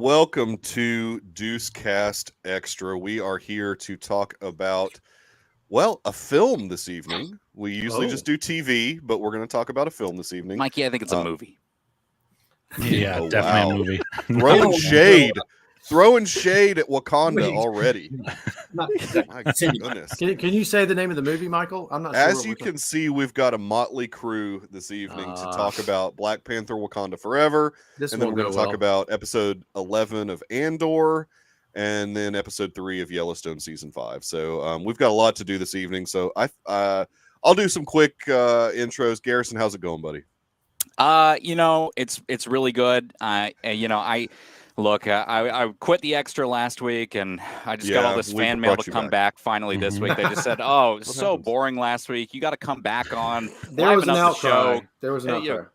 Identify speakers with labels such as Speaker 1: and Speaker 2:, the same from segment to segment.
Speaker 1: welcome to Deuce Cast Extra. We are here to talk about, well, a film this evening. We usually just do TV, but we're going to talk about a film this evening.
Speaker 2: Mikey, I think it's a movie.
Speaker 3: Yeah,
Speaker 1: Oh,
Speaker 3: definitely
Speaker 1: wow.
Speaker 3: a movie.
Speaker 1: Throwing shade at Wakanda already.
Speaker 4: My
Speaker 1: goodness.
Speaker 4: Can you say the name of the movie, Michael? I'm not sure.
Speaker 1: As you can see, we've got a motley crew this evening to talk about Black Panther Wakanda Forever.
Speaker 4: This
Speaker 1: And then
Speaker 4: won't
Speaker 1: we're going
Speaker 4: go
Speaker 1: to talk
Speaker 4: well.
Speaker 1: about episode 11 of Andor and then episode 3 of Yellowstone season 5. So we've got a lot to do this evening. So I'll do some quick intros. Garrison, how's it going, buddy?
Speaker 2: It's really good. I quit the extra last week, and I just got all this fan mail to come back finally this week. They just said, "Oh, it was so boring last week. You got to come back on."
Speaker 4: There was an outcry.
Speaker 2: Show.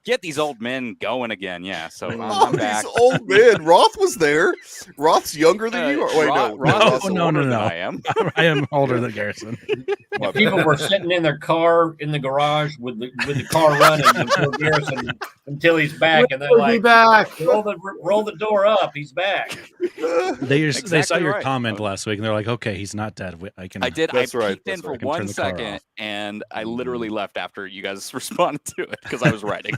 Speaker 2: Get these old men going again. Yeah, so
Speaker 1: Oh,
Speaker 2: I'm back.
Speaker 1: these old men. Roth was there. Roth's younger than you. Wait,
Speaker 2: Roth's
Speaker 3: no.
Speaker 2: older than I am.
Speaker 3: I am older than Garrison.
Speaker 4: People were sitting in their car in the garage with the car running until Garrison until he's back, and they're like,
Speaker 5: back.
Speaker 4: roll the door up. He's back.
Speaker 3: They saw
Speaker 2: Exactly
Speaker 3: your
Speaker 2: right.
Speaker 3: comment last week, and they're like, "Okay, he's not dead. I can."
Speaker 2: I did.
Speaker 1: That's
Speaker 2: I
Speaker 1: right,
Speaker 2: peeked in
Speaker 1: that's
Speaker 2: for
Speaker 1: right.
Speaker 3: I can turn
Speaker 2: 1
Speaker 3: the car
Speaker 2: second,
Speaker 3: off.
Speaker 2: and I literally left after you guys responded to it because I was writing.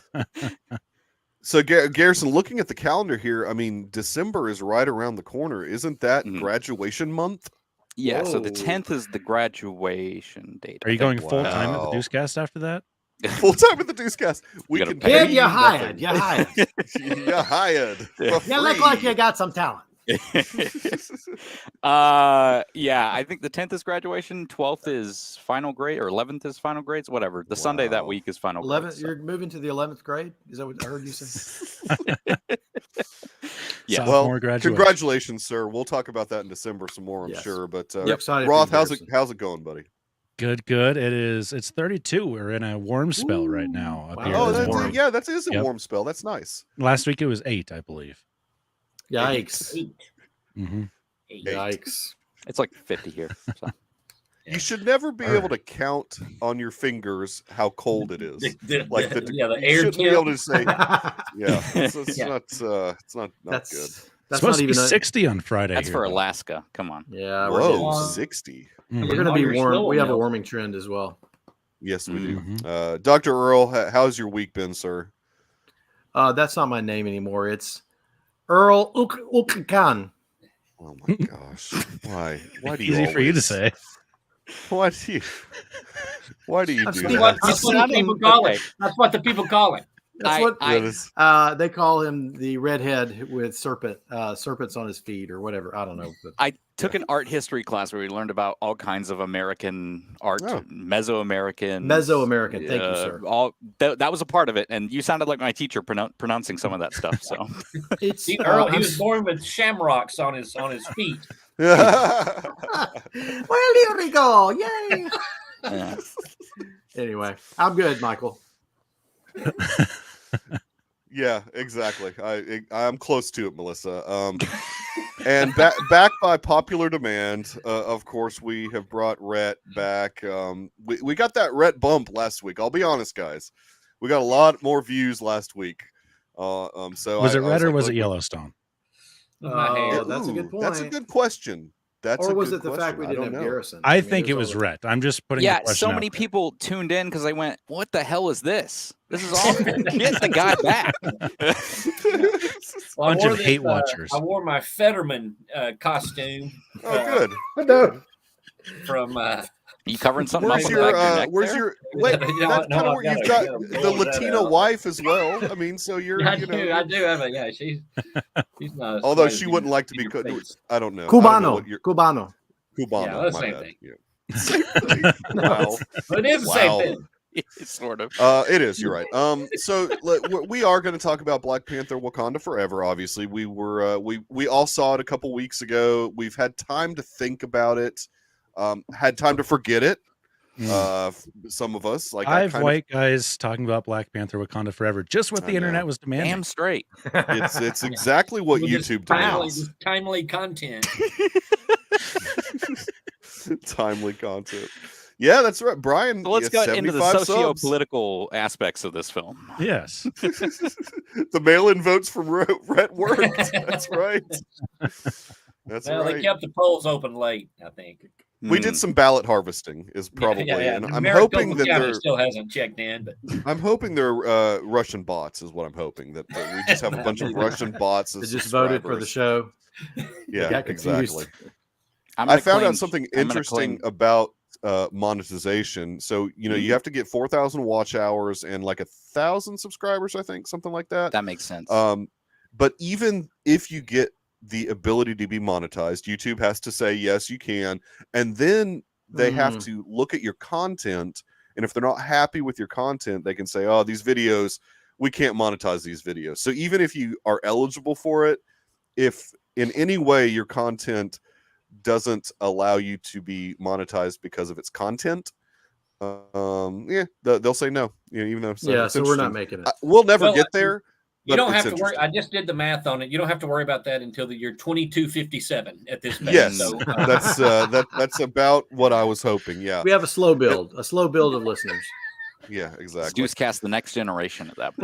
Speaker 1: So, Garrison, looking at the calendar here, I mean, December is right around the corner. Isn't that graduation month?
Speaker 2: Yeah, so the
Speaker 4: Whoa.
Speaker 2: 10th is the graduation date.
Speaker 3: Are you going full time at the
Speaker 1: Wow.
Speaker 3: Deucecast after that?
Speaker 1: Full time at the Deuce Cast. We
Speaker 2: gotta
Speaker 1: can
Speaker 2: pay
Speaker 1: pay
Speaker 5: Kid,
Speaker 1: you
Speaker 5: you're hired.
Speaker 1: nothing.
Speaker 5: You're hired.
Speaker 1: You're hired. For
Speaker 5: You look
Speaker 1: free.
Speaker 5: like you got some talent.
Speaker 2: Yeah, I think the 10th is graduation, 12th is final grade, or 11th is final grades, whatever. The Sunday that
Speaker 1: Wow.
Speaker 2: week is final
Speaker 5: 11th.
Speaker 2: grades. so-
Speaker 5: You're moving to the 11th grade. Is that what I heard you say?
Speaker 2: Yeah.
Speaker 1: Well,
Speaker 3: Sophomore graduation.
Speaker 1: congratulations, sir. We'll talk about that in December some more, I'm
Speaker 5: Yes.
Speaker 1: sure. But
Speaker 5: We're excited for
Speaker 1: Roth,
Speaker 5: you,
Speaker 1: how's
Speaker 5: Garrison.
Speaker 1: it going, buddy?
Speaker 3: Good. It's 32. We're in a warm spell right now. Up
Speaker 5: Wow.
Speaker 3: here.
Speaker 5: Yeah,
Speaker 1: Oh,
Speaker 5: that's
Speaker 1: that's
Speaker 5: warm.
Speaker 1: that is a
Speaker 3: Yep.
Speaker 1: warm spell. That's nice.
Speaker 3: Last week it was 8, I believe.
Speaker 5: Yikes!
Speaker 3: Mm-hmm.
Speaker 5: Yikes!
Speaker 2: It's like 50 here. So.
Speaker 1: You should never be able to count on your fingers how cold it is. Like the
Speaker 4: the
Speaker 1: you
Speaker 4: air
Speaker 1: shouldn't be able
Speaker 4: temp.
Speaker 1: to say, yeah, it's
Speaker 4: Yeah.
Speaker 1: not good.
Speaker 5: That's
Speaker 3: It's
Speaker 5: not
Speaker 3: supposed to be
Speaker 5: even.
Speaker 3: 60 on Friday.
Speaker 2: That's
Speaker 3: here,
Speaker 2: for
Speaker 3: though.
Speaker 2: Alaska. Come on.
Speaker 5: Yeah,
Speaker 1: Whoa,
Speaker 4: getting-
Speaker 1: 60.
Speaker 3: Mhm.
Speaker 5: we're gonna
Speaker 4: All
Speaker 5: be
Speaker 4: your
Speaker 5: warm.
Speaker 4: snow
Speaker 5: We have a
Speaker 4: melt.
Speaker 5: warming trend as well.
Speaker 1: Yes, we
Speaker 3: Mhm.
Speaker 1: do. Dr. Earl, how's your week been, sir?
Speaker 5: That's not my name anymore. It's Earl Ukkan.
Speaker 1: Oh my gosh. Why? Why do you
Speaker 3: Easy for you to
Speaker 1: always-
Speaker 3: say.
Speaker 1: Why do you
Speaker 5: That's
Speaker 1: do
Speaker 5: what-
Speaker 1: that?
Speaker 4: That's what the people call it. That's what the people call it.
Speaker 5: That's what
Speaker 1: That is-
Speaker 5: they call him, the redhead with serpents on his feet or whatever. I don't know. But
Speaker 2: I took an art history class where we learned about all kinds of American art,
Speaker 1: Oh.
Speaker 2: Mesoamerican.
Speaker 5: Mesoamerican. Thank you, sir.
Speaker 2: That was a part of it, and you sounded like my teacher pronouncing some of that stuff. So
Speaker 5: It's
Speaker 4: Earl, he
Speaker 5: I'm
Speaker 4: was born with shamrocks on his feet.
Speaker 5: well, here we go. Yay.
Speaker 2: yeah.
Speaker 5: Anyway, I'm good, Michael.
Speaker 1: Yeah, exactly. I'm close to it, Melissa. And back by popular demand, of course, we have brought Rhett back. We got that Rhett bump last week. I'll be honest, guys. We got a lot more views last week. So
Speaker 3: Was it
Speaker 1: I
Speaker 3: red or
Speaker 1: like,
Speaker 3: was
Speaker 1: look,
Speaker 3: it Yellowstone?
Speaker 4: My hair.
Speaker 5: Oh, that's a good point.
Speaker 1: That's a good question.
Speaker 5: Or was it the fact we didn't have
Speaker 1: Garrison?
Speaker 5: Garrison?
Speaker 3: I
Speaker 5: mean,
Speaker 3: think it
Speaker 5: there's
Speaker 3: was
Speaker 5: all
Speaker 3: red. I'm just putting.
Speaker 2: Yeah,
Speaker 3: the question
Speaker 2: so
Speaker 3: out
Speaker 2: many
Speaker 3: there.
Speaker 2: people tuned in because they went, "What the hell is this? This is awful. Get the guy back."
Speaker 4: Well, I
Speaker 3: Bunch
Speaker 4: wore
Speaker 3: of hate watchers.
Speaker 4: I wore my Fetterman costume
Speaker 1: Oh, good.
Speaker 5: No.
Speaker 4: from.
Speaker 2: You covering something
Speaker 1: Where's
Speaker 2: up on
Speaker 1: your
Speaker 2: the back of your neck
Speaker 1: where's
Speaker 2: there?
Speaker 1: your wait?
Speaker 4: No,
Speaker 1: That's
Speaker 4: no,
Speaker 1: kind of
Speaker 4: I've
Speaker 1: where
Speaker 4: got
Speaker 1: you've
Speaker 4: it.
Speaker 1: got
Speaker 4: I gotta
Speaker 1: the
Speaker 4: pull that
Speaker 1: Latina
Speaker 4: out.
Speaker 1: wife as well. I mean, so you're
Speaker 4: I
Speaker 1: you
Speaker 4: do.
Speaker 1: know.
Speaker 4: I do have a. Yeah, she's not. as
Speaker 1: Although
Speaker 4: white as
Speaker 1: she
Speaker 4: you
Speaker 1: wouldn't like to
Speaker 4: in
Speaker 1: be
Speaker 4: your
Speaker 1: cut.
Speaker 4: face.
Speaker 1: I don't know. I don't know what
Speaker 5: Cubano.
Speaker 1: you're-
Speaker 5: Cubano.
Speaker 1: Cubano.
Speaker 4: Yeah, that's
Speaker 1: my
Speaker 4: same
Speaker 1: bad.
Speaker 4: thing.
Speaker 1: Yeah. Same thing. Wow.
Speaker 4: But it is the
Speaker 1: Wow.
Speaker 4: same thing.
Speaker 2: Sort of.
Speaker 1: It is. You're right. So we are going to talk about Black Panther: Wakanda Forever. Obviously, we were we all saw it a couple weeks ago. We've had time to think about it. Had time to forget it. Some of us, like
Speaker 3: I have white guys talking about Black Panther: Wakanda Forever, just what
Speaker 1: I
Speaker 3: the
Speaker 1: know.
Speaker 3: internet was demanding.
Speaker 2: Damn straight.
Speaker 1: It's exactly what
Speaker 4: With this
Speaker 1: YouTube
Speaker 4: timely,
Speaker 1: demands.
Speaker 4: this timely content.
Speaker 1: Timely content. Yeah, that's right, Brian.
Speaker 2: So let's
Speaker 1: yeah,
Speaker 2: go into the
Speaker 1: 75 subs.
Speaker 2: socio-political aspects of this film.
Speaker 3: Yes.
Speaker 1: The mail-in votes from Rhett worked. That's right. That's
Speaker 4: Well,
Speaker 1: right.
Speaker 4: they kept the polls open late, I think.
Speaker 1: We did some ballot harvesting, is probably, and
Speaker 4: The
Speaker 1: I'm
Speaker 4: Maricopa
Speaker 1: hoping that
Speaker 4: County
Speaker 1: they're
Speaker 4: still hasn't checked in, but
Speaker 1: I'm hoping they're Russian bots, is what I'm hoping. That we just have a bunch of Russian bots
Speaker 5: They
Speaker 1: as
Speaker 5: just voted for the show.
Speaker 1: Yeah,
Speaker 5: got confused.
Speaker 1: exactly. I found out something interesting about monetization. So you have to get 4,000 watch hours and like 1,000 subscribers, I think, something like that.
Speaker 2: That makes sense.
Speaker 1: But even if you get the ability to be monetized, YouTube has to say yes, you can, and then they have to look at your content. And if they're not happy with your content, they can say, "Oh, these videos, we can't monetize these videos." So even if you are eligible for it, if in any way your content doesn't allow you to be monetized because of its content, they'll say no. Even though
Speaker 5: so we're not making it.
Speaker 1: We'll never get there.
Speaker 4: You don't have to worry. I just did the math on it. You don't have to worry about that until the year 2257 at this pace.
Speaker 1: Yes,
Speaker 4: so,
Speaker 1: that's about what I was hoping. Yeah,
Speaker 5: we have a slow build of listeners.
Speaker 1: Yeah, exactly.
Speaker 2: Newscast the next generation at that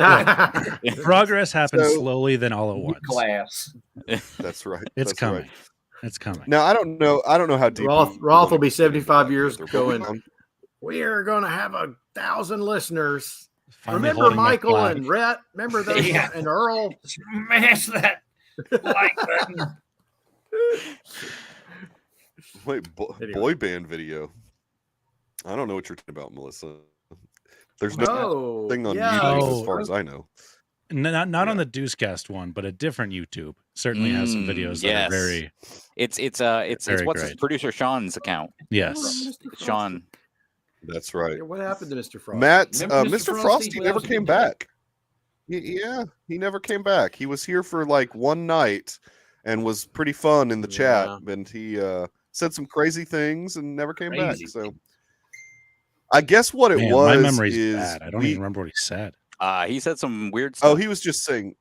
Speaker 2: point.
Speaker 3: Progress happens slowly, then all at once.
Speaker 4: Class.
Speaker 1: That's right.
Speaker 3: It's
Speaker 1: That's
Speaker 3: coming.
Speaker 1: Right.
Speaker 3: It's coming.
Speaker 1: Now I don't know how deep
Speaker 5: Roth will be 75 years going. We are going to have 1,000 listeners.
Speaker 3: Finally
Speaker 5: remember Michael and Rhett? Remember those? And Earl?
Speaker 4: Smash that like button.
Speaker 1: Wait, boy band video. I don't know what you're talking about, Melissa. There's no thing on YouTube as far as I know.
Speaker 3: Not on the Deucecast one, but a different YouTube certainly has some videos that are very.
Speaker 2: It's what's his producer Sean's account.
Speaker 3: Yes,
Speaker 2: Sean.
Speaker 1: That's right.
Speaker 5: What happened to Mr. Frosty?
Speaker 1: Matt, Mr. Frosty never came back. Yeah, he never came back. He was here for like one night and was pretty fun in the chat. And he said some crazy things and never came back. So I guess what it was.
Speaker 3: My memory's bad. I don't even remember what he said.
Speaker 2: He said some weird stuff.
Speaker 1: Oh, he was just saying.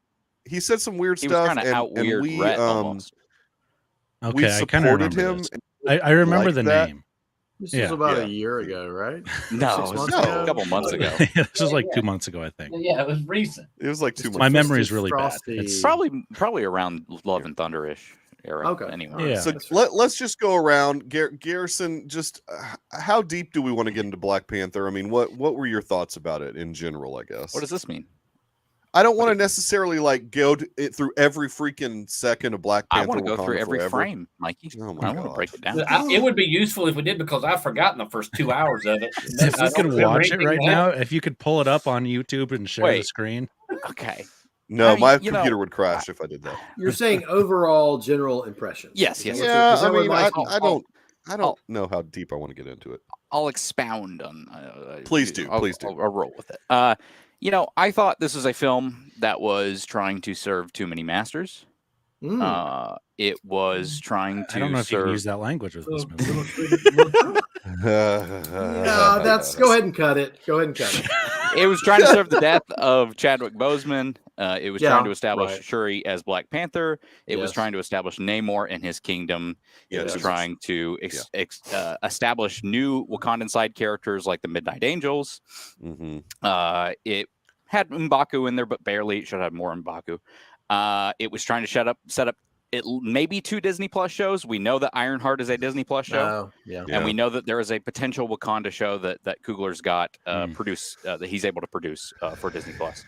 Speaker 1: He said some weird stuff.
Speaker 2: He was trying to out-weird Rhett almost.
Speaker 3: Okay,
Speaker 1: we supported him.
Speaker 3: I remember the name.
Speaker 5: This was about a year ago, right?
Speaker 2: No, it was a couple months ago.
Speaker 3: This was like 2 months ago, I think.
Speaker 4: Yeah, it was recent.
Speaker 1: It was like 2 months.
Speaker 3: My memory is really bad.
Speaker 2: It's probably around Love and Thunder-ish era.
Speaker 5: Okay.
Speaker 2: Anyway.
Speaker 3: Yeah.
Speaker 1: So let's just go around. Garrison, just how deep do we want to get into Black Panther? I mean, what were your thoughts about it in general, I guess?
Speaker 2: What does this mean?
Speaker 1: I don't want to necessarily like go through every freaking second of Black Panther.
Speaker 2: I want to go through every
Speaker 1: forever.
Speaker 2: frame, Mikey.
Speaker 1: Oh my
Speaker 2: I want to break it down.
Speaker 4: It would be useful if we did because I've forgotten the first 2 hours of it.
Speaker 3: If we could watch it right now, if you could pull it up on YouTube and share the screen.
Speaker 2: Okay.
Speaker 1: No, my computer would crash if I did that.
Speaker 5: You're saying overall general impressions.
Speaker 2: Yes.
Speaker 1: Yeah, I mean, I don't know how deep I want to get into it.
Speaker 2: I'll expound on.
Speaker 1: Please do.
Speaker 2: I'll roll with it. I thought this was a film that was trying to serve too many masters. It was trying to.
Speaker 3: I don't know if you can use that language with this
Speaker 5: movie. No, go ahead and cut it.
Speaker 2: It was trying to serve the death of Chadwick Boseman. It was trying to establish Shuri as Black Panther. It was trying to establish Namor and his kingdom. It was trying to establish new Wakandan side characters like the Midnight Angels. It had M'Baku in there, but barely. It should have more M'Baku. It was trying to set up it maybe 2 Disney Plus shows. We know that Ironheart is a Disney Plus show, and we know that there is a potential Wakanda show that Coogler's got produced that he's able to produce for Disney Plus.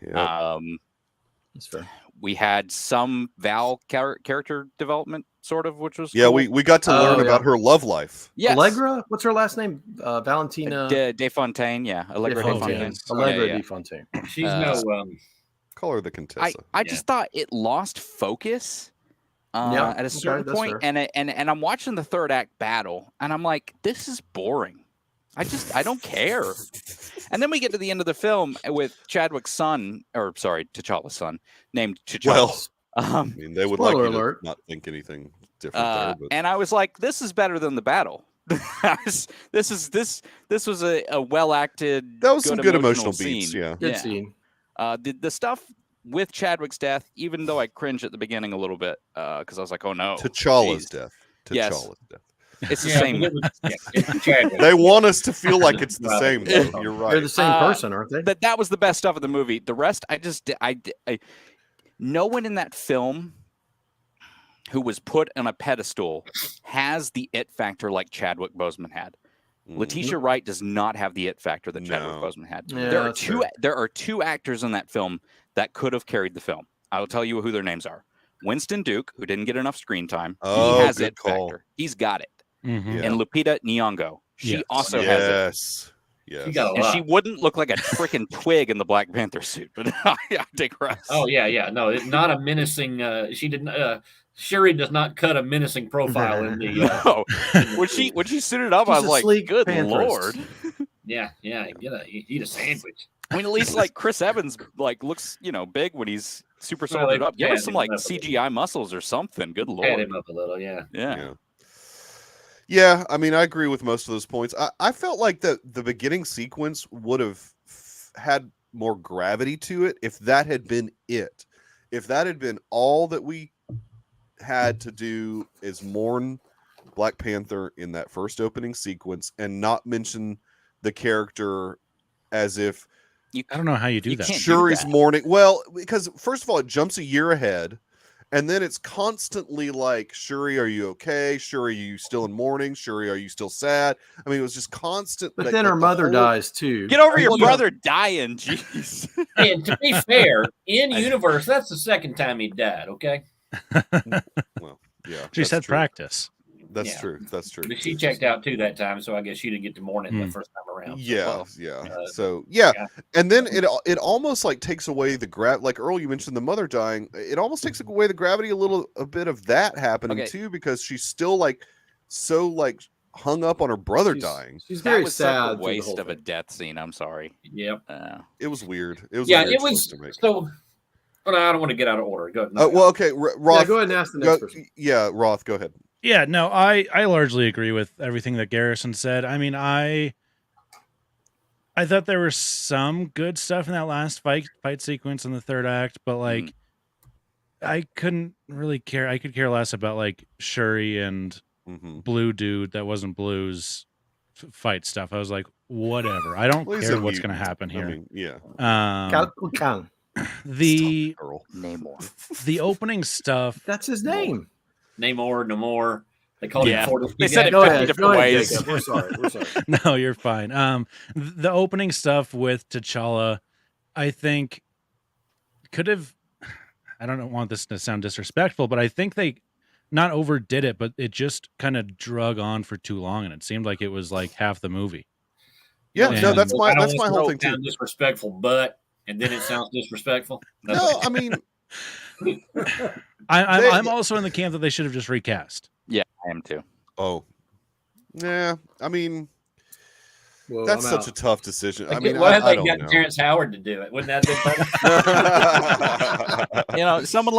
Speaker 5: That's fair.
Speaker 2: We had some Val character development, sort of, which was cool.
Speaker 1: we got to learn about her love life.
Speaker 2: Yes.
Speaker 5: Allegra, what's her last name? Valentina
Speaker 2: Desfontaine. Yeah, Allegra Desfontaine.
Speaker 5: Allegra Desfontaine.
Speaker 4: She's no.
Speaker 1: Call her the Contessa.
Speaker 2: I just thought it lost focus at a certain point, and I'm watching the third act battle, and I'm like, this is boring. I don't care. And then we get to the end of the film with Chadwick's son, T'Challa's son, named T'Challa.
Speaker 1: Well, I mean, they would like you to not think anything different there. But...
Speaker 2: And I was like, this is better than the battle. This was a well acted.
Speaker 1: That was some good emotional beats.
Speaker 2: Scene.
Speaker 1: Yeah,
Speaker 5: good scene.
Speaker 2: The stuff with Chadwick's death, even though I cringed at the beginning a little bit, because I was like, oh no,
Speaker 1: T'Challa's death.
Speaker 2: Yes. It's the same.
Speaker 1: They want us to feel like it's the same. Though. You're right.
Speaker 5: They're the same person, aren't they?
Speaker 2: That was the best stuff of the movie. The rest, no one in that film who was put on a pedestal has the it factor like Chadwick Boseman had. Letitia Wright does not have the it factor that Chadwick Boseman had.
Speaker 5: Yeah,
Speaker 2: there are two actors in that film that could have carried the film. I will tell you who their names are. Winston Duke, who didn't get enough screen time. He has it factor. He's got it. And Lupita Nyong'o. She also has it.
Speaker 4: She got a
Speaker 2: and
Speaker 4: lot.
Speaker 2: she wouldn't look like a freaking twig in the Black Panther suit, but I digress.
Speaker 4: Oh yeah. No, it's not a menacing. She didn't. Shuri does not cut a menacing profile in the.
Speaker 2: No. When she suited up, I was like, "Good Lord!"
Speaker 4: Yeah. Eat a sandwich.
Speaker 2: I mean, at least like Chris Evans looks big when he's super soldered up. Give us some CGI muscles or something. Good Lord.
Speaker 4: Pat him up a little.
Speaker 1: Yeah, I mean, I agree with most of those points. I felt like the beginning sequence would have had more gravity to it if that had been it. If that had been all that we had to do is mourn Black Panther in that first opening sequence and not mention the character as if
Speaker 3: I don't know how you do that.
Speaker 1: Shuri's mourning. Well, because first of all, it jumps a year ahead. And then it's constantly like, Shuri, are you okay? Shuri, are you still in mourning? Shuri, are you still sad? I mean, it was just constant.
Speaker 5: But then her mother dies too.
Speaker 2: Get over your brother dying, jeez.
Speaker 4: And to be fair, in universe, that's the second time he died. Okay.
Speaker 1: Well, yeah.
Speaker 3: She said practice.
Speaker 1: That's true. That's true.
Speaker 4: But she checked out too that time, so I guess she didn't get to mourn it the first time around. And then it almost like takes away the like Earl, you mentioned the mother dying. It almost takes away the gravity a bit of that happening too, because she's still so hung up on her brother dying.
Speaker 5: She's very sad.
Speaker 2: Such a waste of a death scene. I'm sorry.
Speaker 4: Yep.
Speaker 1: It was weird. It was
Speaker 4: it was so. Well, I don't want to get out of order. Go ahead.
Speaker 1: Well, okay, Roth.
Speaker 5: Go ahead and ask the next person.
Speaker 1: Yeah, Roth, go ahead.
Speaker 3: Yeah, no, I largely agree with everything that Garrison said. I mean, I thought there was some good stuff in that last fight sequence in the third act, but I couldn't really care. I could care less about Shuri and Blue Dude that wasn't Blue's fight stuff. I was like, whatever. I don't care what's going to happen here.
Speaker 1: I mean, yeah.
Speaker 3: The opening stuff.
Speaker 5: That's his name.
Speaker 4: Namor. They called it 40.
Speaker 2: They said it 50 different ways.
Speaker 5: We're sorry.
Speaker 3: No, you're fine. The opening stuff with T'Challa, I think could have. I don't want this to sound disrespectful, but I think they not overdid it, but it just kind of drug on for too long, and it seemed like it was half the movie.
Speaker 1: Yeah, no, that's my whole thing too.
Speaker 4: Disrespectful, but and then it sounds disrespectful.
Speaker 1: No, I mean.
Speaker 3: I'm also in the camp that they should have just recast.
Speaker 2: Yeah, I am too.
Speaker 1: Oh, yeah. I mean, that's such a tough decision. I mean,
Speaker 4: why have they got Terrence Howard to do it? Wouldn't that have been
Speaker 2: better? someone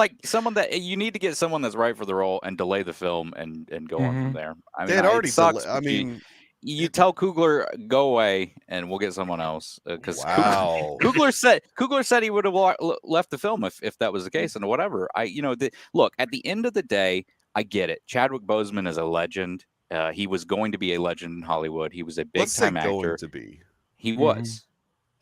Speaker 2: that you need to get someone that's right for the role and delay the film and go on from there. I mean,
Speaker 1: they had already
Speaker 2: sucks.
Speaker 1: I mean.
Speaker 2: You tell Coogler go away, and we'll get someone else. Because Coogler said he would have left the film if that was the case, and whatever. Look, at the end of the day, I get it. Chadwick Boseman is a legend. He was going to be a legend in Hollywood. He was a big time actor.
Speaker 1: Going to be.
Speaker 2: He was.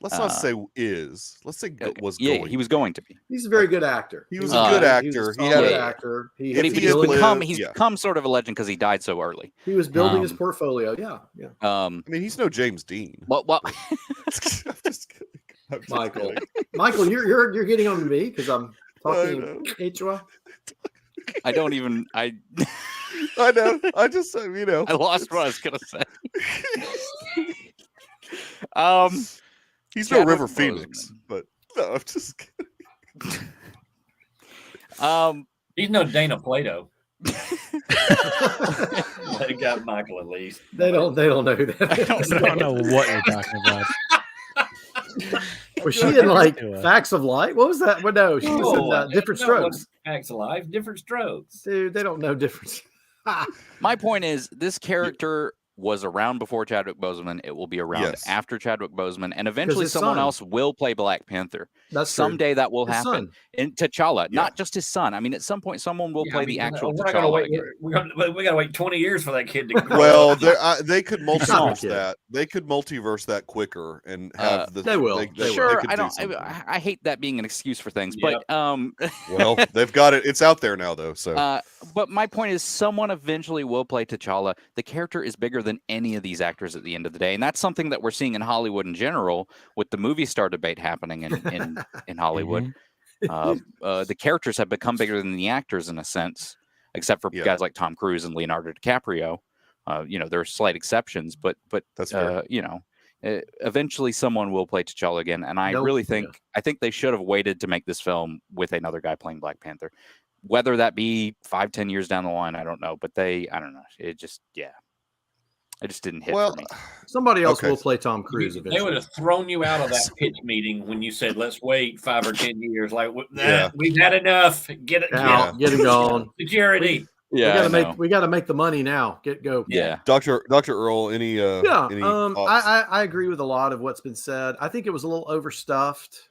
Speaker 1: Let's not say is. Let's say was
Speaker 2: yeah,
Speaker 1: going.
Speaker 2: He was going to be.
Speaker 5: He's a very good actor.
Speaker 1: He was a good actor.
Speaker 5: He had an actor.
Speaker 2: He's become sort of a legend because he died so early.
Speaker 5: He was building his portfolio. Yeah.
Speaker 1: I mean, he's no James Dean.
Speaker 2: What?
Speaker 1: I'm just kidding.
Speaker 5: Michael, you're getting on to me because I'm talking Quechua.
Speaker 2: I don't even. I
Speaker 1: know. I just
Speaker 2: I lost what I was gonna say.
Speaker 1: He's no River Phoenix, but no, I'm just kidding.
Speaker 4: He's no Dana Plato. They got Michael at least.
Speaker 5: They don't know that.
Speaker 3: I don't know what you're talking about.
Speaker 5: Was she in Facts of Life? What was that? Well, no, she was in Different Strokes.
Speaker 4: Facts of Life, Different Strokes.
Speaker 5: Dude, they don't know difference.
Speaker 2: My point is, this character was around before Chadwick Boseman. It will be around after Chadwick Boseman, and eventually someone else will play Black Panther.
Speaker 5: That's
Speaker 2: someday
Speaker 5: true.
Speaker 2: that will happen.
Speaker 5: Son.
Speaker 2: And T'Challa, not just his son. I mean, at some point, someone will play the actual
Speaker 6: we're
Speaker 2: T'Challa.
Speaker 6: Not gonna wait, we got to wait 20 years for that kid to grow
Speaker 1: well,
Speaker 6: up.
Speaker 1: they could multiverse that. They could multiverse that quicker and have the.
Speaker 5: They will.
Speaker 2: Sure, I don't. I hate that being an excuse for things, but
Speaker 1: well, they've got it. It's out there now, though. So,
Speaker 2: but my point is, someone eventually will play T'Challa. The character is bigger than any of these actors at the end of the day, and that's something that we're seeing in Hollywood in general, with the movie star debate happening in Hollywood. The characters have become bigger than the actors in a sense, except for guys like Tom Cruise and Leonardo DiCaprio. There are slight exceptions, but that's fair. Eventually someone will play T'Challa again, and I really think they should have waited to make this film with another guy playing Black Panther. Whether that be 5-10 years down the line, I don't know. But I don't know. It just it just didn't hit for me.
Speaker 5: Somebody else will play Tom Cruise eventually.
Speaker 6: They would have thrown you out of that pitch meeting when you said, "Let's wait 5 or 10 years." Like, we've had enough. Get it
Speaker 5: gone.
Speaker 6: Security.
Speaker 5: We got to make the money now. Go.
Speaker 2: Yeah.
Speaker 1: Dr. Earl, any
Speaker 5: I agree with a lot of what's been said. I think it was a little overstuffed.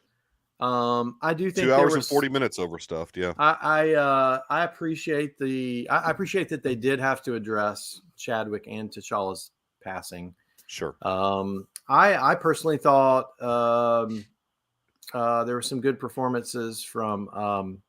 Speaker 5: I do think
Speaker 1: 2 hours and 40 minutes overstuffed. Yeah.
Speaker 5: I appreciate that they did have to address Chadwick and T'Challa's passing.
Speaker 1: Sure.
Speaker 5: I personally thought there were some good performances from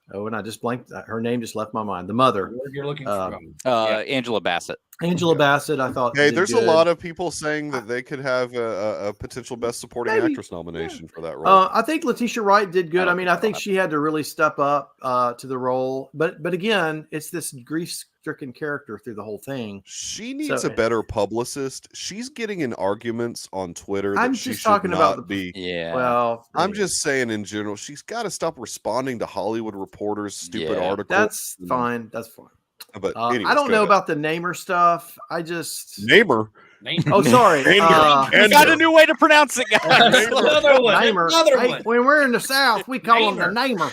Speaker 5: and I just blanked. Her name just left my mind. The mother.
Speaker 6: What you're looking for?
Speaker 2: Angela Bassett.
Speaker 5: Angela Bassett, I thought.
Speaker 1: Hey, there's a lot of people saying that they could have a potential Best Supporting Actress nomination for that role.
Speaker 5: I think Letitia Wright did good. I think she had to really step up to the role. But again, it's this grief-stricken character through the whole thing.
Speaker 1: She needs a better publicist. She's getting in arguments on Twitter that
Speaker 5: I'm
Speaker 1: she
Speaker 5: just
Speaker 1: should
Speaker 5: talking
Speaker 1: not
Speaker 5: about
Speaker 1: be.
Speaker 2: Yeah.
Speaker 5: Well,
Speaker 1: I'm just saying in general, she's got to stop responding to Hollywood Reporter's stupid articles.
Speaker 5: That's fine. That's fine.
Speaker 1: But anyways,
Speaker 5: I don't know about the Namor stuff. I just
Speaker 1: Namor.
Speaker 5: Oh, sorry.
Speaker 2: We got a new way to pronounce it, guys.
Speaker 6: Another one.
Speaker 5: Hey, when we're in the South, we call him the Namer.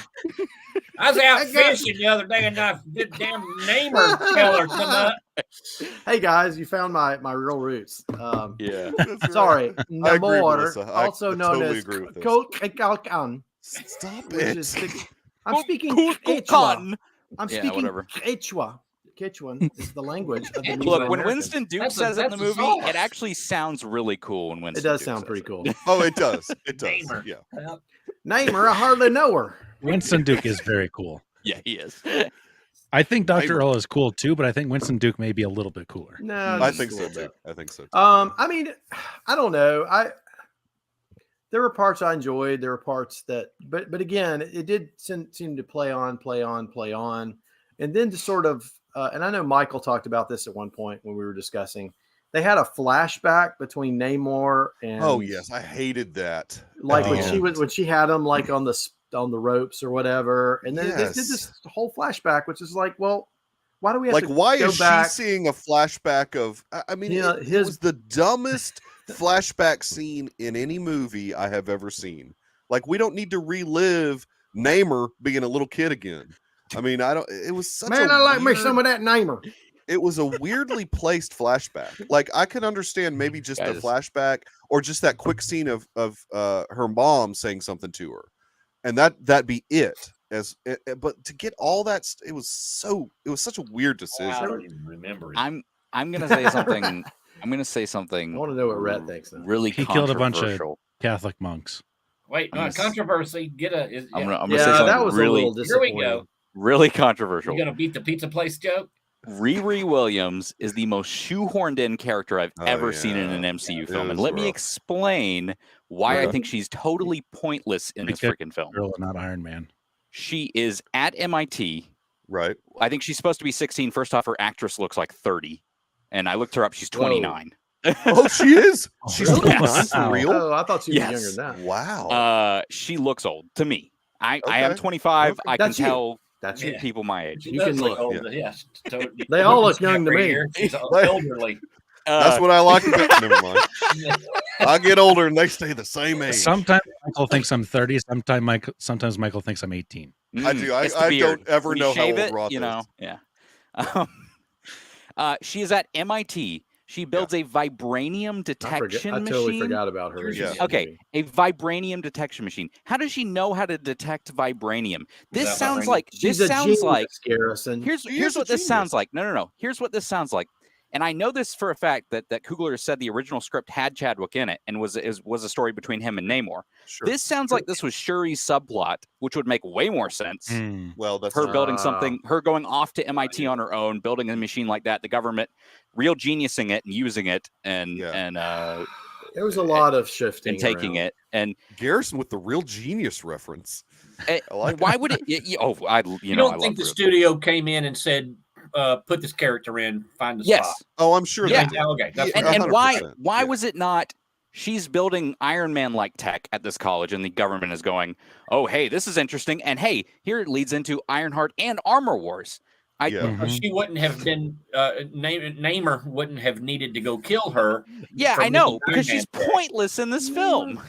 Speaker 6: I was out fishing the other day and I did damn Namer feller come up.
Speaker 5: Hey guys, you found my real roots.
Speaker 1: I
Speaker 5: Sorry.
Speaker 1: agree,
Speaker 5: Namor,
Speaker 1: Melissa.
Speaker 5: also known
Speaker 1: totally
Speaker 5: as
Speaker 1: agree with this.
Speaker 5: Kalkan.
Speaker 1: Stop it.
Speaker 5: I'm speaking Quechua. I'm speaking Quechua. Quechuan is the language of the
Speaker 2: Look, when Winston Duke says it in the movie, it actually sounds really cool. When Winston
Speaker 5: it does
Speaker 2: Duke
Speaker 5: sound pretty cool.
Speaker 1: Oh, it does. It does.
Speaker 6: Namer.
Speaker 1: Yeah.
Speaker 5: Namer, I hardly know her.
Speaker 3: Winston Duke is very cool.
Speaker 2: Yeah, he is.
Speaker 3: I think Dr. Earl is cool too, but I think Winston Duke may be a little bit cooler.
Speaker 5: No,
Speaker 1: I think so too. I think
Speaker 5: I mean, I don't know. There were parts I enjoyed. There were parts that, but again, it did seem to play on, and then to sort of. And I know Michael talked about this at one point when we were discussing. They had a flashback between Namor and.
Speaker 1: Oh yes, I hated that.
Speaker 5: Like when she had him like on the ropes or whatever, and then they did this whole flashback, which is like, well, why do we have to
Speaker 1: why
Speaker 5: go
Speaker 1: is
Speaker 5: back?
Speaker 1: she seeing a flashback of? I mean, it was the dumbest flashback scene in any movie I have ever seen. Like, we don't need to relive Namor being a little kid again. I mean, it was such
Speaker 5: I like me some of that Namer.
Speaker 1: It was a weirdly placed flashback. Like, I could understand maybe just the flashback or just that quick scene of her mom saying something to her, and that'd be it. But to get all that, it was such a weird decision.
Speaker 6: I don't even remember it.
Speaker 2: I'm gonna say something. I'm gonna say something.
Speaker 5: I want to know what Rhett thinks. Though.
Speaker 2: Really,
Speaker 3: he killed a bunch of Catholic monks.
Speaker 6: Wait, controversy.
Speaker 2: I'm gonna say something
Speaker 5: that was
Speaker 2: really.
Speaker 5: A little disappointing.
Speaker 6: Here we go.
Speaker 2: Really controversial.
Speaker 6: You gonna beat the pizza place joke?
Speaker 2: Riri Williams is the most shoehorned in character I've ever seen in an MCU film, and let me explain why I think she's totally pointless in this freaking film.
Speaker 3: Girl, not Iron Man.
Speaker 2: She is at MIT.
Speaker 1: Right.
Speaker 2: I think she's supposed to be 16. First off, her actress looks like 30, and I looked her up. She's 29.
Speaker 1: Oh, she is. She's
Speaker 2: 29
Speaker 1: for real.
Speaker 5: Oh, I thought she was younger than that.
Speaker 1: Wow.
Speaker 2: She looks old to me. I am 25. Okay. I can tell. That's people my age.
Speaker 6: You can look old. Yes.
Speaker 5: They all look young to me.
Speaker 6: She's elderly.
Speaker 1: That's what I like about. Never mind. I get older and they stay the same age.
Speaker 3: Sometimes Michael thinks I'm 30. Sometimes Michael thinks I'm 18.
Speaker 1: I do. I don't ever know how old Roth is.
Speaker 2: Yeah. She is at MIT She builds a vibranium detection machine.
Speaker 5: I totally forgot about her.
Speaker 2: Okay, a vibranium detection machine. How does she know how to detect vibranium? This sounds like
Speaker 5: Garrison.
Speaker 2: Here's what this sounds like. No. Here's what this sounds like. And I know this for a fact that Coogler said the original script had Chadwick in it and was a story between him and Namor.
Speaker 1: Sure.
Speaker 2: This sounds like this was Shuri's subplot, which would make way more sense.
Speaker 1: Well, that's
Speaker 2: her building something, her going off to MIT on her own, building a machine like that, the government real geniusing it and using it, and
Speaker 5: there was a lot of shifting
Speaker 2: and taking
Speaker 5: around.
Speaker 2: it. And
Speaker 1: Garrison with the real genius reference.
Speaker 2: Why would it? You
Speaker 6: don't think the studio came in and said, put this character in, find the spot?
Speaker 1: Oh, I'm sure.
Speaker 2: Yeah.
Speaker 6: Okay.
Speaker 2: And why was it not? She's building Iron Man-like tech at this college, and the government is going, "Oh, hey, this is interesting." And hey, here it leads into Ironheart and Armor Wars.
Speaker 6: She wouldn't have been Namor wouldn't have needed to go kill her.
Speaker 2: Yeah, I know, because she's pointless in this film.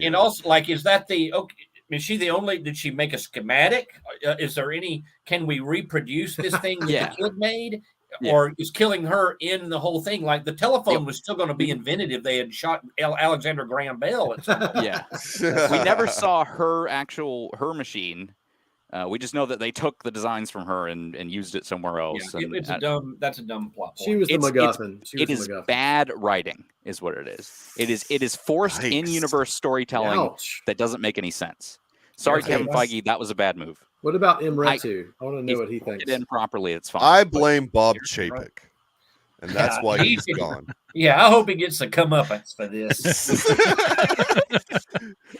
Speaker 6: And also, like, is that is she the only? Did she make a schematic? Is there any? Can we reproduce this thing that the kid made? Or is killing her in the whole thing? Like, the telephone was still going to be invented if they had shot Alexander Graham Bell.
Speaker 2: We never saw her machine. We just know that they took the designs from her and used it somewhere else.
Speaker 6: That's a dumb plot point.
Speaker 5: She was the MacGuffin.
Speaker 2: It is bad writing, is what it is. It is forced in-universe storytelling that doesn't make any sense. Sorry, Kevin Feige, that was a bad move.
Speaker 5: What about Imretu? I want to know what he thinks.
Speaker 2: It in properly, it's fine.
Speaker 1: I blame Bob Chapek, and that's why he's gone.
Speaker 6: Yeah, I hope he gets a comeuppance for this.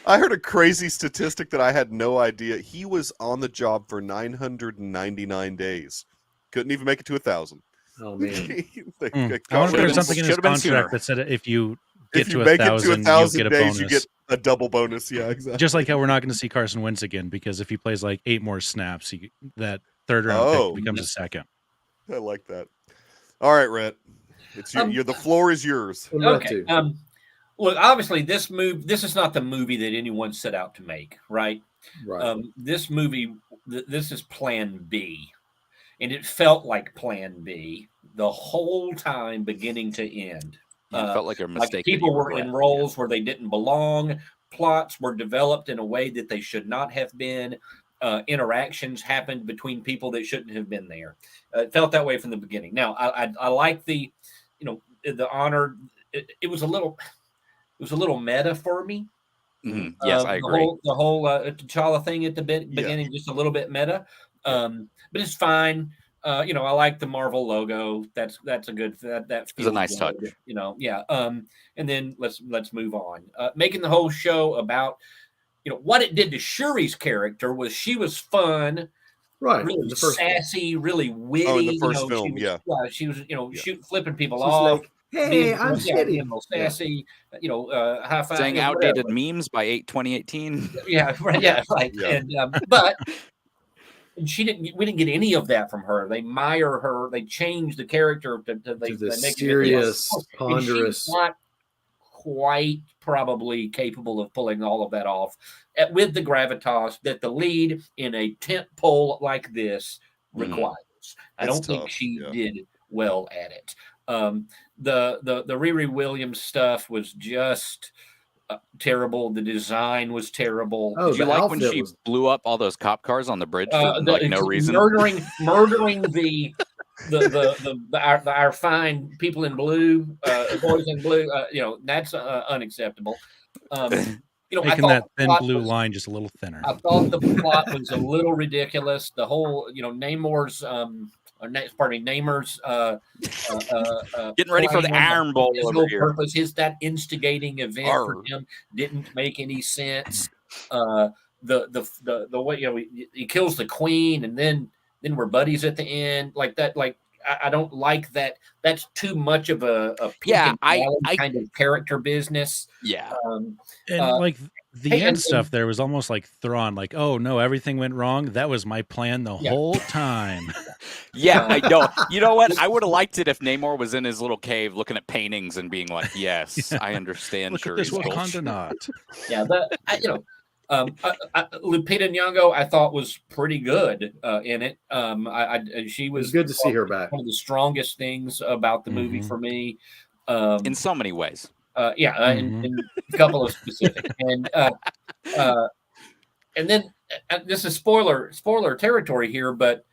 Speaker 1: I heard a crazy statistic that I had no idea. He was on the job for 999 days. Couldn't even make it to 1,000.
Speaker 5: Oh man!
Speaker 3: I wonder if there's something in his contract that said if you get to
Speaker 1: make
Speaker 3: 1,000,
Speaker 1: it to 1,000
Speaker 3: you get a
Speaker 1: days,
Speaker 3: bonus.
Speaker 1: you get a double bonus. Yeah, exactly.
Speaker 3: Just like how we're not going to see Carson Wentz again, because if he plays like 8 more snaps, that third round pick becomes a second.
Speaker 1: I like that. All right, Rhett. It's the floor is yours.
Speaker 6: Okay. Look, obviously, this is not the movie that anyone set out to make, right?
Speaker 5: Right.
Speaker 6: This movie, this is Plan B, and it felt like Plan B the whole time, beginning to end.
Speaker 2: It felt like a mistake.
Speaker 6: Like people were in roles where they didn't belong. Plots were developed in a way that they should not have been. Interactions happened between people that shouldn't have been there. It felt that way from the beginning. Now, I like the honor. It was a little meta for me.
Speaker 2: Mm-hmm. Yes, I agree.
Speaker 6: The whole T'Challa thing at the beginning, just a little bit meta. But it's fine. I like the Marvel logo. That's a good. That feels
Speaker 2: a nice touch.
Speaker 6: And then let's move on. Making the whole show about, what it did to Shuri's character was she was fun,
Speaker 5: right?
Speaker 6: Really sassy, really witty.
Speaker 1: Oh, in the first film,
Speaker 6: she was flipping people off.
Speaker 5: Like, hey, I'm shitty.
Speaker 6: Sassy, high five.
Speaker 2: Saying outdated memes by 2018.
Speaker 6: Yeah, right. Yeah, right. Yeah. But we didn't get any of that from her. They mire her. They change the character to
Speaker 5: the serious, ponderous.
Speaker 6: She's not quite probably capable of pulling all of that off with the gravitas that the lead in a tent pole like this requires. I don't think she did well at it. The Riri Williams stuff was just terrible. The design was terrible.
Speaker 2: Oh, did you like when she blew up all those cop cars on the bridge for no reason?
Speaker 6: Murdering our fine people in blue, boys in blue. That's unacceptable.
Speaker 3: Making that thin blue line just a little thinner.
Speaker 6: I thought the plot was a little ridiculous. The whole, Namor's
Speaker 2: getting ready for the Iron Bowl.
Speaker 6: His whole purpose, that instigating event for him didn't make any sense. The way he kills the queen, and then we're buddies at the end, like that. Like I don't like that. That's too much of a kind of character business.
Speaker 2: Yeah,
Speaker 3: like the end stuff there was almost like Thrawn, like, oh no, everything went wrong. That was my plan the whole time.
Speaker 2: Yeah, I know. You know what? I would have liked it if Namor was in his little cave looking at paintings and being like, "Yes, I understand."
Speaker 3: Look at this Wakanda knot.
Speaker 6: Yeah, Lupita Nyong'o, I thought was pretty good in it. She was
Speaker 5: good to see her back.
Speaker 6: One of the strongest things about the movie for me.
Speaker 2: In so many ways.
Speaker 6: In a couple of specific, and then this is spoiler territory here, but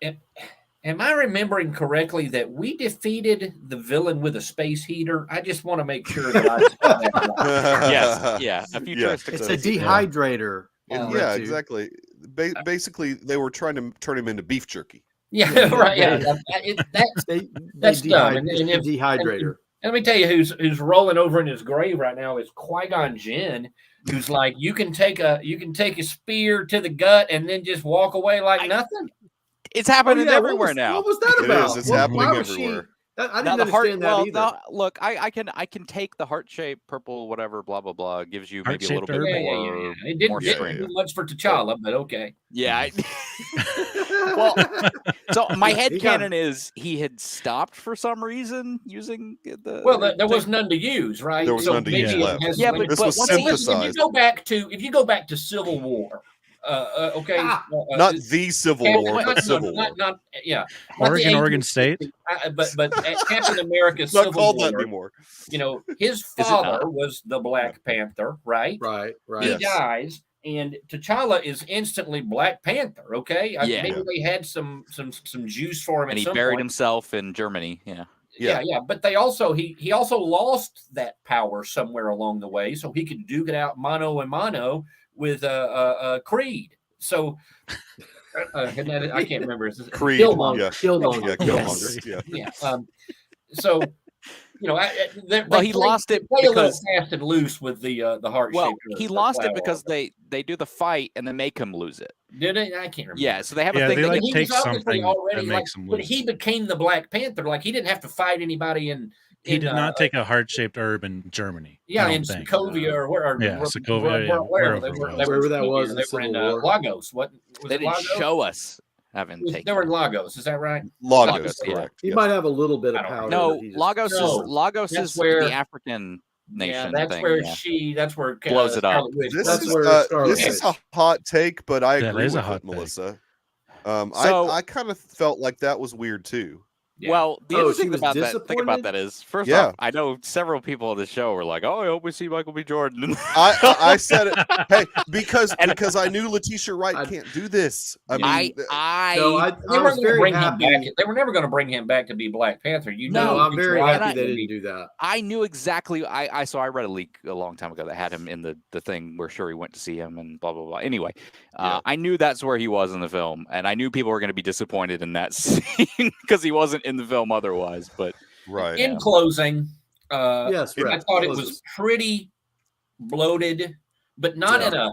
Speaker 6: am I remembering correctly that we defeated the villain with a space heater? I just want to make sure that I saw that right.
Speaker 2: Yes, yeah.
Speaker 5: It's a dehydrator.
Speaker 4: Yeah, exactly. Basically, they were trying to turn him into beef jerky.
Speaker 6: Yeah, right. Yeah, that's dumb. And
Speaker 5: dehydrator.
Speaker 6: And let me tell you, who's rolling over in his grave right now is Qui-Gon Jinn, who's like, you can take a spear to the gut and then just walk away like nothing.
Speaker 2: It's happening everywhere now.
Speaker 5: What was that about?
Speaker 4: It is. It's happening everywhere.
Speaker 5: I didn't understand that either.
Speaker 2: Look, I can take the heart shape, purple, whatever, blah blah blah. Gives you maybe a little bit more.
Speaker 6: It didn't do much for T'Challa, but okay.
Speaker 2: Yeah. Well, so my headcanon is he had stopped for some reason using the.
Speaker 6: Well, there was none to use, right?
Speaker 4: There was none to use left.
Speaker 2: Yeah, but
Speaker 4: this was synthesized.
Speaker 6: If you go back to Civil War. Okay,
Speaker 4: not the Civil War, but Civil War.
Speaker 6: Not
Speaker 3: Oregon State.
Speaker 6: But Captain America
Speaker 4: Civil
Speaker 6: War.
Speaker 4: Called that anymore.
Speaker 6: You know, his father was the Black Panther, right?
Speaker 5: Right.
Speaker 6: He dies, and T'Challa is instantly Black Panther. Okay, maybe they had some juice for him,
Speaker 2: and he buried himself in Germany.
Speaker 6: Yeah. But they also he also lost that power somewhere along the way, so he could duke it out mano a mano with Creed. So I can't remember.
Speaker 4: Creed.
Speaker 5: Killmonger.
Speaker 6: Yeah. So you know,
Speaker 2: he lost it
Speaker 6: play
Speaker 2: because
Speaker 6: a little fast and loose with the heart.
Speaker 2: Well, he lost it because they do the fight and then make him lose it.
Speaker 6: Did it? I can't remember.
Speaker 2: Yeah, so they have a thing.
Speaker 3: They
Speaker 6: he
Speaker 3: take
Speaker 6: was
Speaker 3: something
Speaker 6: already
Speaker 3: that makes him lose.
Speaker 6: but he became the Black Panther. Like he didn't have to fight anybody
Speaker 3: He did not take a heart-shaped herb in Germany.
Speaker 6: Yeah, in Sokovia or where?
Speaker 3: Sokovia.
Speaker 6: Wherever
Speaker 5: that was.
Speaker 6: They were in Lagos.
Speaker 2: They didn't show us having taken.
Speaker 6: They were in Lagos. Is that right?
Speaker 4: Lagos, correct.
Speaker 5: He might have a little bit of power.
Speaker 2: No, Lagos is where the African nation.
Speaker 6: That's where That's where
Speaker 2: blows it up.
Speaker 4: This is a hot take, but I agree with it, Melissa. I kind of felt like that was weird too.
Speaker 2: Yeah. Well, the other thing about that is, first off, I know several people on the show were like, "Oh, I hope we see Michael B. Jordan."
Speaker 4: I said it, hey, because I knew Letitia Wright can't do this.
Speaker 6: They were never going to bring him back to be Black Panther.
Speaker 5: I'm very happy they didn't do that.
Speaker 2: I knew exactly. I read a leak a long time ago that had him in the thing where Shuri went to see him and blah blah blah. Anyway, I knew that's where he was in the film, and I knew people were going to be disappointed in that scene because he wasn't in the film otherwise. But
Speaker 6: in closing,
Speaker 5: yes,
Speaker 6: I thought it was pretty bloated, but not in a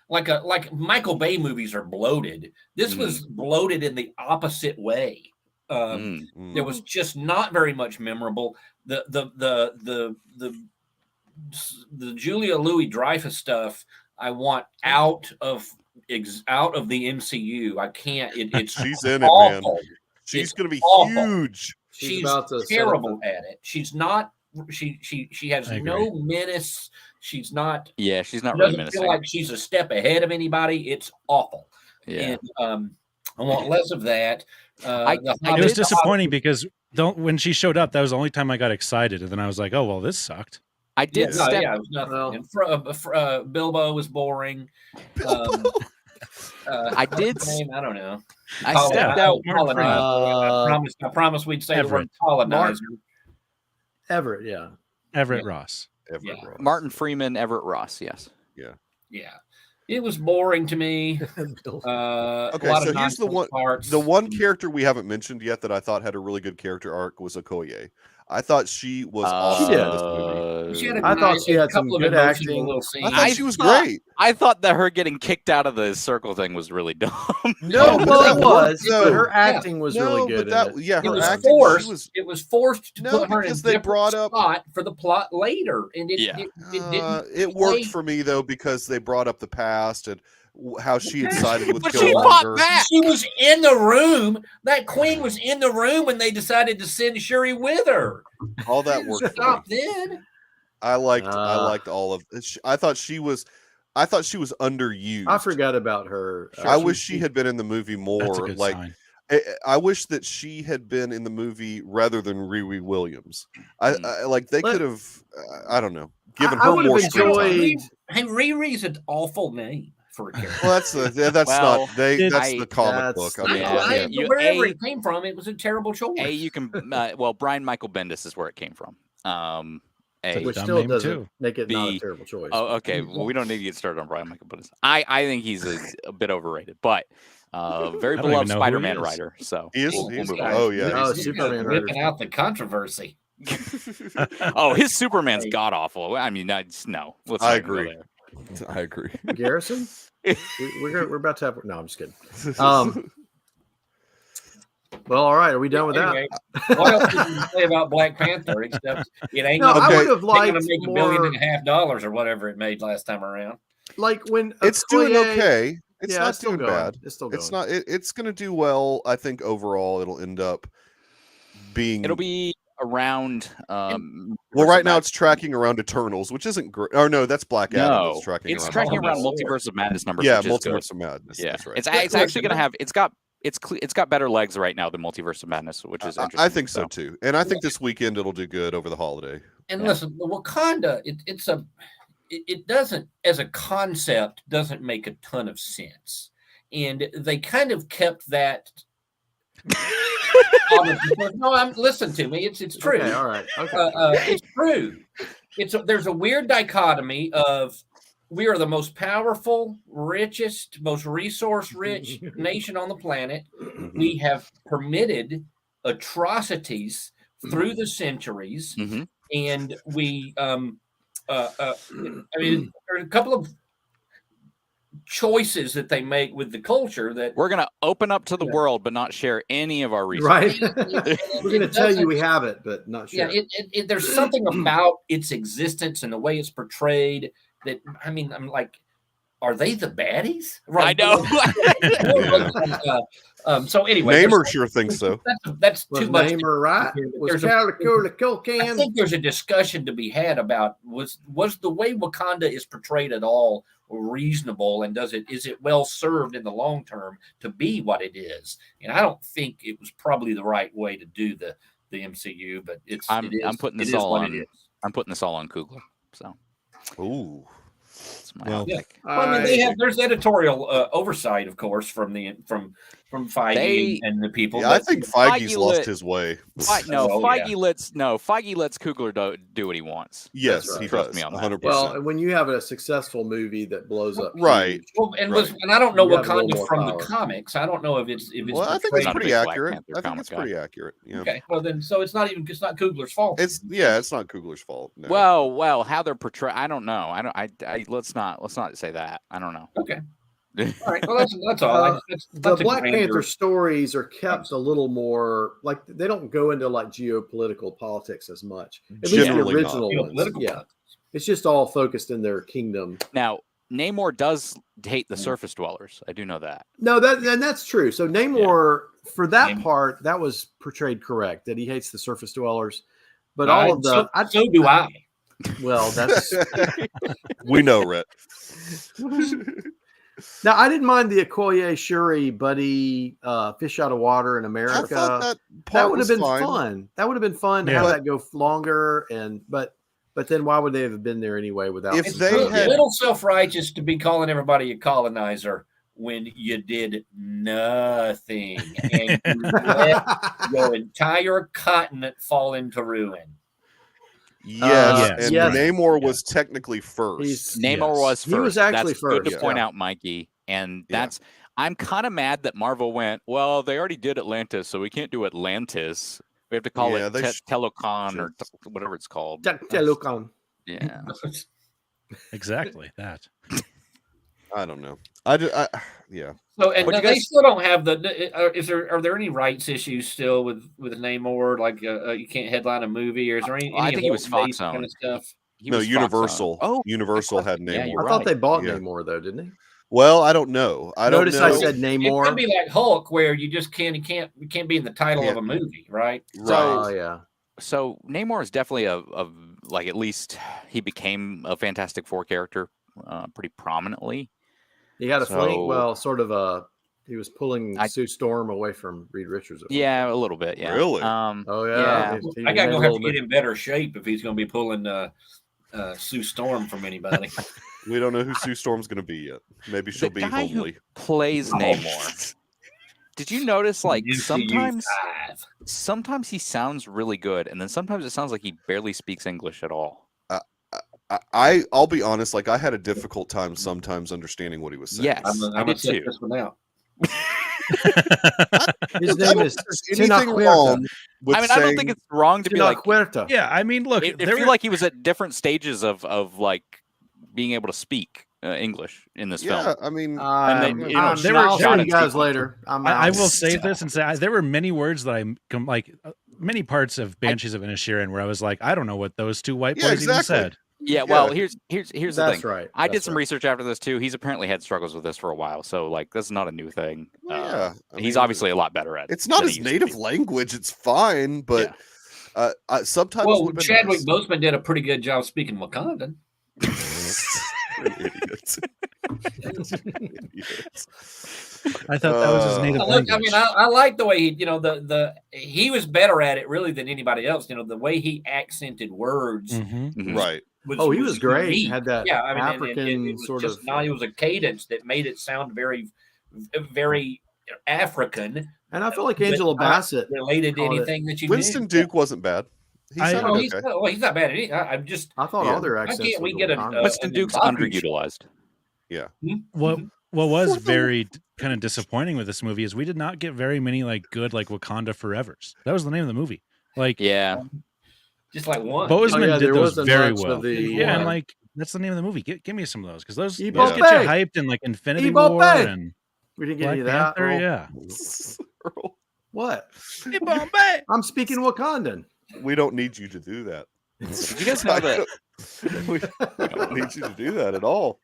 Speaker 6: like Michael Bay movies are bloated. This was bloated in the opposite way. There was just not very much memorable. The Julia Louis-Dreyfus stuff I want out of the MCU. I can't.
Speaker 4: She's in
Speaker 6: awful.
Speaker 4: It, man. She's going to be huge.
Speaker 6: She's terrible at it. She's not. She has no menace. She's not.
Speaker 2: Yeah, she's not really menacing.
Speaker 6: Feel like she's a step ahead of anybody. It's awful.
Speaker 2: Yeah.
Speaker 6: And I want less of that.
Speaker 3: It was disappointing because when she showed up, that was the only time I got excited, and then I was like, "Oh well, this sucked."
Speaker 2: I did.
Speaker 6: it was nothing. And Bilbo was boring.
Speaker 2: I did.
Speaker 6: I don't know.
Speaker 2: I stepped out.
Speaker 6: I promised we'd say the word colonizer.
Speaker 3: Everett Ross.
Speaker 4: Ross.
Speaker 2: Martin Freeman, Everett Ross. Yes.
Speaker 6: Yeah. It was boring to me.
Speaker 4: Okay, so here's the one character we haven't mentioned yet that I thought had a really good character arc was Okoye. I thought she was awesome in this movie.
Speaker 5: I thought she had some good acting.
Speaker 4: I thought she was great.
Speaker 2: I thought that her getting kicked out of the circle thing was really dumb.
Speaker 5: No, well, it was. But her acting was really good.
Speaker 4: Her acting
Speaker 6: it was forced to put her in a different spot for the plot later, and
Speaker 4: it worked for me though because they brought up the past and how she had sided with
Speaker 2: Killmonger.
Speaker 6: She was in the room. That queen was in the room when they decided to send Shuri with her.
Speaker 4: All that worked.
Speaker 6: Stop then.
Speaker 4: I liked all of it. I thought she was. I thought she was underused.
Speaker 5: I forgot about her.
Speaker 4: I wish she had been in the movie more.
Speaker 3: That's a good sign.
Speaker 4: I wish that she had been in the movie rather than Riri Williams. I like they could have. I don't know. Given her more screen time.
Speaker 6: Hey, Riri's an awful name for a character.
Speaker 4: Well, that's not they. That's the comic book. I mean,
Speaker 6: wherever it came from, it was a terrible choice.
Speaker 2: You can. Well, Brian Michael Bendis is where it came from.
Speaker 5: Which still doesn't make it not a terrible choice.
Speaker 2: Oh, okay. Well, we don't need to get started on Brian Michael Bendis. I think he's a bit overrated, but very beloved Spider-Man writer. So
Speaker 4: he is.
Speaker 2: We'll move on.
Speaker 4: Oh yeah,
Speaker 5: Superman
Speaker 6: writer. Whipping out the controversy.
Speaker 2: Oh, his Superman's god awful. I mean, no.
Speaker 4: I agree. I agree.
Speaker 5: Garrison, we're about to have. No, I'm just kidding. Well, all right. Are we done with that?
Speaker 6: What else did you say about Black Panther? Except it ain't
Speaker 5: I would have liked
Speaker 6: to make $1.5 billion or whatever it made last time around.
Speaker 5: Like when
Speaker 4: it's doing okay. It's not doing bad.
Speaker 5: It's still going.
Speaker 4: It's not. It's going to do well. I think overall it'll end up being.
Speaker 2: It'll be around.
Speaker 4: Well, right now it's tracking around Eternals, which isn't great. Or no, that's Black Adam.
Speaker 2: It's tracking around Multiverse of Madness numbers.
Speaker 4: Yeah, Multiverse of Madness.
Speaker 2: Yeah,
Speaker 4: that's right.
Speaker 2: It's actually going to have. It's got better legs right now than Multiverse of Madness, which is interesting.
Speaker 4: I think so too, and I think this weekend it'll do good over the holiday.
Speaker 6: And listen, the Wakanda, it doesn't, as a concept, doesn't make a ton of sense, and they kind of kept that. No, listen to me. It's true.
Speaker 5: Okay, all right. Okay.
Speaker 6: It's true. There's a weird dichotomy of. We are the most powerful, richest, most resource-rich nation on the planet. We have permitted atrocities through the centuries, and we. I mean, there are a couple of choices that they make with the culture that
Speaker 2: we're going to open up to the world, but not share any of our resources.
Speaker 5: Right? We're going to tell you we have it, but not share.
Speaker 6: Yeah, there's something about its existence and the way it's portrayed. That I mean, I'm like, are they the baddies?
Speaker 2: Right.
Speaker 6: I know. So anyway,
Speaker 4: Namor sure thinks so.
Speaker 6: That's too much.
Speaker 5: Namor, right? Was
Speaker 6: I think there's a discussion to be had about was the way Wakanda is portrayed at all reasonable, and is it well served in the long term to be what it is? And I don't think it was probably the right way to do the MCU, but
Speaker 2: I'm putting this all on Kugler. So.
Speaker 4: Ooh.
Speaker 6: I mean, there's editorial oversight, of course, from Feige and the people.
Speaker 4: Yeah, I think Feige's lost his way.
Speaker 2: Feige lets Kugler do what he wants.
Speaker 4: Yes,
Speaker 2: right.
Speaker 4: He
Speaker 2: Trust
Speaker 4: does.
Speaker 2: me on that.
Speaker 4: 100%.
Speaker 5: Well, when you have a successful movie that blows up,
Speaker 4: right?
Speaker 6: Well, and I don't know Wakanda from the comics. I don't know if it's.
Speaker 4: Well, I think it's pretty accurate. I think it's pretty accurate. Yeah.
Speaker 6: Okay. Well, then, so it's not Kugler's fault.
Speaker 4: It's not Kugler's fault. No.
Speaker 2: Well, how they're portrayed, I don't know. Let's not say that. I don't know.
Speaker 6: Okay. All right. Well, that's all.
Speaker 5: The Black Panther stories are kept a little more like they don't go into like geopolitical politics as much. At least the original ones. Yeah. It's just all focused in their kingdom.
Speaker 2: Now, Namor does hate the surface dwellers. I do know that.
Speaker 5: No, that's true. So Namor, for that part, that was portrayed correct that he hates the surface dwellers. But all of the
Speaker 6: so do I.
Speaker 5: Well, that's
Speaker 4: we know, Rhett.
Speaker 5: Now, I didn't mind the Okoye Shuri buddy fish out of water in America. That would have been fun. That would have been fun to have that go longer. But then why would they have been there anyway without?
Speaker 6: It's a little self-righteous to be calling everybody a colonizer when you did nothing and you let your entire continent fall into ruin.
Speaker 4: Yes, Namor was technically first.
Speaker 2: Namor was first.
Speaker 5: He was actually first.
Speaker 2: Good to point out, Mikey. And I'm kind of mad that Marvel went, well, they already did Atlantis, so we can't do Atlantis. We have to call it Telecon or whatever it's called.
Speaker 5: Telecon.
Speaker 2: Yeah.
Speaker 3: Exactly that.
Speaker 4: I don't know.
Speaker 6: So, and they still don't have are there any rights issues still with Namor? Like you can't headline a movie, or is there any?
Speaker 2: I think he was Fox
Speaker 6: kind of stuff.
Speaker 4: No, Universal. Oh, Universal had Namor.
Speaker 5: I thought they bought Namor though, didn't they?
Speaker 4: Well, I don't know.
Speaker 5: Notice I said Namor.
Speaker 6: It could be like Hulk, where you just can't be in the title of a movie, right?
Speaker 2: Right. So Namor is definitely like at least he became a Fantastic Four character. pretty prominently.
Speaker 5: He had a flank. Well, sort of he was pulling Sue Storm away from Reed Richards.
Speaker 2: Yeah, a little bit. Yeah.
Speaker 1: Really?
Speaker 5: Oh yeah.
Speaker 6: I gotta go have to get in better shape if he's going to be pulling Sue Storm from anybody.
Speaker 1: We don't know who Sue Storm's going to be yet. Maybe she'll be homely.
Speaker 2: Who plays Namor. Did you notice, like, sometimes he sounds really good, and then sometimes it sounds like he barely speaks English at all.
Speaker 1: I'll be honest, like, I had a difficult time sometimes understanding what he was saying.
Speaker 2: Yes,
Speaker 6: I'm going to check this one out.
Speaker 5: His name is
Speaker 1: anything wrong with
Speaker 2: I don't think it's wrong to be like,
Speaker 3: yeah, I mean, look,
Speaker 2: it feel like he was at different stages of like being able to speak English in this film.
Speaker 1: Yeah, I mean,
Speaker 5: there were guys later.
Speaker 3: I will say this and say there were many words that many parts of Banshees of Inisherin where I was like, I don't know what those two white boys even said.
Speaker 2: Yeah, well, here's the thing.
Speaker 5: That's right.
Speaker 2: I did some research after this too. He's apparently had struggles with this for a while, so like this is not a new thing. He's obviously a lot better at it.
Speaker 1: It's not his native language. It's fine, but subtitles.
Speaker 6: Well, Chadwick Boseman did a pretty good job speaking Wakandan.
Speaker 1: Idiots.
Speaker 3: I thought that was his native language.
Speaker 6: I mean, I like the way he, he was better at it really than anybody else. The way he accented words,
Speaker 1: right?
Speaker 5: He was great. He had that African
Speaker 6: it
Speaker 5: sort of.
Speaker 6: It was a cadence that made it sound very, very African.
Speaker 5: And I feel like Angela Bassett
Speaker 6: related to anything that you.
Speaker 1: Winston Duke wasn't bad.
Speaker 6: He's not bad. I
Speaker 5: thought all their accents.
Speaker 6: Why can't we get
Speaker 2: Winston Duke's underutilized?
Speaker 1: Yeah.
Speaker 3: What was very kind of disappointing with this movie is we did not get very many good Wakanda Forevers. That was the name of the movie.
Speaker 6: Just like one.
Speaker 3: Boseman did those very well. And that's the name of the movie. Give me some of those because those get you hyped in Infinity War and
Speaker 5: we didn't get any of
Speaker 3: that.
Speaker 5: Panther,
Speaker 3: yeah.
Speaker 5: What? I'm speaking Wakandan.
Speaker 1: We don't need you to do that.
Speaker 2: Did you guys know that?
Speaker 1: We don't need you to do that at all.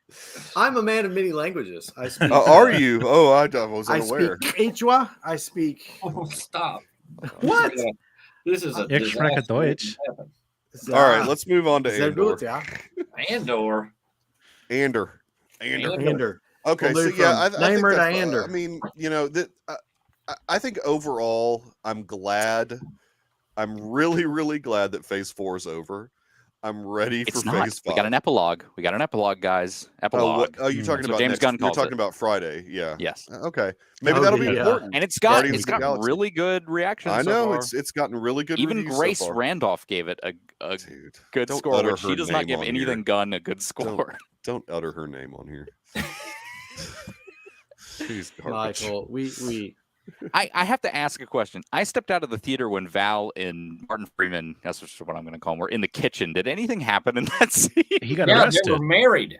Speaker 5: I'm a man of many languages. I speak.
Speaker 1: Are you? Oh, I was unaware.
Speaker 5: I speak Quechua. I speak.
Speaker 6: Oh, stop!
Speaker 5: What?
Speaker 6: This is a
Speaker 3: Ich spreche Deutsch.
Speaker 1: All right, let's move on to Andor. Andor. Okay, so I think
Speaker 5: Andor.
Speaker 1: I mean, I think overall, I'm glad. I'm really, really glad that Phase 4 is over. I'm ready for Phase 5.
Speaker 2: We got an epilogue. guys. Epilogue.
Speaker 1: Oh, you're talking about
Speaker 2: James Gunn calls
Speaker 1: You're talking about Friday. Yeah.
Speaker 2: Yes.
Speaker 1: Okay. Maybe that'll be important.
Speaker 2: And it's got really good reactions.
Speaker 1: I know
Speaker 2: so
Speaker 1: it's gotten really good.
Speaker 2: Even Grace Randolph gave it a good score, which she does not give anything Gunn a good score.
Speaker 1: Don't utter her name on here. She's garbage.
Speaker 5: Michael, we
Speaker 2: I have to ask a question. I stepped out of the theater when Val and Martin Freeman, that's what I'm going to call them, were in the kitchen. Did anything happen in that scene?
Speaker 3: He got arrested.
Speaker 6: They were married.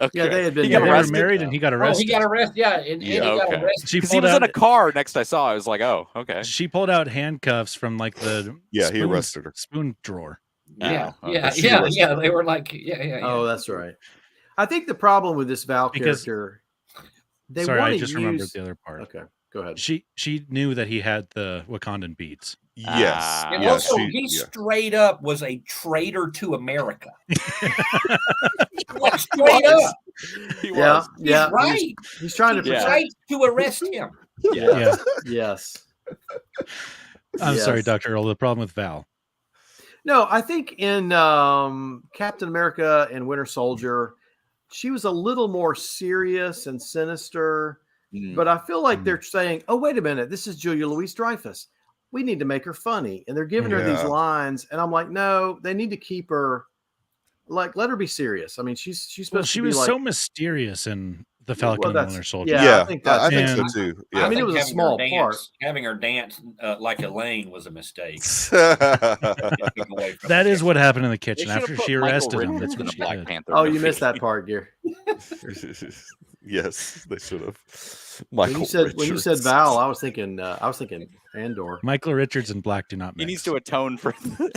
Speaker 2: Okay.
Speaker 5: Yeah, they had been.
Speaker 3: They were married, and he got arrested.
Speaker 6: He got arrested. Yeah, and he got arrested.
Speaker 3: He
Speaker 2: was in a car next. I saw. I was like, oh, okay.
Speaker 3: She pulled out handcuffs from the
Speaker 1: he arrested her
Speaker 3: spoon drawer.
Speaker 6: Yeah. They were like, yeah.
Speaker 5: Oh, that's right. I think the problem with this Val character.
Speaker 3: I just remembered the other part.
Speaker 5: Okay. Go ahead.
Speaker 3: She knew that he had the Wakandan beads.
Speaker 1: Yes.
Speaker 6: And also, he straight up was a traitor to America. Straight up.
Speaker 2: He was.
Speaker 6: He's right.
Speaker 5: He's trying to
Speaker 6: protect to arrest him.
Speaker 5: Yeah. Yes.
Speaker 3: I'm sorry, Dr. Earl. The problem with Val.
Speaker 5: No, I think in Captain America and Winter Soldier, she was a little more serious and sinister. But I feel like they're saying, oh, wait a minute, this is Julia Louis-Dreyfus. We need to make her funny. And they're giving her these lines. And I'm like, no, they need to keep her, let her be serious. I mean, she's supposed to be
Speaker 3: was so mysterious in The Falcon and Winter Soldier.
Speaker 5: Yeah, I think
Speaker 1: so too. Yeah.
Speaker 5: I mean, it was a small part.
Speaker 6: Having her dance like Elaine was a mistake.
Speaker 3: That is what happened in the kitchen after she arrested him. That's
Speaker 2: in
Speaker 3: what
Speaker 2: the Black Panther.
Speaker 5: Oh, you missed that part, Gear.
Speaker 1: Yes, they should have.
Speaker 5: When you said Val, I was thinking Andor.
Speaker 3: Michael Richards and Black do not mix.
Speaker 2: He needs to atone for the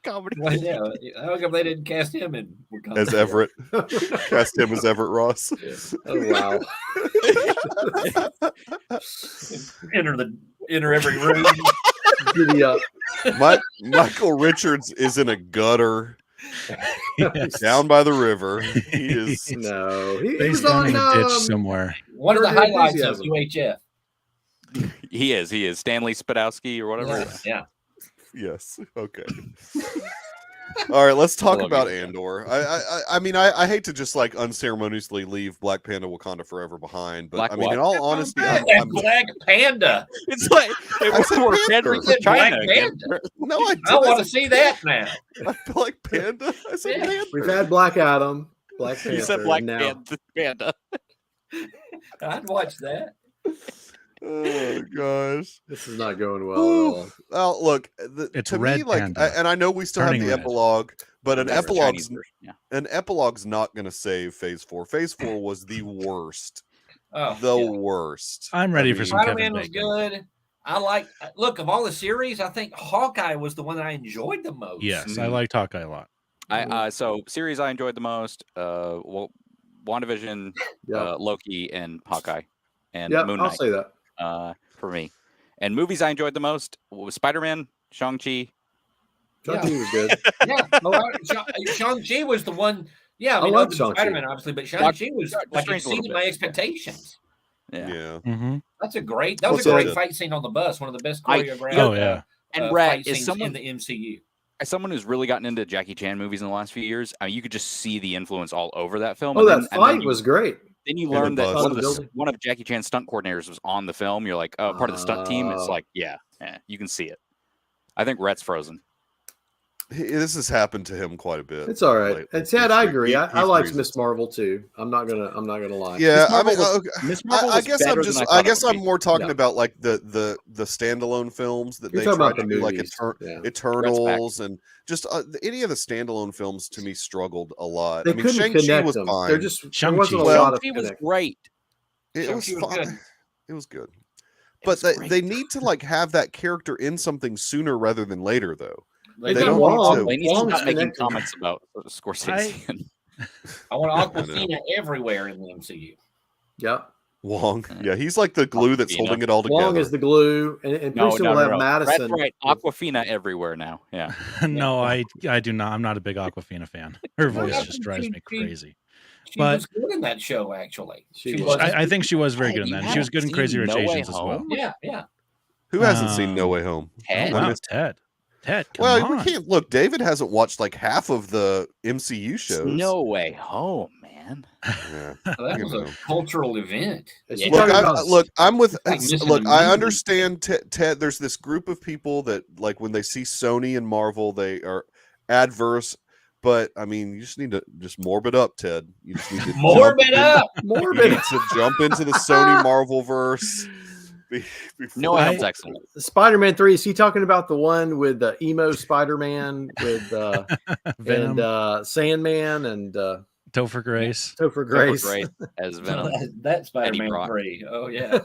Speaker 2: comedy.
Speaker 6: Well, yeah, how come they didn't cast him
Speaker 1: as Everett? Cast him as Everett Ross.
Speaker 6: Oh wow! enter every room.
Speaker 1: Michael Richards is in a gutter.
Speaker 3: Yes.
Speaker 4: Down by the river. He is
Speaker 5: No, he
Speaker 3: Face
Speaker 5: was
Speaker 3: down
Speaker 5: on
Speaker 3: in a ditch somewhere.
Speaker 6: One of the
Speaker 5: Curb Your
Speaker 6: highlights of
Speaker 5: Enthusiasm.
Speaker 6: UHF.
Speaker 2: He is Stanley Spadowski or whatever.
Speaker 6: Yeah.
Speaker 4: yes. Okay. All right, let's talk
Speaker 2: love
Speaker 4: about
Speaker 2: you,
Speaker 4: Andor. I mean, I hate to just like unceremoniously leave Black Panda Wakanda Forever behind, but
Speaker 2: Black
Speaker 4: I mean,
Speaker 2: what?
Speaker 4: in all honesty,
Speaker 6: That
Speaker 4: I'm
Speaker 6: Black Panda.
Speaker 2: It's like
Speaker 4: I said
Speaker 2: we're
Speaker 4: Panther.
Speaker 2: pandering
Speaker 6: You
Speaker 2: to
Speaker 6: said Black
Speaker 2: China again.
Speaker 6: Panda.
Speaker 4: no, I
Speaker 6: I want to see that now.
Speaker 4: I feel like Panda. I said
Speaker 6: Yeah.
Speaker 4: Panther.
Speaker 5: We've had Black Adam, Black Panther,
Speaker 2: You said Black
Speaker 5: and now
Speaker 2: Panda.
Speaker 6: I'd watch that.
Speaker 4: Oh gosh,
Speaker 5: this is not going well at all.
Speaker 4: Well, look,
Speaker 3: It's
Speaker 4: to
Speaker 3: Red
Speaker 4: me, like,
Speaker 3: Panda.
Speaker 4: and I know we still have
Speaker 3: Turning
Speaker 4: the
Speaker 3: red.
Speaker 4: epilogue, but an
Speaker 2: That's the
Speaker 4: epilogue's
Speaker 2: Chinese version, yeah.
Speaker 4: an epilogue's not going to save Phase 4. Phase 4 was the worst,
Speaker 6: Oh,
Speaker 4: the
Speaker 6: yeah.
Speaker 4: worst.
Speaker 3: I'm ready
Speaker 4: I
Speaker 3: for
Speaker 4: mean,
Speaker 3: some
Speaker 6: Spider-Man
Speaker 3: Kevin
Speaker 6: was
Speaker 3: Bacon.
Speaker 6: good. I like. Look, of all the series, I think Hawkeye was the one that I enjoyed the most.
Speaker 3: Yes, I liked Hawkeye a lot.
Speaker 2: So series I enjoyed the most, WandaVision,
Speaker 5: Yep.
Speaker 2: Loki, and Hawkeye, and
Speaker 5: Yep,
Speaker 2: Moon
Speaker 5: I'll
Speaker 2: Knight.
Speaker 5: say that.
Speaker 2: For me. And movies I enjoyed the most was Spider-Man, Shang-Chi.
Speaker 5: Shang-Chi was good.
Speaker 6: Yeah. Shang-Chi was the one. Yeah, I mean,
Speaker 5: like
Speaker 6: other than
Speaker 5: Shang-Chi.
Speaker 6: Spider-Man, obviously, but Shang-Chi was
Speaker 2: Doctor
Speaker 6: like
Speaker 2: Strange a little
Speaker 6: exceeded
Speaker 2: bit.
Speaker 6: my expectations.
Speaker 2: Yeah.
Speaker 3: Mm-hmm.
Speaker 6: That was a great fight scene on the bus. One of the best choreographed
Speaker 3: Oh, yeah.
Speaker 2: And
Speaker 6: fight
Speaker 2: Brad,
Speaker 6: scenes
Speaker 2: is someone
Speaker 6: in the MCU.
Speaker 2: as someone who's really gotten into Jackie Chan movies in the last few years, I mean, you could just see the influence all over that film.
Speaker 5: Oh,
Speaker 2: and
Speaker 5: that fight was great.
Speaker 2: Then you
Speaker 4: Yeah,
Speaker 2: learn
Speaker 4: the
Speaker 2: that
Speaker 4: bus.
Speaker 2: one of Jackie Chan's stunt coordinators was on the film. You're like, oh, part of the stunt team. It's like, yeah, you can see it. I think Rhett's frozen.
Speaker 4: This has happened to him quite a bit.
Speaker 5: It's all right.
Speaker 4: lately.
Speaker 5: And Ted, I agree.
Speaker 4: He
Speaker 5: I liked
Speaker 4: freezes.
Speaker 5: Miss Marvel too. I'm not gonna lie.
Speaker 4: Yeah, I
Speaker 2: Marvel
Speaker 4: mean,
Speaker 2: was-
Speaker 4: okay.
Speaker 2: Miss Marvel
Speaker 4: I
Speaker 2: was
Speaker 4: guess I'm
Speaker 2: better
Speaker 4: just.
Speaker 2: than
Speaker 4: I
Speaker 2: thought it
Speaker 4: guess
Speaker 2: would
Speaker 4: I'm
Speaker 2: be.
Speaker 4: more talking
Speaker 5: Yeah.
Speaker 4: about like the standalone films that
Speaker 5: You're
Speaker 4: they
Speaker 5: talking
Speaker 4: tried
Speaker 5: about
Speaker 4: to
Speaker 5: the
Speaker 4: do, like
Speaker 5: movies. Yeah.
Speaker 4: Eternals and just any of the standalone films to me struggled a lot.
Speaker 5: They
Speaker 4: I mean,
Speaker 5: couldn't
Speaker 4: Shang-Chi
Speaker 5: connect
Speaker 4: was
Speaker 5: them.
Speaker 4: fine.
Speaker 5: There just there
Speaker 3: Shang-Chi.
Speaker 5: wasn't a
Speaker 4: Well,
Speaker 5: lot of
Speaker 2: Shang-Chi was
Speaker 5: connect.
Speaker 2: great.
Speaker 4: It was
Speaker 6: Shang-Chi was
Speaker 4: fine.
Speaker 6: good.
Speaker 4: It was good.
Speaker 2: It
Speaker 4: But
Speaker 2: was great.
Speaker 4: they need to like have that character in something sooner rather than later, though.
Speaker 6: They
Speaker 5: They
Speaker 4: don't
Speaker 5: got
Speaker 4: need
Speaker 5: Wong.
Speaker 4: to.
Speaker 2: They need to
Speaker 5: Wong's
Speaker 2: stop making
Speaker 5: connected.
Speaker 2: comments about Scorsese.
Speaker 6: I want
Speaker 4: I know.
Speaker 6: Aquafina everywhere in the MCU.
Speaker 5: Yep.
Speaker 4: Wong, yeah, he's like the glue that's
Speaker 2: Aquafina.
Speaker 4: holding it all together.
Speaker 5: Wong is the glue, and pretty soon we'll have Madison.
Speaker 2: That's right. Aquafina everywhere now. Yeah.
Speaker 3: No, I do not. I'm not a big Aquafina fan. Her voice
Speaker 6: Yeah.
Speaker 3: just drives me crazy.
Speaker 6: She
Speaker 3: But-
Speaker 6: was good in that show, actually.
Speaker 5: She
Speaker 6: She
Speaker 5: was.
Speaker 6: was.
Speaker 3: I think she was very good in
Speaker 2: You
Speaker 3: that. She was good in
Speaker 2: haven't
Speaker 3: Crazy
Speaker 2: seen
Speaker 3: Rich
Speaker 2: No Way
Speaker 3: Asians as well.
Speaker 2: Home?
Speaker 6: Yeah.
Speaker 4: Who hasn't seen No Way Home?
Speaker 2: Ted?
Speaker 3: Oh, wow,
Speaker 4: miss-
Speaker 3: Ted. Ted, come
Speaker 4: Well,
Speaker 3: on.
Speaker 4: we can't look. David hasn't watched like half of the MCU shows.
Speaker 2: No Way Home, man.
Speaker 4: Yeah.
Speaker 6: That
Speaker 4: You
Speaker 6: was
Speaker 4: know.
Speaker 6: a cultural event.
Speaker 5: Is
Speaker 2: Yeah.
Speaker 5: she
Speaker 4: Look,
Speaker 5: talking about-
Speaker 4: I'm with.
Speaker 6: like missing
Speaker 4: Look,
Speaker 6: a
Speaker 4: I
Speaker 6: movie.
Speaker 4: understand Ted. There's this group of people that, like, when they see Sony and Marvel, they are adverse. But I mean, you just need to just morbid up, Ted. You just need to
Speaker 6: Morbid up.
Speaker 4: You
Speaker 5: Morbid.
Speaker 4: need to jump into the Sony Marvel verse.
Speaker 2: No Way Home's excellent.
Speaker 5: Spider-Man 3. Is he talking about the one with the emo Spider-Man with
Speaker 3: Venom,
Speaker 5: and Sandman and
Speaker 3: Topher Grace.
Speaker 5: Topher Grace?
Speaker 2: Great as Venom.
Speaker 6: That's Spider-Man
Speaker 2: Brock.
Speaker 6: 3. Oh, yeah.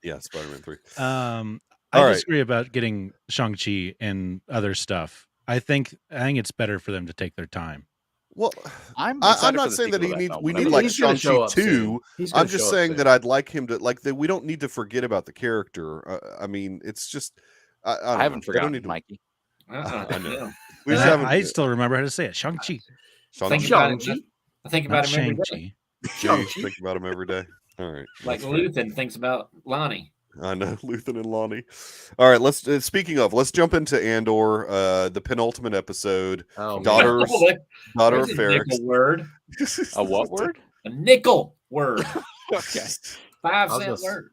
Speaker 4: Yeah, Spider-Man 3.
Speaker 3: I
Speaker 4: All right.
Speaker 3: disagree about getting Shang-Chi and other stuff. I think it's better for them to take their time.
Speaker 4: Well,
Speaker 2: I'm
Speaker 4: not saying that we need like
Speaker 5: He's gonna show
Speaker 4: Shang-Chi
Speaker 5: up soon.
Speaker 4: 2.
Speaker 5: He's gonna
Speaker 4: I'm just
Speaker 5: show up
Speaker 4: saying
Speaker 5: soon.
Speaker 4: that I'd like him to like that. We don't need to forget about the character. I mean, it's just I don't
Speaker 2: I
Speaker 4: know.
Speaker 2: haven't
Speaker 4: They don't
Speaker 2: forgotten,
Speaker 4: need to-
Speaker 2: Mikey.
Speaker 4: I know.
Speaker 6: Yeah.
Speaker 4: We just
Speaker 3: And
Speaker 4: haven't.
Speaker 3: I still remember how to say it. Shang-Chi.
Speaker 6: Think
Speaker 4: Shang-Chi.
Speaker 6: about it.
Speaker 5: Shang-Chi?
Speaker 6: I think
Speaker 3: Not
Speaker 6: about him every day.
Speaker 3: Shang-Chi.
Speaker 4: Jeez, think about him every day. All right.
Speaker 6: Like
Speaker 4: that's fair.
Speaker 6: Luthen thinks about Lonnie.
Speaker 4: I know, Luthen and Lonnie. All right, let's. Speaking of, let's jump into Andor, the penultimate episode.
Speaker 5: Oh, man.
Speaker 4: Daughter Daughter
Speaker 6: There's
Speaker 4: of
Speaker 6: a nickel
Speaker 4: Ferrix.
Speaker 6: word.
Speaker 2: A what word?
Speaker 6: A nickel word.
Speaker 2: Okay.
Speaker 6: 5-cent
Speaker 5: just-
Speaker 6: word.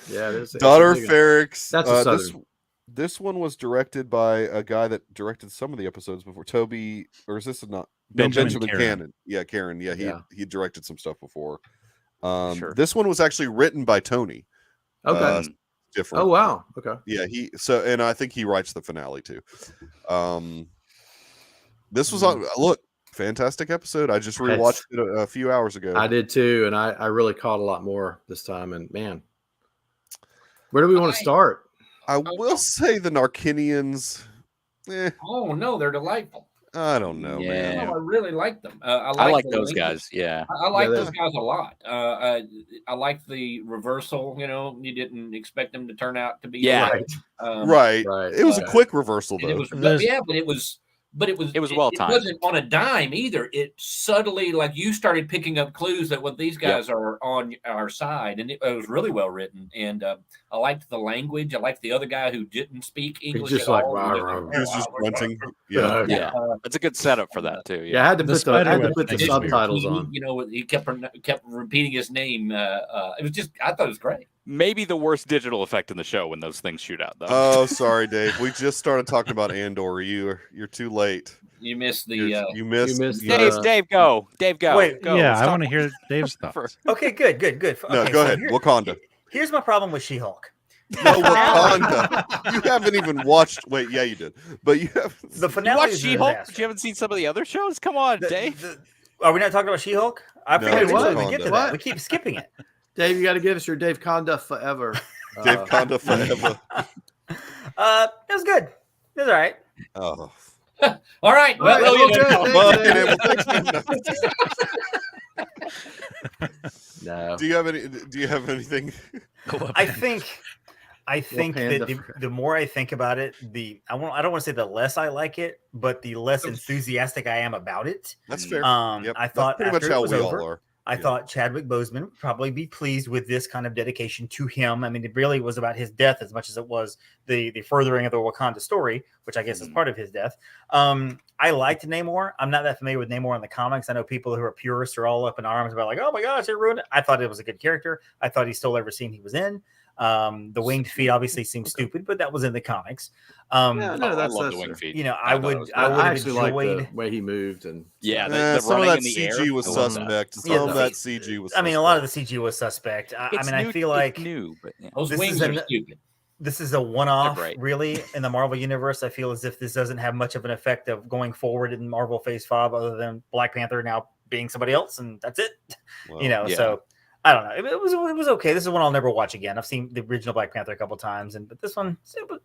Speaker 5: Yeah, it is.
Speaker 4: Daughter of
Speaker 5: It's a big one.
Speaker 4: Ferrix.
Speaker 5: That's a
Speaker 4: this
Speaker 5: Southern.
Speaker 4: this one was directed by a guy that directed some of the episodes before. Toby, or is this not? No,
Speaker 3: Benjamin
Speaker 4: Benjamin
Speaker 3: Caron.
Speaker 4: Cannon. Yeah, Karen. Yeah,
Speaker 5: Yeah.
Speaker 4: he directed some stuff before.
Speaker 2: Sure.
Speaker 4: This one was actually written by Tony.
Speaker 5: Okay.
Speaker 4: Different.
Speaker 5: Oh wow. Okay.
Speaker 4: Yeah, and I think he writes the finale too. This was look, fantastic episode. I just rewatched it a few hours ago.
Speaker 5: I did too, and I really caught a lot more this time. And man, where do we want to start?
Speaker 4: I will say the Narkinians.
Speaker 6: Oh no, they're delightful.
Speaker 4: I don't know,
Speaker 2: Yeah.
Speaker 4: man.
Speaker 6: Oh, I really like them.
Speaker 2: I like
Speaker 6: the
Speaker 2: those
Speaker 6: link-
Speaker 2: guys. Yeah.
Speaker 6: I like
Speaker 5: Yeah,
Speaker 6: those guys a lot. I like the reversal. You know, you didn't expect them to turn out to be
Speaker 2: Yeah.
Speaker 6: right.
Speaker 4: Right.
Speaker 5: Right.
Speaker 4: It was a
Speaker 5: Okay.
Speaker 4: quick reversal
Speaker 6: And it
Speaker 4: though.
Speaker 6: was,
Speaker 3: There's-
Speaker 6: but it was but it was
Speaker 2: well timed.
Speaker 6: It wasn't on a dime either. It subtly, like you started picking up clues that what these guys are on our side, and it was really well written. And I liked the language. I liked the other guy who didn't speak English
Speaker 5: just
Speaker 6: at
Speaker 5: like,
Speaker 6: all.
Speaker 4: He was just grunting.
Speaker 2: Yeah, it's a good setup for that too.
Speaker 5: Yeah, I had to put the
Speaker 6: His
Speaker 5: subtitles
Speaker 6: routine,
Speaker 5: on.
Speaker 6: You know, he kept repeating his name. It was just, I thought it was great.
Speaker 2: Maybe the worst digital effect in the show when those things shoot out, though.
Speaker 4: Oh, sorry, Dave. We just started talking about Andor. You're too late.
Speaker 6: You missed the.
Speaker 4: You missed
Speaker 2: Dave, go. Dave, go.
Speaker 3: Wait,
Speaker 2: go.
Speaker 3: Yeah, I want to hear Dave's thoughts.
Speaker 7: Okay, good.
Speaker 4: No,
Speaker 7: Okay,
Speaker 4: go ahead. Wakanda.
Speaker 7: Here's my problem with She-Hulk.
Speaker 4: No, Wakanda. You haven't even watched. Wait, yeah, you did. But you have.
Speaker 7: The
Speaker 2: You
Speaker 7: finale
Speaker 2: watched
Speaker 7: is a
Speaker 2: She-Hulk?
Speaker 7: disaster.
Speaker 2: You haven't seen some of the other shows? Come on, Dave.
Speaker 7: Are we not talking about She-Hulk? I
Speaker 4: No,
Speaker 7: figured
Speaker 4: it's
Speaker 7: eventually we get to
Speaker 4: Wakanda.
Speaker 7: that. We keep skipping it.
Speaker 5: Dave, you got to give us your Dave Conda forever.
Speaker 4: Dave Wakanda Forever.
Speaker 7: It was good. It was all right.
Speaker 4: Oh.
Speaker 6: All right.
Speaker 5: All right, well, good. No.
Speaker 4: Do you have anything?
Speaker 7: I think that the more I think about it, I don't want to say the less I like it, but the less enthusiastic I am about it.
Speaker 4: That's fair.
Speaker 7: Yep, I thought
Speaker 4: that's pretty much how we all are.
Speaker 7: I thought Chadwick Boseman would probably be pleased with this kind of dedication to him. I mean, it really was about his death as much as it was the furthering of the Wakanda story, which I guess is part of his death. I liked Namor. I'm not that familiar with Namor in the comics. I know people who are purists are all up in arms about like, oh my gosh, it ruined it. I thought it was a good character. I thought he stole every scene he was in. The winged feet obviously seems stupid, but that was in the comics.
Speaker 2: I love the winged feet.
Speaker 7: You know, I would have
Speaker 5: actually
Speaker 7: enjoyed
Speaker 5: like the way he moved, and
Speaker 2: the
Speaker 4: some of
Speaker 2: running
Speaker 4: that
Speaker 2: in the
Speaker 4: CG
Speaker 2: air
Speaker 4: was
Speaker 2: I love
Speaker 4: suspect.
Speaker 2: that.
Speaker 4: Some of that CG was.
Speaker 7: I mean, a lot of the CG was suspect. I feel like
Speaker 2: new, but
Speaker 6: Those
Speaker 7: This
Speaker 6: wings
Speaker 7: is
Speaker 6: are
Speaker 7: an-
Speaker 6: stupid.
Speaker 7: this is a one-off,
Speaker 2: They're great.
Speaker 7: really, in the Marvel universe. I feel as if this doesn't have much of an effect of going forward in Marvel Phase 5, other than Black Panther now being somebody else, and that's it.
Speaker 4: Well,
Speaker 7: You know,
Speaker 2: yeah.
Speaker 7: so I don't know. It was okay. This is one I'll never watch again. I've seen the original Black Panther a couple times, but this one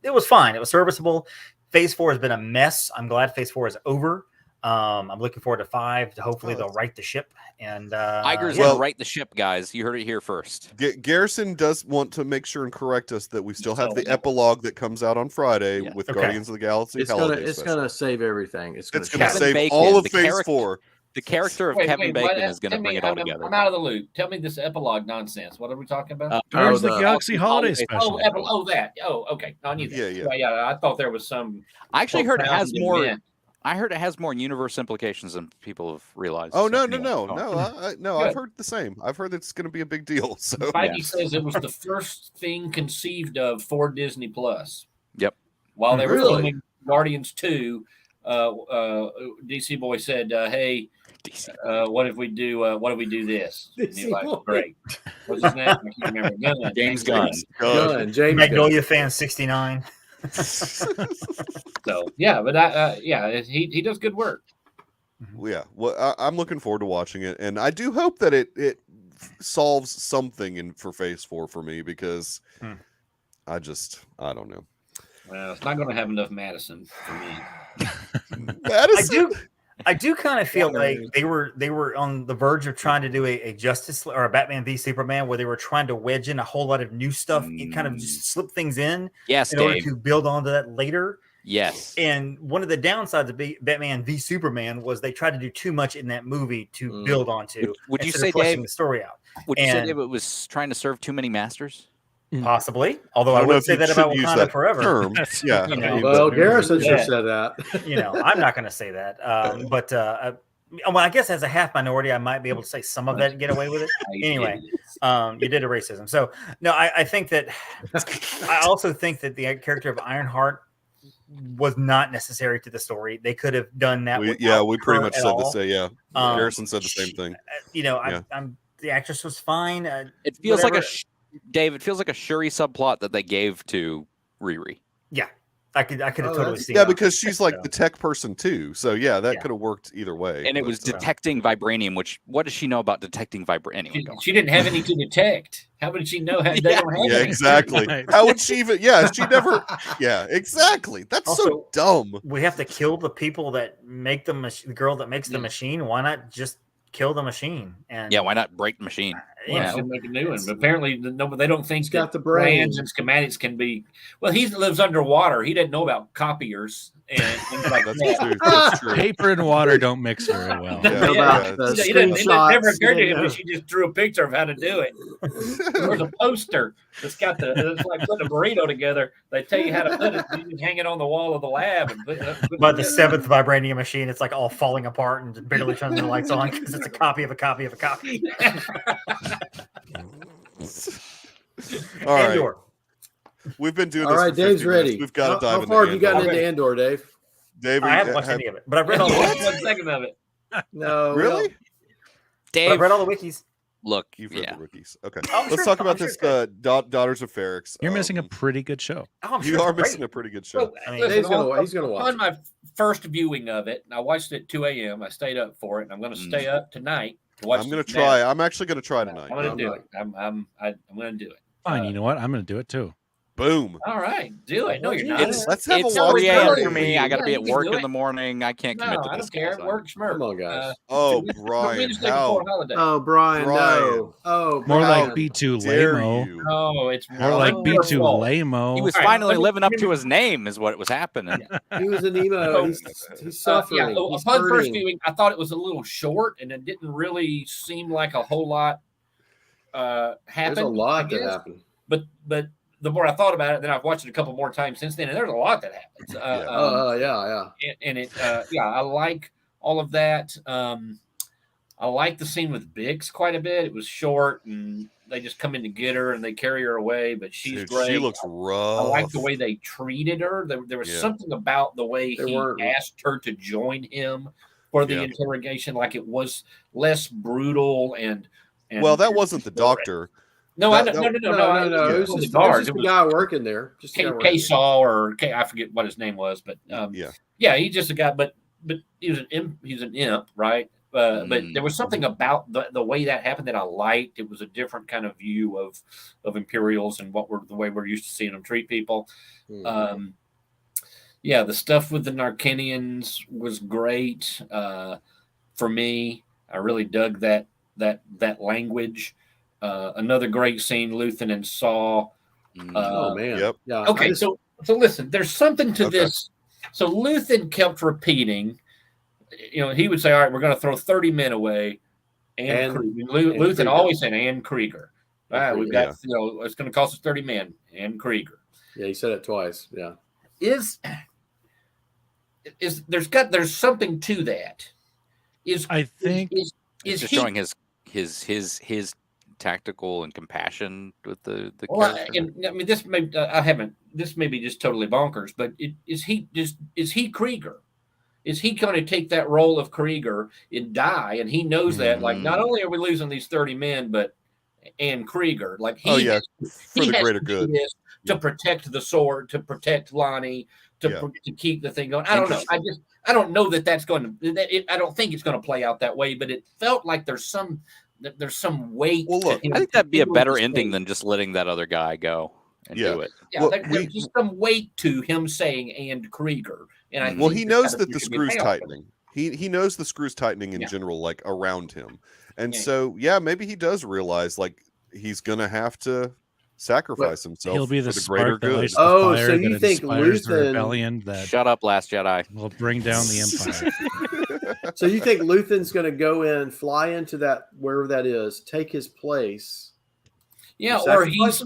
Speaker 7: it was fine. It was serviceable. Phase 4 has been a mess. I'm glad Phase 4 is over. I'm looking forward to 5. Hopefully they'll right the ship. And
Speaker 2: Iger's
Speaker 7: yeah.
Speaker 2: gonna right the ship, guys. You heard it here first.
Speaker 4: Garrison does want to make sure and correct us that we still have the epilogue that comes out on Friday with
Speaker 7: Okay.
Speaker 4: Guardians of the Galaxy.
Speaker 5: it's
Speaker 4: Holiday Special.
Speaker 5: gonna save everything. It's gonna
Speaker 4: Kevin
Speaker 2: Kevin
Speaker 4: save
Speaker 2: Bacon,
Speaker 4: all of
Speaker 2: the
Speaker 4: Phase
Speaker 2: character-
Speaker 4: 4.
Speaker 2: The character of Kevin Bacon is going to bring it all together.
Speaker 6: I'm out of the loop. Tell me this epilogue nonsense. What are we talking about?
Speaker 3: Guardians of the Galaxy Holiday Special.
Speaker 6: That. Oh, okay. No, I knew that.
Speaker 4: Yeah.
Speaker 6: Yeah. I thought there was some.
Speaker 2: I actually heard it has
Speaker 6: profound
Speaker 2: more.
Speaker 6: event.
Speaker 2: I heard it has more universe implications than people have realized.
Speaker 4: Oh no!
Speaker 2: Anyway,
Speaker 4: No! I've heard the same. I've heard it's going to be a big deal. So
Speaker 6: Feige says it was the first thing conceived of for Disney Plus.
Speaker 2: Yep.
Speaker 6: While they were
Speaker 5: Really?
Speaker 6: filming Guardians 2, DC Boy said, "Hey, what if we do this?" And you're like, "Great." What's his name? I can't remember. Gunn.
Speaker 2: James Gunn.
Speaker 5: Gunn, James
Speaker 7: Magnolia fan 69.
Speaker 6: So yeah, but he does good work.
Speaker 4: yeah. Well, I'm looking forward to watching it, and I do hope that it solves something for Phase 4 for me because I don't know.
Speaker 6: Well, it's not going to have enough Madison for me.
Speaker 4: Madison.
Speaker 7: I do kind of feel like they were on the verge of trying to do a Justice or a Batman v Superman where they were trying to wedge in a whole lot of new stuff and kind of just slip things in
Speaker 2: Yes,
Speaker 7: order
Speaker 2: Dave.
Speaker 7: to build onto that later.
Speaker 2: Yes.
Speaker 7: And one of the downsides of Batman v Superman was they tried to do too much in that movie to build onto.
Speaker 2: Would you
Speaker 7: instead
Speaker 2: say,
Speaker 7: of fleshing
Speaker 2: Dave?
Speaker 7: the story out?
Speaker 2: Would you say
Speaker 7: And-
Speaker 2: Dave, it was trying to serve too many masters?
Speaker 7: Possibly, although I
Speaker 4: don't know
Speaker 7: wouldn't
Speaker 4: if
Speaker 7: say
Speaker 4: you
Speaker 7: that about
Speaker 4: should use
Speaker 7: Wakanda
Speaker 4: that
Speaker 7: Forever.
Speaker 4: term. Yeah.
Speaker 7: You know,
Speaker 5: Well,
Speaker 7: but-
Speaker 5: Garrison should
Speaker 6: Yeah.
Speaker 5: have said that.
Speaker 7: You know, I'm not going to say that. But well, I guess as a half minority, I might be able to say some of that and get away with it. Anyway, you did a racism. So no, I think that I also think that the character of Ironheart was not necessary to the story. They could have done that.
Speaker 4: we
Speaker 7: without
Speaker 4: pretty
Speaker 7: her
Speaker 4: much
Speaker 7: at
Speaker 4: said
Speaker 7: all.
Speaker 4: the same. Yeah.
Speaker 7: Um,
Speaker 4: Garrison said the same thing.
Speaker 7: You know,
Speaker 4: Yeah.
Speaker 7: I'm the actress was fine.
Speaker 2: It feels like
Speaker 7: whatever.
Speaker 2: Dave. It feels like a Shuri subplot that they gave to Riri.
Speaker 7: Yeah, I could have totally
Speaker 5: that's-
Speaker 7: seen.
Speaker 4: Yeah,
Speaker 7: that.
Speaker 4: because she's like
Speaker 7: So-
Speaker 4: the tech person too. So yeah, that
Speaker 7: Yeah.
Speaker 4: could have worked either way.
Speaker 2: And it
Speaker 4: but,
Speaker 2: was detecting vibranium, which what does she know about detecting vibranium? Anyway, go on.
Speaker 6: She didn't have any to detect. How would she know? They don't have
Speaker 4: yeah,
Speaker 6: any.
Speaker 4: exactly.
Speaker 3: Right.
Speaker 4: How would she even? Yeah, she never. Yeah, exactly. That's so
Speaker 7: Also,
Speaker 4: dumb.
Speaker 7: we have to kill the people that make the girl that makes the machine. Why not just kill the machine? And
Speaker 2: Yeah, why not break the machine?
Speaker 6: Well, should make a new one. But apparently, they don't think
Speaker 5: got
Speaker 6: that
Speaker 5: the brain.
Speaker 6: plans and schematics can be. Well, he lives underwater. He didn't know about copiers and things like that.
Speaker 4: That's true.
Speaker 3: Paper and water don't mix very well.
Speaker 6: It never occurred to him that she just drew a picture of how to do it. There's a poster that's got it's like putting a burrito together. They tell you how to put it. You just hang it on the wall of the lab and put it.
Speaker 7: By the 7th vibranium machine, it's like all falling apart and barely turning the lights on because it's a copy of a copy of a copy.
Speaker 4: All right.
Speaker 7: Andor.
Speaker 4: We've been doing
Speaker 5: all
Speaker 4: this.
Speaker 5: Right, Dave's ready.
Speaker 4: We've got to dive
Speaker 5: How
Speaker 4: into
Speaker 5: far have you gotten
Speaker 4: Andor.
Speaker 5: into Andor, Dave?
Speaker 4: Dave,
Speaker 7: I haven't watched any of it, but I've read all the wikis.
Speaker 6: 1 second of it.
Speaker 5: No,
Speaker 4: Really?
Speaker 2: Dave,
Speaker 7: I've read all the wikis.
Speaker 2: look,
Speaker 4: You've read the rookies. Okay.
Speaker 7: Oh,
Speaker 4: Let's talk about this Daughters of Ferrix.
Speaker 3: You're missing a pretty good show.
Speaker 7: Oh, I'm sure
Speaker 4: You
Speaker 7: it's
Speaker 4: are
Speaker 7: great.
Speaker 4: missing a pretty good show.
Speaker 6: Well,
Speaker 7: I mean,
Speaker 6: listen,
Speaker 5: Dave's he's gonna watch.
Speaker 6: On my first viewing of it, and I watched it at 2 a.m. I stayed up for it, and I'm going to stay up tonight to watch.
Speaker 4: I'm going to
Speaker 6: it
Speaker 4: try.
Speaker 6: now.
Speaker 4: I'm actually going to try tonight.
Speaker 6: I'm going to do it. I'm going to do it.
Speaker 3: Fine, you know what? I'm going to do it too.
Speaker 4: Boom.
Speaker 6: All right, do it. No, you're not.
Speaker 4: Let's have
Speaker 2: It's
Speaker 4: a watch
Speaker 2: 3 a.m.
Speaker 4: party.
Speaker 2: for me. I got to be at
Speaker 6: You can
Speaker 2: work
Speaker 6: do
Speaker 2: in
Speaker 6: it.
Speaker 2: the morning. I can't commit
Speaker 6: No,
Speaker 2: to
Speaker 6: I
Speaker 2: this.
Speaker 6: don't care.
Speaker 2: guys.
Speaker 6: Work, smirk.
Speaker 5: Come on, guys.
Speaker 4: Oh,
Speaker 6: We
Speaker 4: Brian,
Speaker 6: just take a
Speaker 4: how
Speaker 6: holiday.
Speaker 5: Oh, Brian, no. Oh,
Speaker 3: More
Speaker 5: Brian.
Speaker 3: like B2
Speaker 4: dare
Speaker 3: Lamo.
Speaker 4: you?
Speaker 6: Oh, it's
Speaker 3: More like
Speaker 6: your
Speaker 3: B2
Speaker 6: fault.
Speaker 3: Lamo.
Speaker 2: He was
Speaker 6: All right,
Speaker 2: finally
Speaker 6: let me-
Speaker 2: living up to his name, is what was happening.
Speaker 5: He was an emo. He's suffering.
Speaker 6: Yeah,
Speaker 5: He's
Speaker 6: upon first
Speaker 5: hurting.
Speaker 6: viewing, I thought it was a little short, and it didn't really seem like a whole lot happened.
Speaker 5: There's a lot
Speaker 6: I
Speaker 5: that
Speaker 6: guess.
Speaker 5: happened.
Speaker 6: But the more I thought about it, then I've watched it a couple more times since then, and there's a lot that happens.
Speaker 5: Yeah.
Speaker 6: And it, I like all of that. I like the scene with Bix quite a bit. It was short, and they just come in to get her, and they carry her away. But she's
Speaker 4: Dude,
Speaker 6: great.
Speaker 4: she looks rough.
Speaker 6: I like the way they treated her. There was something about the way
Speaker 5: They
Speaker 6: he
Speaker 5: weren't-
Speaker 6: asked her to join him for the interrogation, like it was less brutal and
Speaker 4: Well, that wasn't the doctor.
Speaker 6: No,
Speaker 4: That-
Speaker 6: no.
Speaker 5: It was just the guy working there. Just the guy working there.
Speaker 6: K-Saw or K, I forget what his name was, but he's just a guy. But he's an imp, right? But there was something about the way that happened that I liked. It was a different kind of view of Imperials and the way we're used to seeing them treat people.
Speaker 5: Mhm.
Speaker 6: The stuff with the Narkinians was great for me. I really dug that language. Another great scene, Luthen and Saw.
Speaker 5: Oh man.
Speaker 4: Yep.
Speaker 5: Yeah.
Speaker 6: Okay, so listen, there's something to this. So Luthen kept repeating, he would say, all right, we're going to throw 30 men away. And Luthen
Speaker 5: Krieger.
Speaker 6: always said, and Krieger. All right, we've got,
Speaker 5: Yeah.
Speaker 6: it's going to cost us 30 men and Krieger.
Speaker 5: Yeah, he said it twice. Yeah.
Speaker 6: There's something to that.
Speaker 3: I think
Speaker 6: is
Speaker 2: Just
Speaker 6: he
Speaker 2: showing his tactical and compassion with the
Speaker 6: well,
Speaker 2: character.
Speaker 6: I mean, this may be just totally bonkers, but is he Krieger? Is he going to take that role of Krieger and die? And he knows that, like, not only are we losing these 30 men, and Krieger, like
Speaker 4: for the greater good,
Speaker 6: to protect the sword, to protect Lonnie, to keep the thing going. I don't know. I don't know that's going to. I don't think it's going to play out that way. But it felt like there's some weight.
Speaker 4: Well, look,
Speaker 2: I think that'd be a better ending than just letting that other guy go and do it.
Speaker 6: Yeah, there's just some weight to him saying "and Krieger," and I
Speaker 4: he knows that the screw's tightening. He knows the screw's tightening in general, like around him, and so maybe he does realize like he's gonna have to sacrifice himself.
Speaker 3: He'll be the
Speaker 4: for the greater
Speaker 3: spark that
Speaker 4: good.
Speaker 3: lights the fire
Speaker 5: so you
Speaker 3: that
Speaker 5: think
Speaker 3: inspires the
Speaker 5: Luthen-
Speaker 3: rebellion that
Speaker 2: Shut up, Last Jedi.
Speaker 3: will bring down the Empire?
Speaker 5: So you think Luthen's going to go in, fly into that wherever that is, take his place?
Speaker 6: Yeah, there's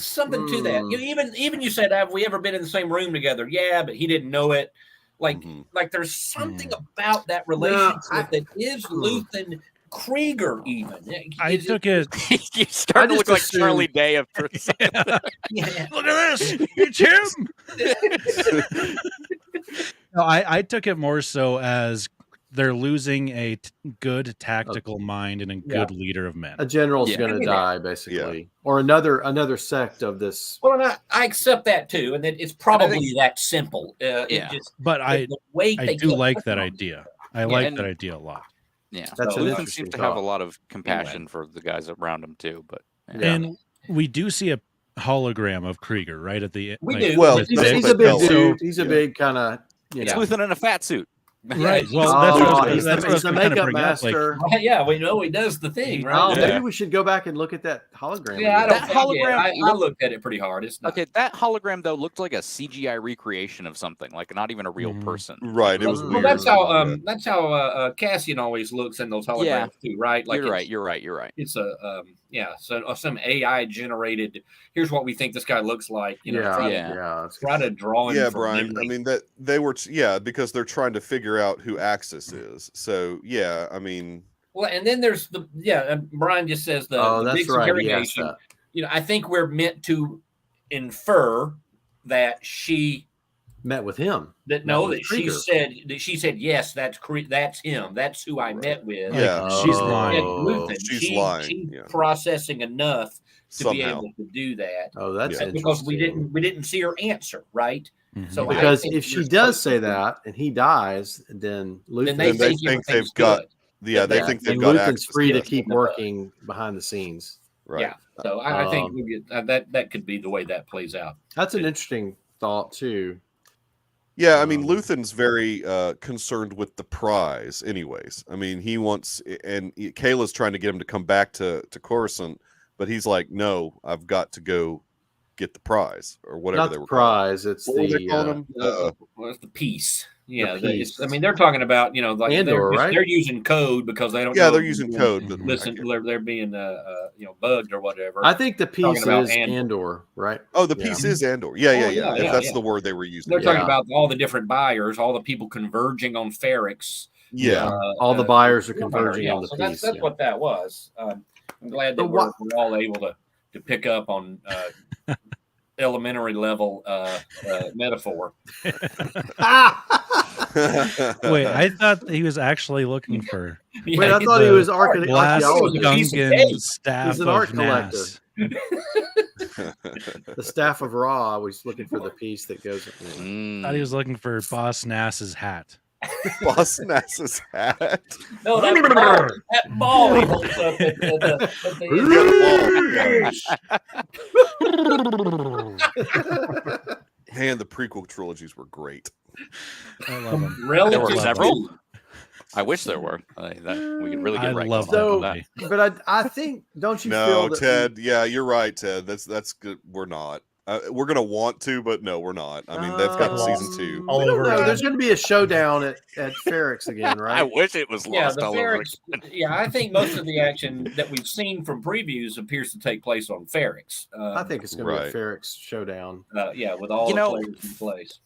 Speaker 6: something to that. Even you said, have we ever been in the same room together? Yeah, but he didn't know it. Like there's something about that relationship that is Luthen Krieger. Even
Speaker 3: I took it.
Speaker 2: You start to look like
Speaker 5: assumed-
Speaker 2: Charlie Day after
Speaker 6: Yeah.
Speaker 3: Look at this. It's him. No, I took it more so as they're losing a good tactical mind and a good leader of men.
Speaker 5: A general's
Speaker 2: Yeah.
Speaker 5: going to die, basically, or another sect of this.
Speaker 6: Well, and I accept that too, and that it's probably that simple.
Speaker 3: But I
Speaker 6: they
Speaker 3: do
Speaker 6: kept
Speaker 3: like
Speaker 6: pushing
Speaker 3: that
Speaker 6: on.
Speaker 3: idea. I like that idea a lot.
Speaker 2: Yeah,
Speaker 5: That's an
Speaker 2: Luthen
Speaker 5: interesting
Speaker 2: seems to
Speaker 5: thought.
Speaker 2: have a lot of compassion for the guys around him too. But
Speaker 3: And we do see a hologram of Krieger right at the
Speaker 6: We
Speaker 3: like,
Speaker 6: do.
Speaker 4: Well,
Speaker 3: with
Speaker 5: He's
Speaker 3: Vic.
Speaker 5: a big
Speaker 4: So-
Speaker 5: dude. He's a big kind of.
Speaker 2: it's Luthen in a fat suit.
Speaker 3: Right.
Speaker 6: Yeah,
Speaker 3: Well, that's what
Speaker 5: he's
Speaker 3: that's what I was
Speaker 5: the
Speaker 3: kind of
Speaker 5: makeup
Speaker 3: bring up. Like,
Speaker 5: master.
Speaker 6: right, yeah, we know he does the thing, right?
Speaker 5: Oh,
Speaker 2: Yeah.
Speaker 5: maybe we should go back and look at that hologram.
Speaker 6: Yeah, I
Speaker 5: again.
Speaker 6: don't
Speaker 2: That
Speaker 6: think
Speaker 2: hologram
Speaker 6: I looked at it pretty hard. It's not.
Speaker 2: Okay, that hologram though looked like a CGI recreation of something, like not even a real person.
Speaker 1: Right. It was
Speaker 6: Well,
Speaker 1: weird.
Speaker 6: that's how Cassian always looks in those holograms too, right? Like
Speaker 2: You're right.
Speaker 6: It's some AI generated. Here's what we think this guy looks like. Try to draw him.
Speaker 1: Yeah,
Speaker 6: from
Speaker 1: Brian.
Speaker 6: memory.
Speaker 1: I mean that they were because they're trying to figure out who Axis is. So yeah, I mean.
Speaker 6: Well, and then there's Brian just says the
Speaker 5: that's
Speaker 6: big
Speaker 5: right.
Speaker 6: interrogation. I think we're meant to infer that she
Speaker 5: met with him.
Speaker 6: She said yes, that's him. That's who I met with.
Speaker 1: Yeah,
Speaker 3: she's lying.
Speaker 1: She's lying.
Speaker 6: She's processing enough to be able to do that.
Speaker 5: Oh, that's
Speaker 6: because we didn't see her answer, right?
Speaker 3: Mm-hmm.
Speaker 6: So
Speaker 5: because if she does say that and he dies, then Luthen,
Speaker 6: they think they've got.
Speaker 1: Yeah, they think they've got
Speaker 5: Luthen's free to keep working behind the scenes.
Speaker 1: Right.
Speaker 6: Yeah. So I think that could be the way that plays out.
Speaker 5: That's an interesting thought too.
Speaker 1: Yeah, I mean, Luthen's very concerned with the prize, anyways. I mean, he wants, and Kayla's trying to get him to come back to Coruscant, but he's like, no, I've got to go get the prize or whatever
Speaker 5: Not
Speaker 1: they were
Speaker 5: the prize.
Speaker 1: calling.
Speaker 5: It's
Speaker 1: What were they calling him?
Speaker 6: It's the piece. Yeah,
Speaker 5: The piece.
Speaker 6: they're talking about like
Speaker 5: Andor, right?
Speaker 6: they're using code because they don't.
Speaker 1: Yeah,
Speaker 6: know
Speaker 1: they're using code. But
Speaker 6: Listen, they're being bugged or whatever.
Speaker 5: I think the piece is
Speaker 6: Andor.
Speaker 5: Andor, right?
Speaker 1: Oh, the piece is Andor. Yeah. If that's the word they were using.
Speaker 6: They're talking about all the different buyers, all the people converging on Ferrix.
Speaker 1: Yeah,
Speaker 5: all the buyers are converging on the piece.
Speaker 6: That's what that was. I'm glad that we're all able to pick up on elementary level metaphor.
Speaker 3: Wait, I thought he was actually looking for.
Speaker 5: Wait, I thought he was archaeologist.
Speaker 3: Gungan staff
Speaker 5: He's an
Speaker 3: of
Speaker 5: art collector.
Speaker 3: Nass.
Speaker 5: The staff of Ra was looking for the piece that goes.
Speaker 3: Thought he was looking for Boss Nass's hat.
Speaker 1: Boss Nass's hat.
Speaker 6: No, that ball he holds up at
Speaker 1: Man, the prequel trilogies were great.
Speaker 3: I love them.
Speaker 2: There were several. I wish there were. We could really get right.
Speaker 5: So, but I think, don't you feel
Speaker 1: No,
Speaker 5: that
Speaker 1: Ted. Yeah, you're right, Ted. That's good. We're not. We're gonna want to, but no, we're not. I mean, they've got season 2.
Speaker 5: I don't know. There's going to be a showdown at Ferrix again, right?
Speaker 2: I wish it was lost all over.
Speaker 6: I think most of the action that we've seen from previews appears to take place on Ferrix.
Speaker 5: I think it's going to be a Ferrix showdown.
Speaker 6: With all the players in place.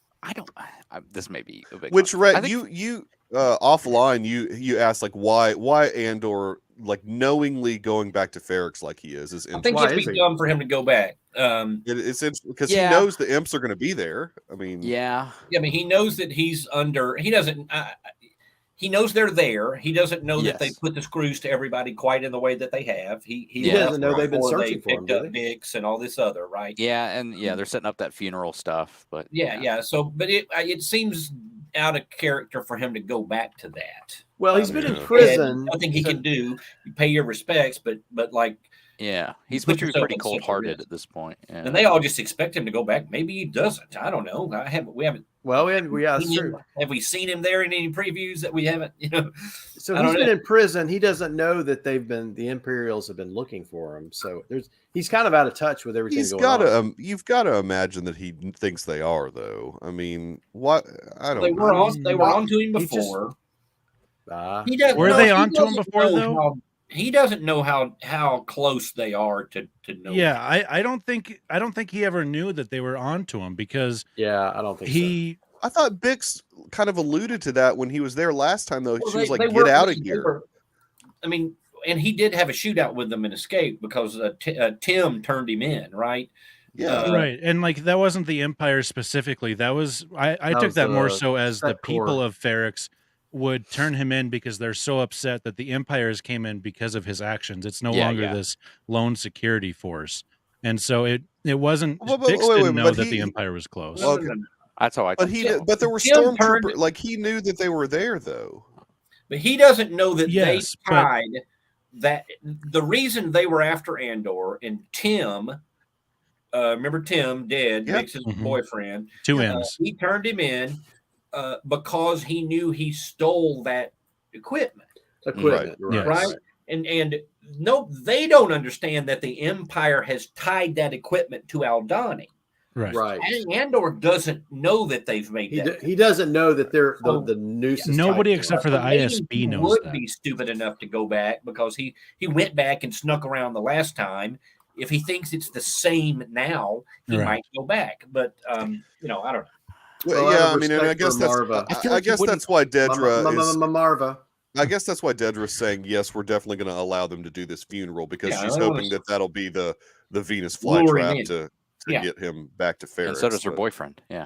Speaker 2: This may be a big.
Speaker 1: Which Rhett, you offline you asked like why Andor like knowingly going back to Ferrix like he is
Speaker 6: I think it'd be dumb for him to go back.
Speaker 1: It's because he knows the imps are going to be there. I mean,
Speaker 6: I mean, he knows that he's under. He doesn't. He knows they're there. He doesn't know that they put the screws to everybody quite in the way that they have. He
Speaker 5: doesn't know they've been searching for him.
Speaker 6: Picked up Bix and all this other, right?
Speaker 2: Yeah, and they're setting up that funeral stuff. But
Speaker 6: So, but it seems out of character for him to go back to that.
Speaker 5: Well, he's been in prison.
Speaker 6: Nothing he can do. You pay your respects, but like.
Speaker 2: Yeah, he's pretty cold-hearted at this point. Yeah.
Speaker 6: And they all just expect him to go back. Maybe he doesn't. I don't know. We haven't.
Speaker 5: Well,
Speaker 6: have we seen him there in any previews that we haven't?
Speaker 5: So he's been in prison. He doesn't know that the Imperials have been looking for him. So he's kind of out of touch with everything going on.
Speaker 1: You've got to imagine that he thinks they are, though. I mean, what? I don't.
Speaker 6: They were on to him before.
Speaker 3: Were they on to him before though?
Speaker 6: He doesn't know how close they are to know.
Speaker 3: Yeah, I don't think he ever knew that they were on to him because
Speaker 5: I don't think so.
Speaker 1: I thought Bix kind of alluded to that when he was there last time, though. She was like, "Get out of here."
Speaker 6: I mean, and he did have a shootout with them and escape because Tim turned him in, right?
Speaker 1: Yeah,
Speaker 3: right. And like that wasn't the Empire specifically. That was I took that more so as the people of Ferrix would turn him in because they're so upset that the Empires came in because of his actions. It's no longer this lone security force. And so it wasn't Bix didn't know that the Empire was close.
Speaker 1: Okay.
Speaker 2: That's how I
Speaker 1: But there were stormtroopers like he knew that they were there though.
Speaker 6: But he doesn't know that they tied that the reason they were after Andor and Tim remember Tim dead, Bix's boyfriend.
Speaker 3: Two ends.
Speaker 6: He turned him in because he knew he stole that equipment. Right? And no, they don't understand that the Empire has tied that equipment to Aldhani.
Speaker 5: Right.
Speaker 6: And Andor doesn't know that they've made that.
Speaker 5: He doesn't know that they're the noose.
Speaker 3: Nobody except for the ISB knows
Speaker 6: would
Speaker 3: that.
Speaker 6: Be stupid enough to go back because he went back and snuck around the last time. If he thinks it's the same now, he might go back. But I don't know.
Speaker 4: Well, yeah, I mean, and I guess that's why Dedra
Speaker 5: Marva.
Speaker 4: I guess that's why Dedra's saying yes. We're definitely going to allow them to do this funeral because she's hoping that that'll be the Venus flytrap to get him back to Ferrix.
Speaker 2: And so does her boyfriend. Yeah.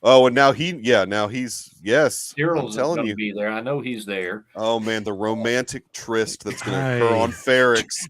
Speaker 4: Oh, and now he's yes.
Speaker 6: Cyril's going to be there. I know he's there.
Speaker 4: Oh man, the romantic tryst that's going to occur on Ferrix.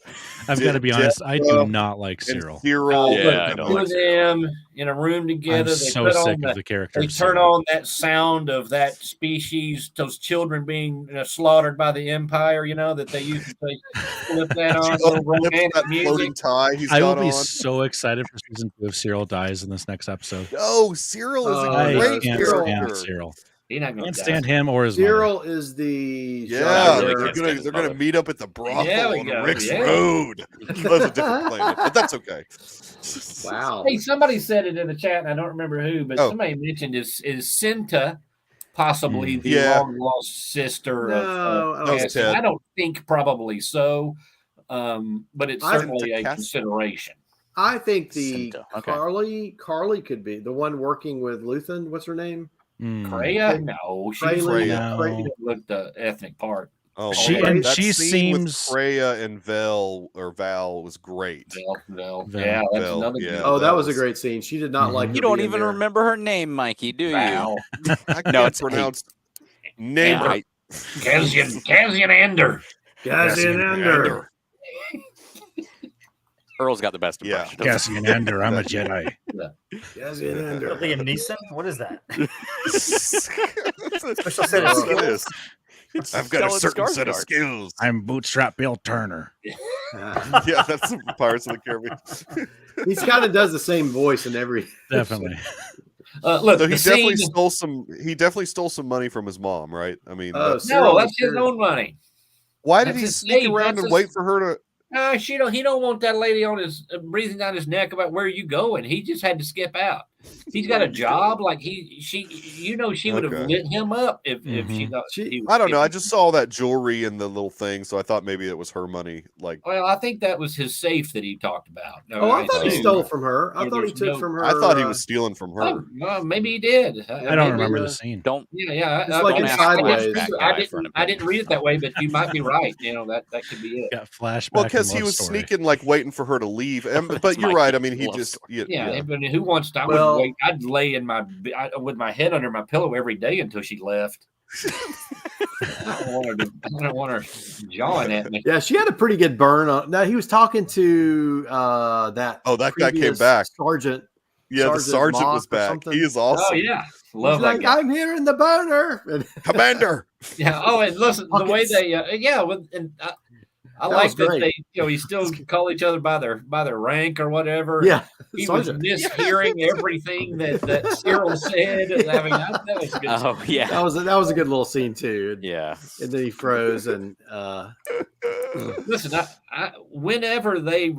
Speaker 3: I've got to be honest. I do not like Cyril.
Speaker 6: I don't like them in a room together.
Speaker 3: I'm so sick of the character.
Speaker 6: They turn on that sound of that species, those children being slaughtered by the Empire. That they used to flip that on. Romantic music.
Speaker 4: Tie
Speaker 3: I will be so excited for season 2 if Cyril dies in this next episode.
Speaker 4: Oh, Cyril is a great character.
Speaker 3: Cyril.
Speaker 6: He not
Speaker 3: can't stand him or his
Speaker 5: Cyril
Speaker 3: mother.
Speaker 5: Is the
Speaker 4: they're gonna meet up at the brothel on Rick's Road. That's a different planet, but that's okay.
Speaker 5: Wow.
Speaker 6: Hey, somebody said it in the chat, and I don't remember who, but somebody mentioned is Cinta possibly the long lost sister of I don't think probably so, but it's certainly a consideration.
Speaker 5: I think Carly could be the one working with Luthen. What's her name?
Speaker 6: Freya? No, she's Freya. Looked the ethnic part.
Speaker 4: Oh,
Speaker 3: she seems
Speaker 4: Freya and Val was great.
Speaker 6: Val. Yeah, that's another.
Speaker 5: Yeah, that was a great scene. She did not like.
Speaker 2: You don't even remember her name, Mikey, do you?
Speaker 6: Val.
Speaker 4: I can't pronounce name.
Speaker 6: Cassian Andor.
Speaker 5: Cassian Andor.
Speaker 2: Earl's got the best impression.
Speaker 3: Cassian Andor, I'm a Jedi.
Speaker 5: Cassian Andor.
Speaker 7: Liam Neeson? What is that? Special set of skills.
Speaker 4: I've got a certain set of skills.
Speaker 3: I'm Bootstrap Bill Turner.
Speaker 4: Yeah, that's Pirates of the Caribbean.
Speaker 5: He kind of does the same voice in every.
Speaker 3: Definitely.
Speaker 6: Look,
Speaker 4: so he definitely stole some money from his mom, right? I mean,
Speaker 6: that's his own money.
Speaker 4: Why did he sneak around and wait for her to?
Speaker 6: He don't want that lady on his breathing down his neck about where you going. He just had to skip out. He's got a job. Like she would have lit him up if she thought
Speaker 4: I don't know. I just saw that jewelry and the little thing, so I thought maybe it was her money.
Speaker 6: Well, I think that was his safe that he talked about.
Speaker 5: I thought he stole from her. I thought he took from her.
Speaker 4: I thought he was stealing from her.
Speaker 6: Maybe he did.
Speaker 3: I don't remember the scene.
Speaker 5: It's like in Sideways.
Speaker 6: I didn't read it that way, but you might be right. That could be it.
Speaker 3: Got flashback.
Speaker 4: Well, because he was sneaking, like waiting for her to leave. But you're right. I mean, he just
Speaker 6: But who wants to? Wait. I'd lay with my head under my pillow every day until she left. I don't want her jawing at me.
Speaker 5: Yeah, she had a pretty good burn on. Now he was talking to that.
Speaker 4: Oh, that guy came back.
Speaker 5: Sergeant.
Speaker 4: Yeah, the sergeant was back. He is awesome.
Speaker 6: Oh yeah, love
Speaker 5: that guy. I'm here in the boner,
Speaker 4: Commander.
Speaker 6: Yeah. Oh, and listen, the way they I like that they, you still call each other by their rank or whatever.
Speaker 5: Yeah,
Speaker 6: he was mishearing everything that Cyril said. I mean, that was good.
Speaker 2: Oh yeah,
Speaker 5: that was a good little scene too.
Speaker 2: Yeah,
Speaker 5: and then he froze and.
Speaker 6: Listen, whenever they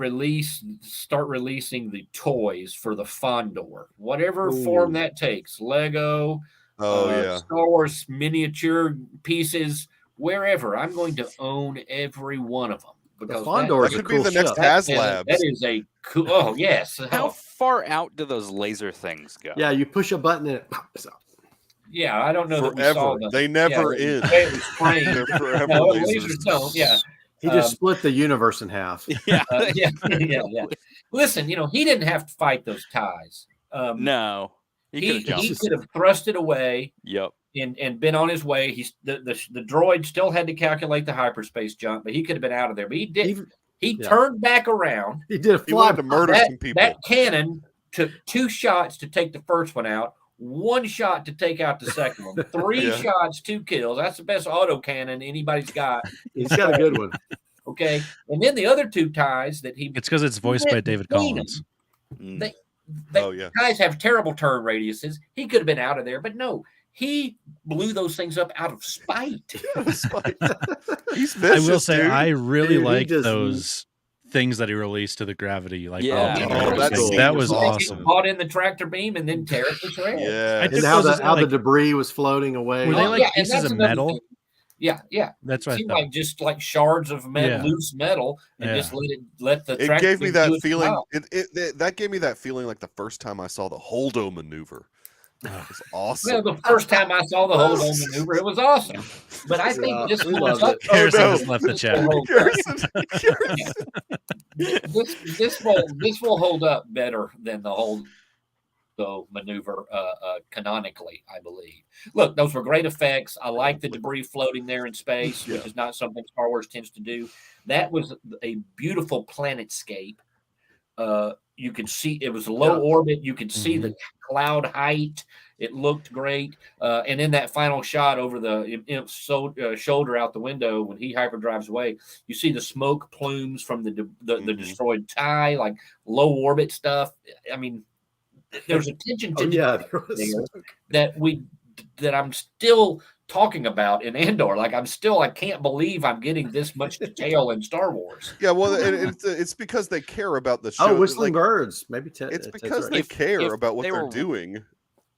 Speaker 6: start releasing the toys for the Fondor, whatever form that takes, Lego, Star Wars miniature pieces. Wherever, I'm going to own every one of them because
Speaker 5: that
Speaker 4: could be the next HasLabs.
Speaker 6: That is a cool. Oh yes.
Speaker 2: How far out do those laser things go?
Speaker 5: Yeah, you push a button and it pops out.
Speaker 6: Yeah, I don't know
Speaker 4: forever.
Speaker 6: That we saw them.
Speaker 4: They never end.
Speaker 6: They're
Speaker 4: forever
Speaker 6: lasers don't. Yeah.
Speaker 5: He just split the universe in half.
Speaker 6: Yeah. Listen, he didn't have to fight those ties.
Speaker 2: No,
Speaker 6: he could have thrust it away.
Speaker 2: Yep.
Speaker 6: And been on his way. The droid still had to calculate the hyperspace jump, but he could have been out of there. But he did. He turned back around.
Speaker 5: He did.
Speaker 4: He wanted to murder some people.
Speaker 6: That cannon took 2 shots to take the first one out, 1 shot to take out the second one, 3 shots, 2 kills. That's the best auto cannon anybody's got.
Speaker 5: He's got a good one.
Speaker 6: Okay, and then the other 2 ties that he.
Speaker 3: It's because it's voiced by David Collins.
Speaker 6: guys have terrible turn radiuses. He could have been out of there, but no, he blew those things up out of spite.
Speaker 4: He's vicious,
Speaker 3: I will say,
Speaker 4: dude.
Speaker 3: I really like those things that he released to the gravity. Like,
Speaker 4: that
Speaker 3: was awesome.
Speaker 6: Caught in the tractor beam and then tear it to shreds.
Speaker 4: Yeah,
Speaker 5: and how the debris was floating away.
Speaker 3: Were they like pieces of metal?
Speaker 6: Yeah.
Speaker 3: That's what
Speaker 6: seemed like just like shards of metal, loose metal, and just let the.
Speaker 4: It gave me that feeling. That gave me that feeling like the first time I saw the Holdo maneuver. It was awesome.
Speaker 6: Well, the first time I saw the Holdo maneuver, it was awesome. But I think this holds up.
Speaker 3: Harrison just left the chat.
Speaker 6: This will hold up better than the Holdo maneuver canonically, I believe. Look, those were great effects. I like the debris floating there in space, which is not something Star Wars tends to do. That was a beautiful planetscape. You could see it was low orbit. You could see the cloud height. It looked great. And in that final shot over the imp's shoulder out the window when he hyperdrives away, you see the smoke plumes from the destroyed TIE, like low orbit stuff. I mean, there's attention to that I'm still talking about in Andor. Like I can't believe I'm getting this much detail in Star Wars.
Speaker 4: Yeah, well, it's because they care about the show.
Speaker 5: Oh, whistling birds. Maybe
Speaker 4: it's because they care about what they're doing.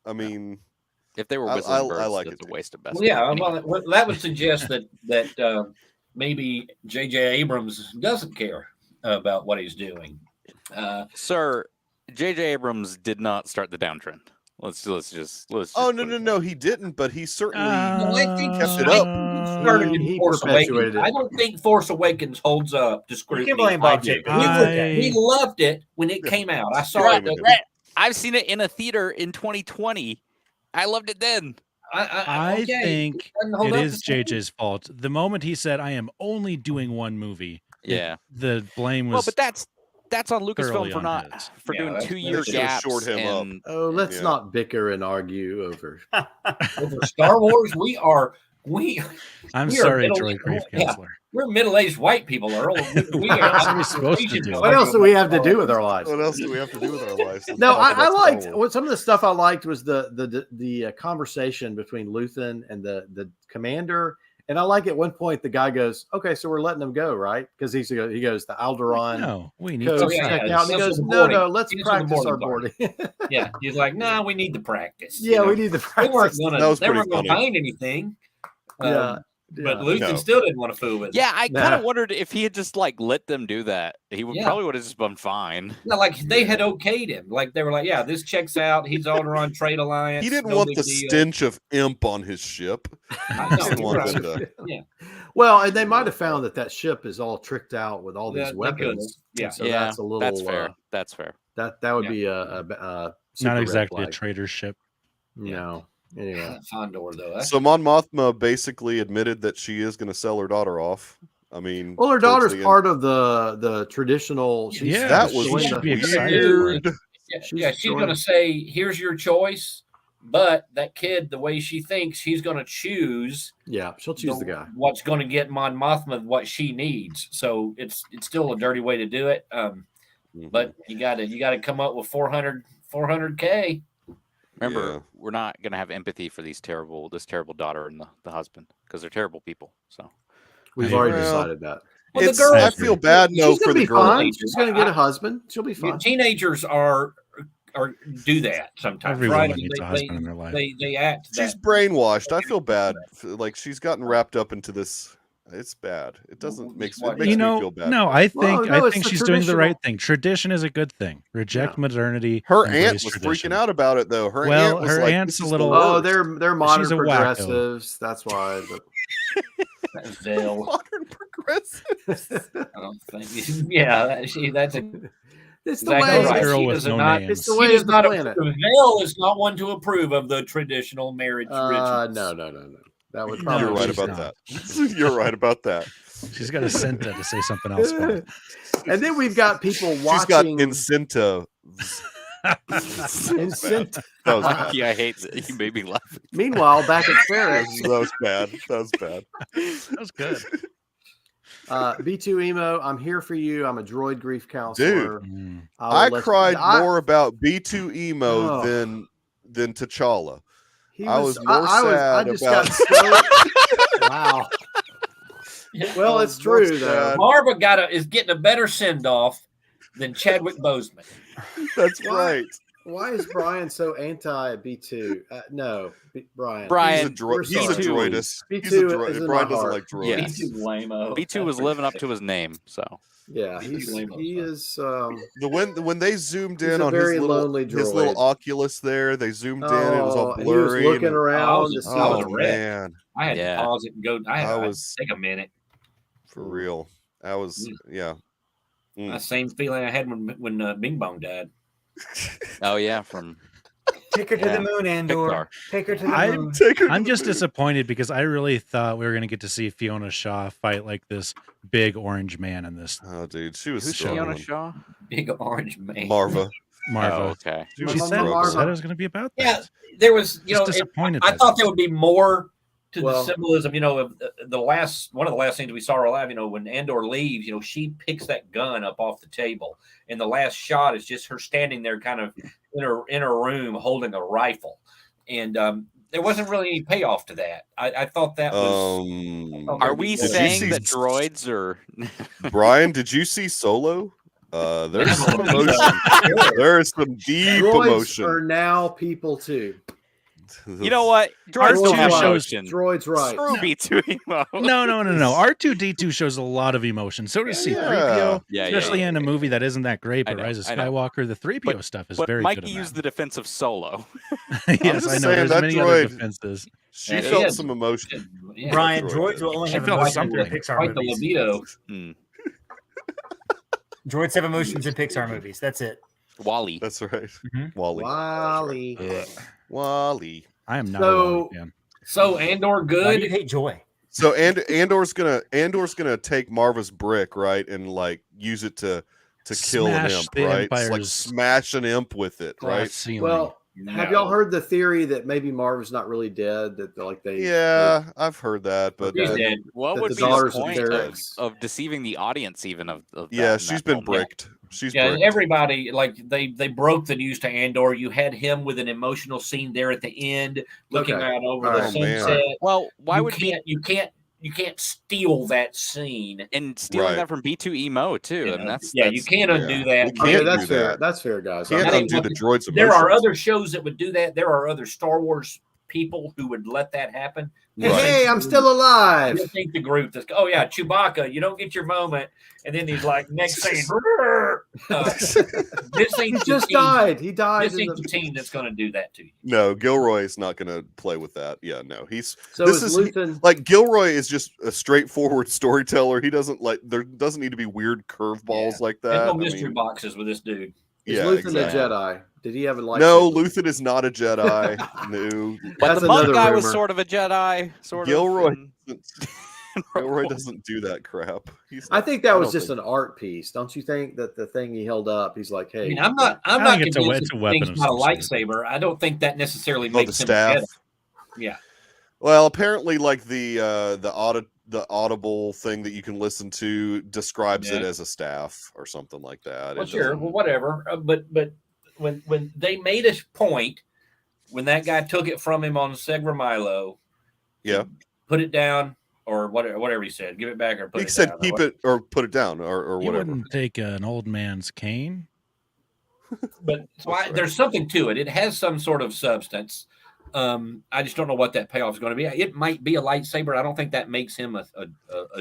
Speaker 4: I mean,
Speaker 2: if they were whistling birds,
Speaker 4: I like
Speaker 2: it's a waste of best.
Speaker 6: Yeah, well, that would suggest that maybe J.J. Abrams doesn't care about what he's doing.
Speaker 2: Sir, J.J. Abrams did not start the downtrend. Let's just.
Speaker 4: Oh no, he didn't. But he certainly
Speaker 6: kept
Speaker 4: it up.
Speaker 5: He perpetuated it.
Speaker 6: I don't think Force Awakens holds up to scrutiny.
Speaker 7: You can blame Bob Jacobs.
Speaker 6: We loved it when it came out. I saw it.
Speaker 2: I've seen it in a theater in 2020. I loved it then.
Speaker 3: I think it is JJ's fault. The moment he said, "I am only doing one movie," the blame was.
Speaker 2: Well, but that's on Lucasfilm for doing 2-year gaps.
Speaker 5: Let's not bicker and argue over
Speaker 6: Star Wars.
Speaker 3: I'm sorry, Troy Grief Counselor.
Speaker 6: We're middle-aged white people, Earl.
Speaker 3: What else are we supposed to do?
Speaker 5: What else do we have to do with our lives?
Speaker 4: What else do we have to do with our lives?
Speaker 5: No, I liked some of the stuff I liked was the conversation between Luthen and the commander. And I like at one point the guy goes, "Okay, so we're letting them go, right?" Because he goes, "The Alderaan."
Speaker 3: No, we need to
Speaker 5: check out. And he goes, "No, let's practice our boarding."
Speaker 6: Yeah, he's like, "No, we need the practice."
Speaker 5: Yeah, we need the practice.
Speaker 6: They weren't going to find anything. But Luthen still didn't want to fool with it.
Speaker 2: Yeah, I kind of wondered if he had just let them do that. He probably would have just been fine.
Speaker 6: Yeah, like they had okayed him. Like they were like, "Yeah, this checks out. He's Alderaan Trade Alliance."
Speaker 4: He didn't want the stench of imp on his ship.
Speaker 5: Well, and they might have found that ship is all tricked out with all these weapons.
Speaker 6: Yeah,
Speaker 5: so that's a little.
Speaker 2: That's fair. That's fair.
Speaker 5: That would be a
Speaker 3: not exactly a trader ship.
Speaker 5: No. Anyway,
Speaker 6: Andor though.
Speaker 4: So Mon Mothma basically admitted that she is going to sell her daughter off. I mean,
Speaker 5: well, her daughter's part of the traditional.
Speaker 4: That was weird.
Speaker 6: She's going to say, "Here's your choice," but that kid, the way she thinks, he's going to choose.
Speaker 5: Yeah, she'll choose the guy.
Speaker 6: What's going to get Mon Mothma what she needs? So it's still a dirty way to do it. But you got to come up with $400K.
Speaker 2: Remember, we're not going to have empathy for this terrible daughter and the husband because they're terrible people. So
Speaker 5: we've already decided that.
Speaker 6: Well, the girl,
Speaker 4: I feel bad for the girl.
Speaker 5: She's going to get a husband. She'll be fine.
Speaker 6: Teenagers are do that sometimes.
Speaker 3: Everyone needs a husband in their life.
Speaker 6: They act.
Speaker 4: She's brainwashed. I feel bad. Like she's gotten wrapped up into this. It's bad. It makes me feel bad.
Speaker 3: No, I think she's doing the right thing. Tradition is a good thing. Reject modernity.
Speaker 4: Her aunt was freaking out about it, though. Her
Speaker 3: aunt's a little.
Speaker 5: Oh, they're modern progressives. That's why.
Speaker 4: Modern progressives.
Speaker 6: I don't think. Yeah, that's a.
Speaker 5: It's the way
Speaker 3: a girl with no names.
Speaker 5: It's the way of the planet.
Speaker 6: Vail is not one to approve of the traditional marriage rituals.
Speaker 5: No. That would probably.
Speaker 4: You're right about that. You're right about that.
Speaker 3: She's got a Cinta to say something else about it.
Speaker 5: And then we've got people watching.
Speaker 4: She's got Incinta.
Speaker 5: Incinta.
Speaker 2: Mikey, I hate that. You made me laugh.
Speaker 5: Meanwhile, back at Ferris.
Speaker 4: That was bad. That was bad.
Speaker 3: That was good.
Speaker 5: B2 Emo, I'm here for you. I'm a droid grief counselor.
Speaker 4: Dude, I cried more about B2 Emo
Speaker 5: Oh.
Speaker 4: than T'Challa.
Speaker 5: I
Speaker 4: was more sad
Speaker 5: I just
Speaker 4: about.
Speaker 5: got so wow. Well, it's true though.
Speaker 6: Marva is getting a better send off than Chadwick Boseman.
Speaker 4: That's right.
Speaker 5: Why is Brian so anti B2? No, Brian.
Speaker 2: Brian,
Speaker 4: he's a droidist.
Speaker 5: B2
Speaker 4: Brian doesn't like droids.
Speaker 2: Yes.
Speaker 6: B2 lame-o.
Speaker 2: B2 was living up to his name, so
Speaker 5: yeah, he is.
Speaker 4: When they zoomed in on
Speaker 5: his
Speaker 4: little Oculus there, they zoomed in. It was all blurry.
Speaker 5: He was looking around.
Speaker 4: Man,
Speaker 6: I had to pause it and go. I had to take a minute.
Speaker 4: For real, I was
Speaker 6: The same feeling I had when Bing Bong died.
Speaker 2: Oh yeah, from
Speaker 7: Take her to the moon, Andor.
Speaker 2: Pixar.
Speaker 7: Take her to the moon.
Speaker 3: I'm just disappointed because I really thought we were going to get to see Fiona Shaw fight like this big orange man in this.
Speaker 4: Oh, dude, she was
Speaker 2: Who's Fiona Shaw?
Speaker 6: Big orange man.
Speaker 4: Marva.
Speaker 2: Oh, okay.
Speaker 3: She said it was going to be about that.
Speaker 6: Yeah, there was,
Speaker 3: disappointed.
Speaker 6: I thought there would be more to the symbolism, of one of the last things we saw her alive, when Andor leaves, she picks that gun up off the table. And the last shot is just her standing there kind of in her room holding a rifle. And there wasn't really any payoff to that. I thought that was.
Speaker 2: Are we saying that droids are.
Speaker 4: Brian, did you see Solo? There's some emotion. There is some deep emotion.
Speaker 5: Droids are now people too.
Speaker 2: You know what?
Speaker 3: R2 shows
Speaker 5: droids right.
Speaker 2: Screw B2 Emo.
Speaker 3: No. R2D2 shows a lot of emotion. So does C3PO, especially in a movie that isn't that great. But Rise of Skywalker, the 3PO stuff is very
Speaker 2: Mikey
Speaker 3: good.
Speaker 2: Mikey used the defense of Solo.
Speaker 3: Yes, I know. There's many other defenses.
Speaker 4: She felt some emotion.
Speaker 7: Yeah. Brian, droids will only have emotions in Pixar movies.
Speaker 6: Libido.
Speaker 7: Droids have emotions in Pixar movies. That's it.
Speaker 2: Wally.
Speaker 4: That's right.
Speaker 5: Mm-hmm.
Speaker 4: Wally. Wally.
Speaker 3: I am not a Wally fan.
Speaker 6: So Andor good.
Speaker 7: Why do you hate Joy?
Speaker 4: So Andor's gonna take Marva's brick, right, and like use it to kill an imp, right? It's like smash an imp with it, right?
Speaker 5: Well, have y'all heard the theory that maybe Marva's not really dead? That
Speaker 4: I've heard that, but
Speaker 2: what would be the point of deceiving the audience even of that
Speaker 4: she's been bricked. She's bricked.
Speaker 6: Everybody they broke the news to Andor. You had him with an emotional scene there at the end, looking out over the sunset.
Speaker 4: Man.
Speaker 2: Well, why would
Speaker 6: you can't steal that scene
Speaker 2: and stealing that from B2 Emo too? And that's
Speaker 6: you can't undo that.
Speaker 5: Okay, that's fair. That's fair, guys.
Speaker 4: You can't undo the droids.
Speaker 6: There are other shows that would do that. There are other Star Wars people who would let that happen.
Speaker 5: Hey, I'm still alive.
Speaker 6: You think the group that's Chewbacca, you don't get your moment, and then he's like next scene. This ain't
Speaker 5: just died. He died.
Speaker 6: This ain't the team that's going to do that to you.
Speaker 4: No, Gilroy is not going to play with that. Yeah, no, he's
Speaker 5: Luthen...
Speaker 4: Gilroy is just a straightforward storyteller. He doesn't there doesn't need to be weird curveballs like that.
Speaker 6: There's no mystery boxes with this dude.
Speaker 5: Is Luthen a Jedi? Did he have a lightsaber?
Speaker 4: No, Luthen is not a Jedi. No,
Speaker 2: but the monk guy was sort of a Jedi.
Speaker 4: Gilroy doesn't do that crap.
Speaker 5: I think that was just an art piece. Don't you think that the thing he held up? He's like, hey,
Speaker 6: I'm not convinced it's not a lightsaber. I don't think that necessarily makes him a Jedi. Yeah.
Speaker 4: Well, apparently, like the audible thing that you can listen to describes it as a staff or something like that.
Speaker 6: Well, sure. Well, whatever. But when they made a point, when that guy took it from him on Segra Milo, put it down or whatever he said, give it back or put it down.
Speaker 4: He said keep it or put it down or whatever.
Speaker 3: You wouldn't take an old man's cane.
Speaker 6: But there's something to it. It has some sort of substance. I just don't know what that payoff is going to be. It might be a lightsaber. I don't think that makes him a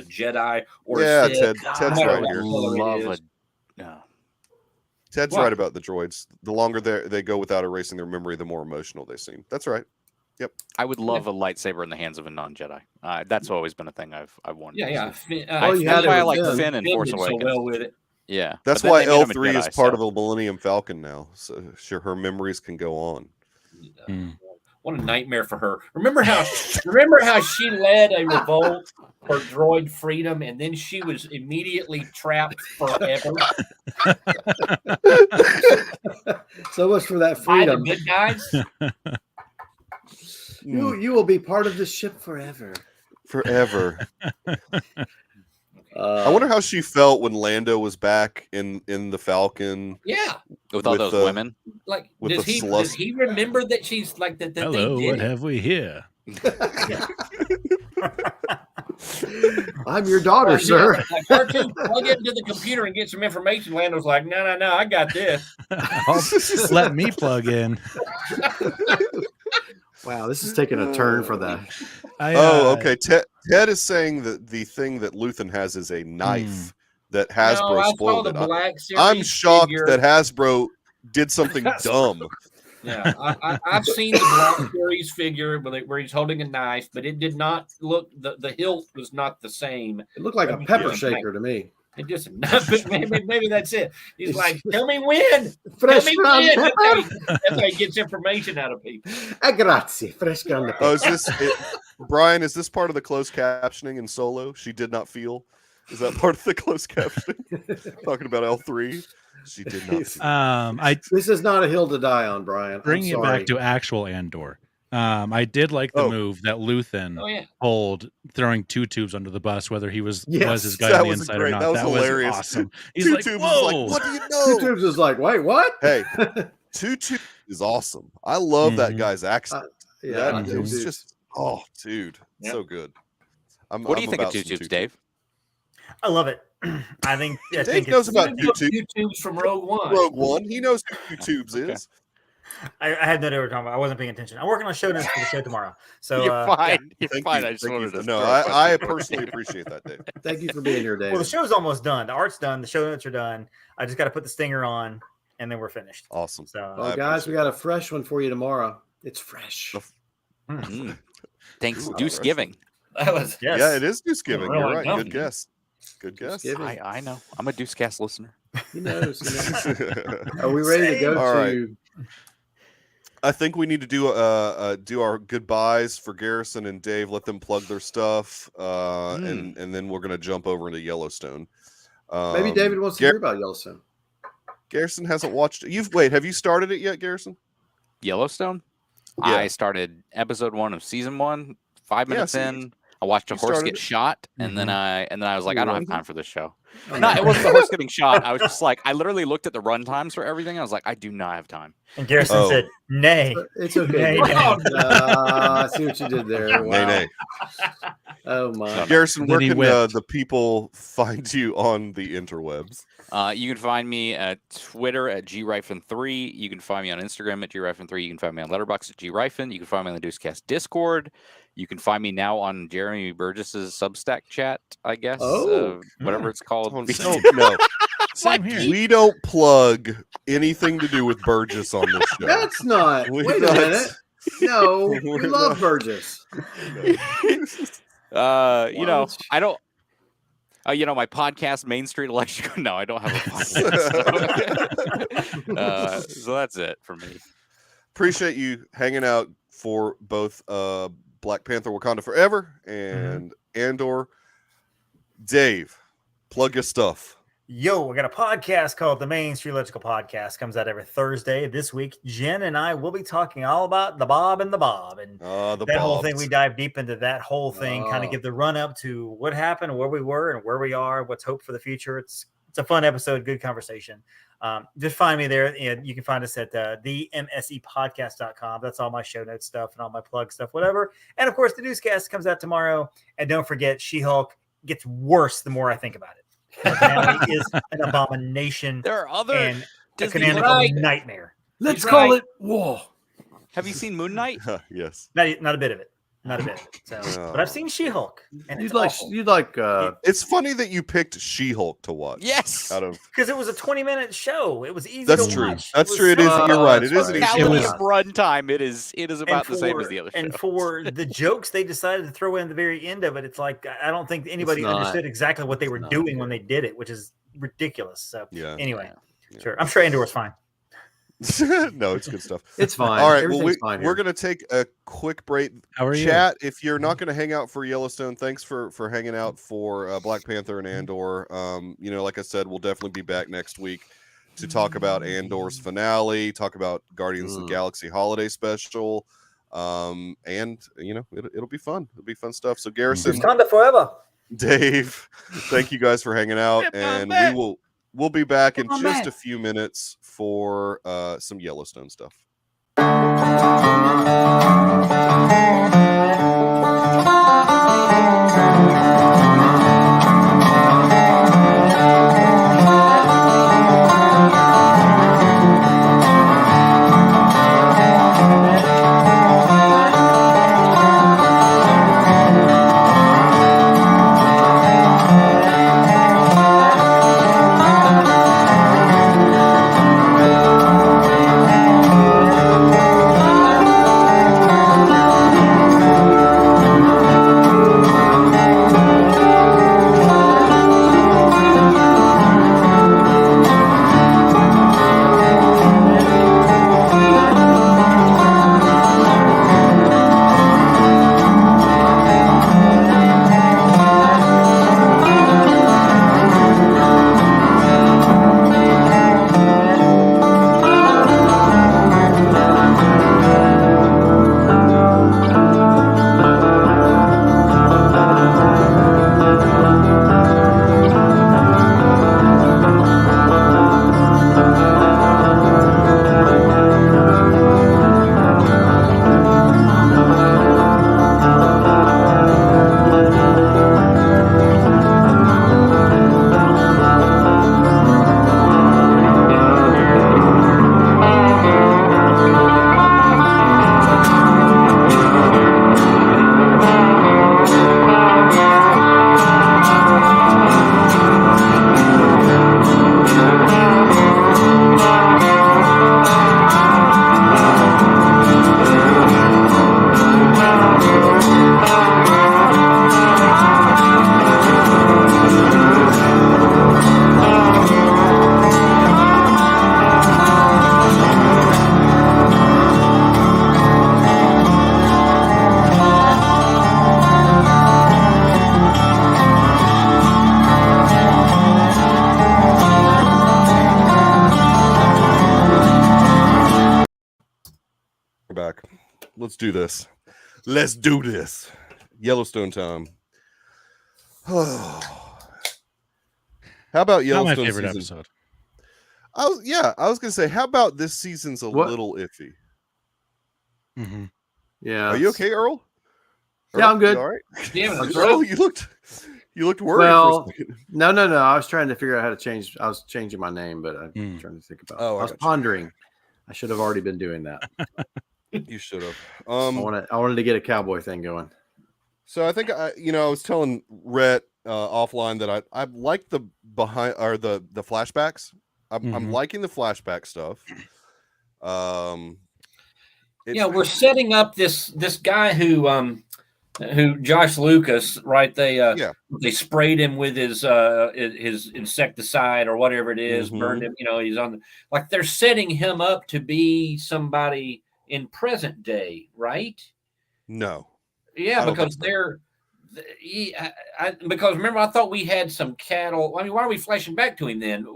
Speaker 6: Jedi or a Sith.
Speaker 4: Ted's right here. Ted's right about the droids. The longer they go without erasing their memory, the more emotional they seem. That's right. Yep.
Speaker 2: I would love a lightsaber in the hands of a non-Jedi. That's always been a thing I've wanted.
Speaker 6: That's
Speaker 2: why I like Finn and Force Awakens.
Speaker 6: So well with it.
Speaker 2: Yeah.
Speaker 4: That's why L3 is part of the Millennium Falcon now. So sure, her memories can go on.
Speaker 6: What a nightmare for her. Remember how she led a revolt for droid freedom and then she was immediately trapped forever.
Speaker 5: So much for that freedom.
Speaker 6: Good guys.
Speaker 5: You will be part of the ship forever.
Speaker 4: Forever. I wonder how she felt when Lando was back in the Falcon.
Speaker 6: Yeah,
Speaker 2: with all those women.
Speaker 6: Like,
Speaker 4: with
Speaker 6: does he remember that she's like that?
Speaker 3: Hello,
Speaker 6: they did
Speaker 3: what
Speaker 6: it?
Speaker 3: have we here?
Speaker 5: I'm your daughter,
Speaker 6: Well,
Speaker 5: sir.
Speaker 6: yeah, like R2, plug into the computer and get some information. Lando's like, no, I got this.
Speaker 3: Let me plug in.
Speaker 5: Wow, this is taking a turn for the.
Speaker 4: Okay. Ted is saying that the thing that Luthen has is a knife that Hasbro
Speaker 6: I saw
Speaker 4: spoiled
Speaker 6: the
Speaker 4: it.
Speaker 6: Black Series
Speaker 4: I'm shocked
Speaker 6: figure.
Speaker 4: that Hasbro did something dumb.
Speaker 6: Yeah, I've seen the Black Series figure where he's holding a knife, but it did not look. The hilt was not the same.
Speaker 5: It looked like a pepper shaker to me.
Speaker 6: It just maybe that's it. He's like, tell me when.
Speaker 5: Fresh
Speaker 6: Tell me
Speaker 5: ground
Speaker 6: when.
Speaker 5: pepper.
Speaker 6: That's how he gets information out of people.
Speaker 5: Grazie. Fresh ground pepper.
Speaker 4: Oh, is this Brian? Is this part of the closed captioning in Solo? She did not feel. Is that part of the closed captioning? Talking about L3. She did not feel.
Speaker 5: This is not a hill to die on, Brian.
Speaker 3: Bringing it back to actual Andor. I did like the move that Luthen pulled, throwing 2 tubes under the bus, whether he was his guy on the inside or not. That was hilarious. Awesome. He's
Speaker 4: 2
Speaker 3: like,
Speaker 4: tubes
Speaker 3: whoa!
Speaker 4: was like, what do you know?
Speaker 5: 2 tubes is like, wait, what?
Speaker 4: Hey, 2 tubes is awesome. I love that guy's accent. It was just, dude, so good.
Speaker 2: What do you think of 2 tubes, Dave?
Speaker 7: I love it. I think
Speaker 4: Dave knows about 2
Speaker 6: tubes from Rogue One.
Speaker 4: Rogue One. He knows who 2 tubes is.
Speaker 7: I had no idea what we're talking about. I wasn't paying attention. I'm working on show notes for the show tomorrow. So
Speaker 2: you're fine.
Speaker 7: Yeah.
Speaker 2: You're fine. I just wanted to.
Speaker 4: No, I personally appreciate that, Dave.
Speaker 5: Thank you for being here, Dave.
Speaker 7: Well, the show's almost done. The art's done. The show notes are done. I just got to put the stinger on, and then we're finished.
Speaker 4: Awesome.
Speaker 7: So,
Speaker 5: well, guys, we got a fresh one for you tomorrow. It's fresh.
Speaker 2: Thanks, Deuce-giving.
Speaker 6: That was
Speaker 4: Yeah, it is Deuce-giving.
Speaker 6: Really
Speaker 4: You're right.
Speaker 6: dumb.
Speaker 4: Good guess. Good guess.
Speaker 2: I know. I'm a Deuce-cast listener.
Speaker 5: He knows. Are we ready to go
Speaker 4: All
Speaker 5: to?
Speaker 4: I think we need to do our goodbyes for Garrison and Dave. Let them plug their stuff, and then we're gonna jump over into Yellowstone.
Speaker 5: Maybe David wants to hear about Yellowstone.
Speaker 4: Garrison hasn't watched it. Have you started it yet, Garrison?
Speaker 2: Yellowstone?
Speaker 4: Yeah.
Speaker 2: I started episode 1 of season 1. 5 minutes in, I watched a horse get shot, and then I was like, I don't have time for this show. No, it wasn't the horse getting shot. I was just like, I literally looked at the run times for everything. I was like, I do not have time.
Speaker 7: And Garrison said, "Nay,
Speaker 5: it's okay." I see what you did there. Wow.
Speaker 4: Nay.
Speaker 5: Oh my,
Speaker 4: Garrison, where can the people find you on the interwebs?
Speaker 2: You can find me at Twitter at grifen3. You can find me on Instagram at grifen3. You can find me on Letterboxd at grifen. You can find me on the Deucecast Discord. You can find me now on Jeremy Burgess's Substack chat, I guess. Whatever it's called.
Speaker 4: No.
Speaker 3: Same here.
Speaker 4: We don't plug anything to do with Burgess on this show.
Speaker 5: That's not. Wait a minute. No, we love Burgess.
Speaker 2: I don't. My podcast, Main Street Electrical. No, I don't have a podcast. So that's it for me.
Speaker 4: Appreciate you hanging out for both Black Panther Wakanda Forever and Andor. Dave, plug your stuff.
Speaker 7: Yo, we got a podcast called the Main Street Electrical Podcast. Comes out every Thursday. This week, Jen and I will be talking all about the Bob and the Bob. And that whole thing, we dive deep into that whole thing, kind of give the run up to what happened, where we were, and where we are, what's hope for the future. It's a fun episode, good conversation. Just find me there. And you can find us at themsepodcast.com. That's all my show notes stuff and all my plug stuff, whatever. And of course, the Newscast comes out tomorrow. And don't forget, She-Hulk gets worse the more I think about it. The finale is an abomination.
Speaker 2: There are other
Speaker 7: and a canonical nightmare.
Speaker 5: Let's call it war.
Speaker 2: Have you seen Moon Knight?
Speaker 4: Yes.
Speaker 7: Not a bit of it. Not a bit. So, but I've seen She-Hulk. And
Speaker 5: you'd like.
Speaker 4: It's funny that you picked She-Hulk to watch.
Speaker 2: Yes.
Speaker 7: Because it was a 20-minute show. It was easy.
Speaker 4: That's
Speaker 7: to
Speaker 4: true.
Speaker 7: watch.
Speaker 4: That's true. It is. You're right. It is an easy
Speaker 2: run time. It is about the same as the other show.
Speaker 7: And for the jokes they decided to throw in at the very end of it, it's like I don't think anybody understood exactly what they were doing when they did it, which is ridiculous. So anyway, sure. I'm sure Andor was fine.
Speaker 4: No, it's good stuff.
Speaker 5: It's fine.
Speaker 4: All right, we're going to take a quick break.
Speaker 3: How are you?
Speaker 4: Chat, if you're not going to hang out for Yellowstone, thanks for hanging out for Black Panther and Andor. Like I said, we'll definitely be back next week to talk about Andor's finale, talk about Guardians of the Galaxy holiday special, and it'll be fun. It'll be fun stuff. So Garrison,
Speaker 7: Wakanda Forever.
Speaker 4: Dave, thank you guys for hanging out, and we'll be back in just a few minutes for some Yellowstone stuff. Back. Let's do this. Let's do this. Yellowstone time. How about Yellowstone?
Speaker 3: Not my favorite
Speaker 4: season?
Speaker 3: episode.
Speaker 4: I was gonna say, how about this season's a little iffy?
Speaker 3: Mm-hmm.
Speaker 5: Yeah.
Speaker 4: Are you okay, Earl?
Speaker 5: Yeah, I'm good.
Speaker 4: All right.
Speaker 6: Yeah,
Speaker 4: Earl, you looked worried.
Speaker 5: Well, no. I was trying to figure out how to change. I was changing my name, but I'm trying to think about. I was pondering. I should have already been doing that.
Speaker 4: You should have.
Speaker 5: I wanted to get a cowboy thing going.
Speaker 4: So I think I was telling Rhett offline that I like the behind or the flashbacks. I'm liking the flashback stuff.
Speaker 6: We're setting up this guy who Josh Lucas, right? They sprayed him with his insecticide or whatever it is, burned him. He's on they're setting him up to be somebody in present day, right?
Speaker 4: No.
Speaker 6: Yeah, because because remember, I thought we had some cattle. I mean, why are we flashing back to him then?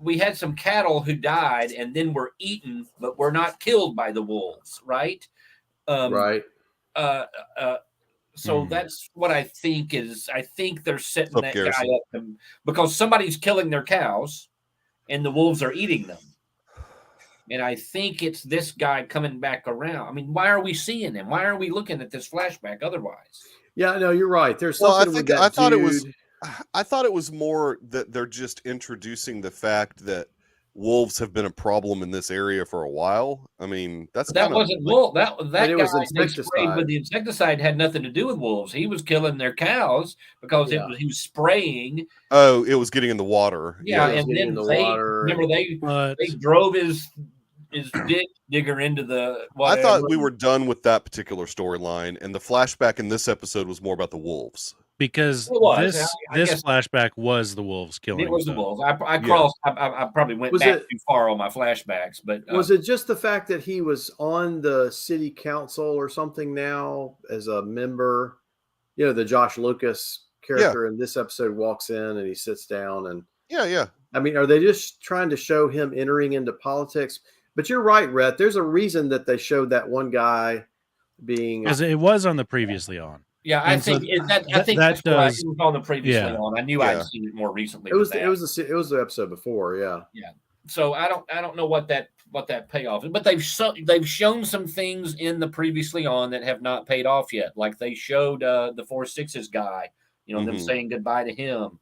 Speaker 6: We had some cattle who died and then were eaten, but were not killed by the wolves, right?
Speaker 5: Right.
Speaker 6: So that's what I think is. I think they're setting that guy up because somebody's killing their cows, and the wolves are eating them. And I think it's this guy coming back around. I mean, why are we seeing him? Why are we looking at this flashback otherwise?
Speaker 5: Yeah, no, you're right. There's something with that
Speaker 4: I thought it was more that they're just introducing the fact that wolves have been a problem in this area for a while. I mean, that
Speaker 6: wasn't wolf. That guy they sprayed with the insecticide had nothing to do with wolves. He was killing their cows because he was spraying.
Speaker 4: Oh, it was getting in the water.
Speaker 6: Yeah, and then they drove his digger into the whatever.
Speaker 4: I thought we were done with that particular storyline, and the flashback in this episode was more about the wolves.
Speaker 3: Because this flashback was the wolves killing.
Speaker 6: It was the wolves. I probably went back too far on my flashbacks, but
Speaker 5: was it just the fact that he was on the city council or something now as a member? The Josh Lucas character in this episode walks in and he sits down and I mean, are they just trying to show him entering into politics? But you're right, Rhett. There's a reason that they showed that one guy being
Speaker 3: because it was on the previously on.
Speaker 6: Yeah, I
Speaker 3: And so
Speaker 6: think that's
Speaker 3: does,
Speaker 6: right. It was on the previously
Speaker 3: yeah.
Speaker 6: on. I knew I'd seen it more recently.
Speaker 5: It was the episode before, yeah.
Speaker 6: Yeah. So I don't know what that payoff is, but they've shown some things in the previously on that have not paid off yet. Like they showed the 4/6 guy, them saying goodbye to him.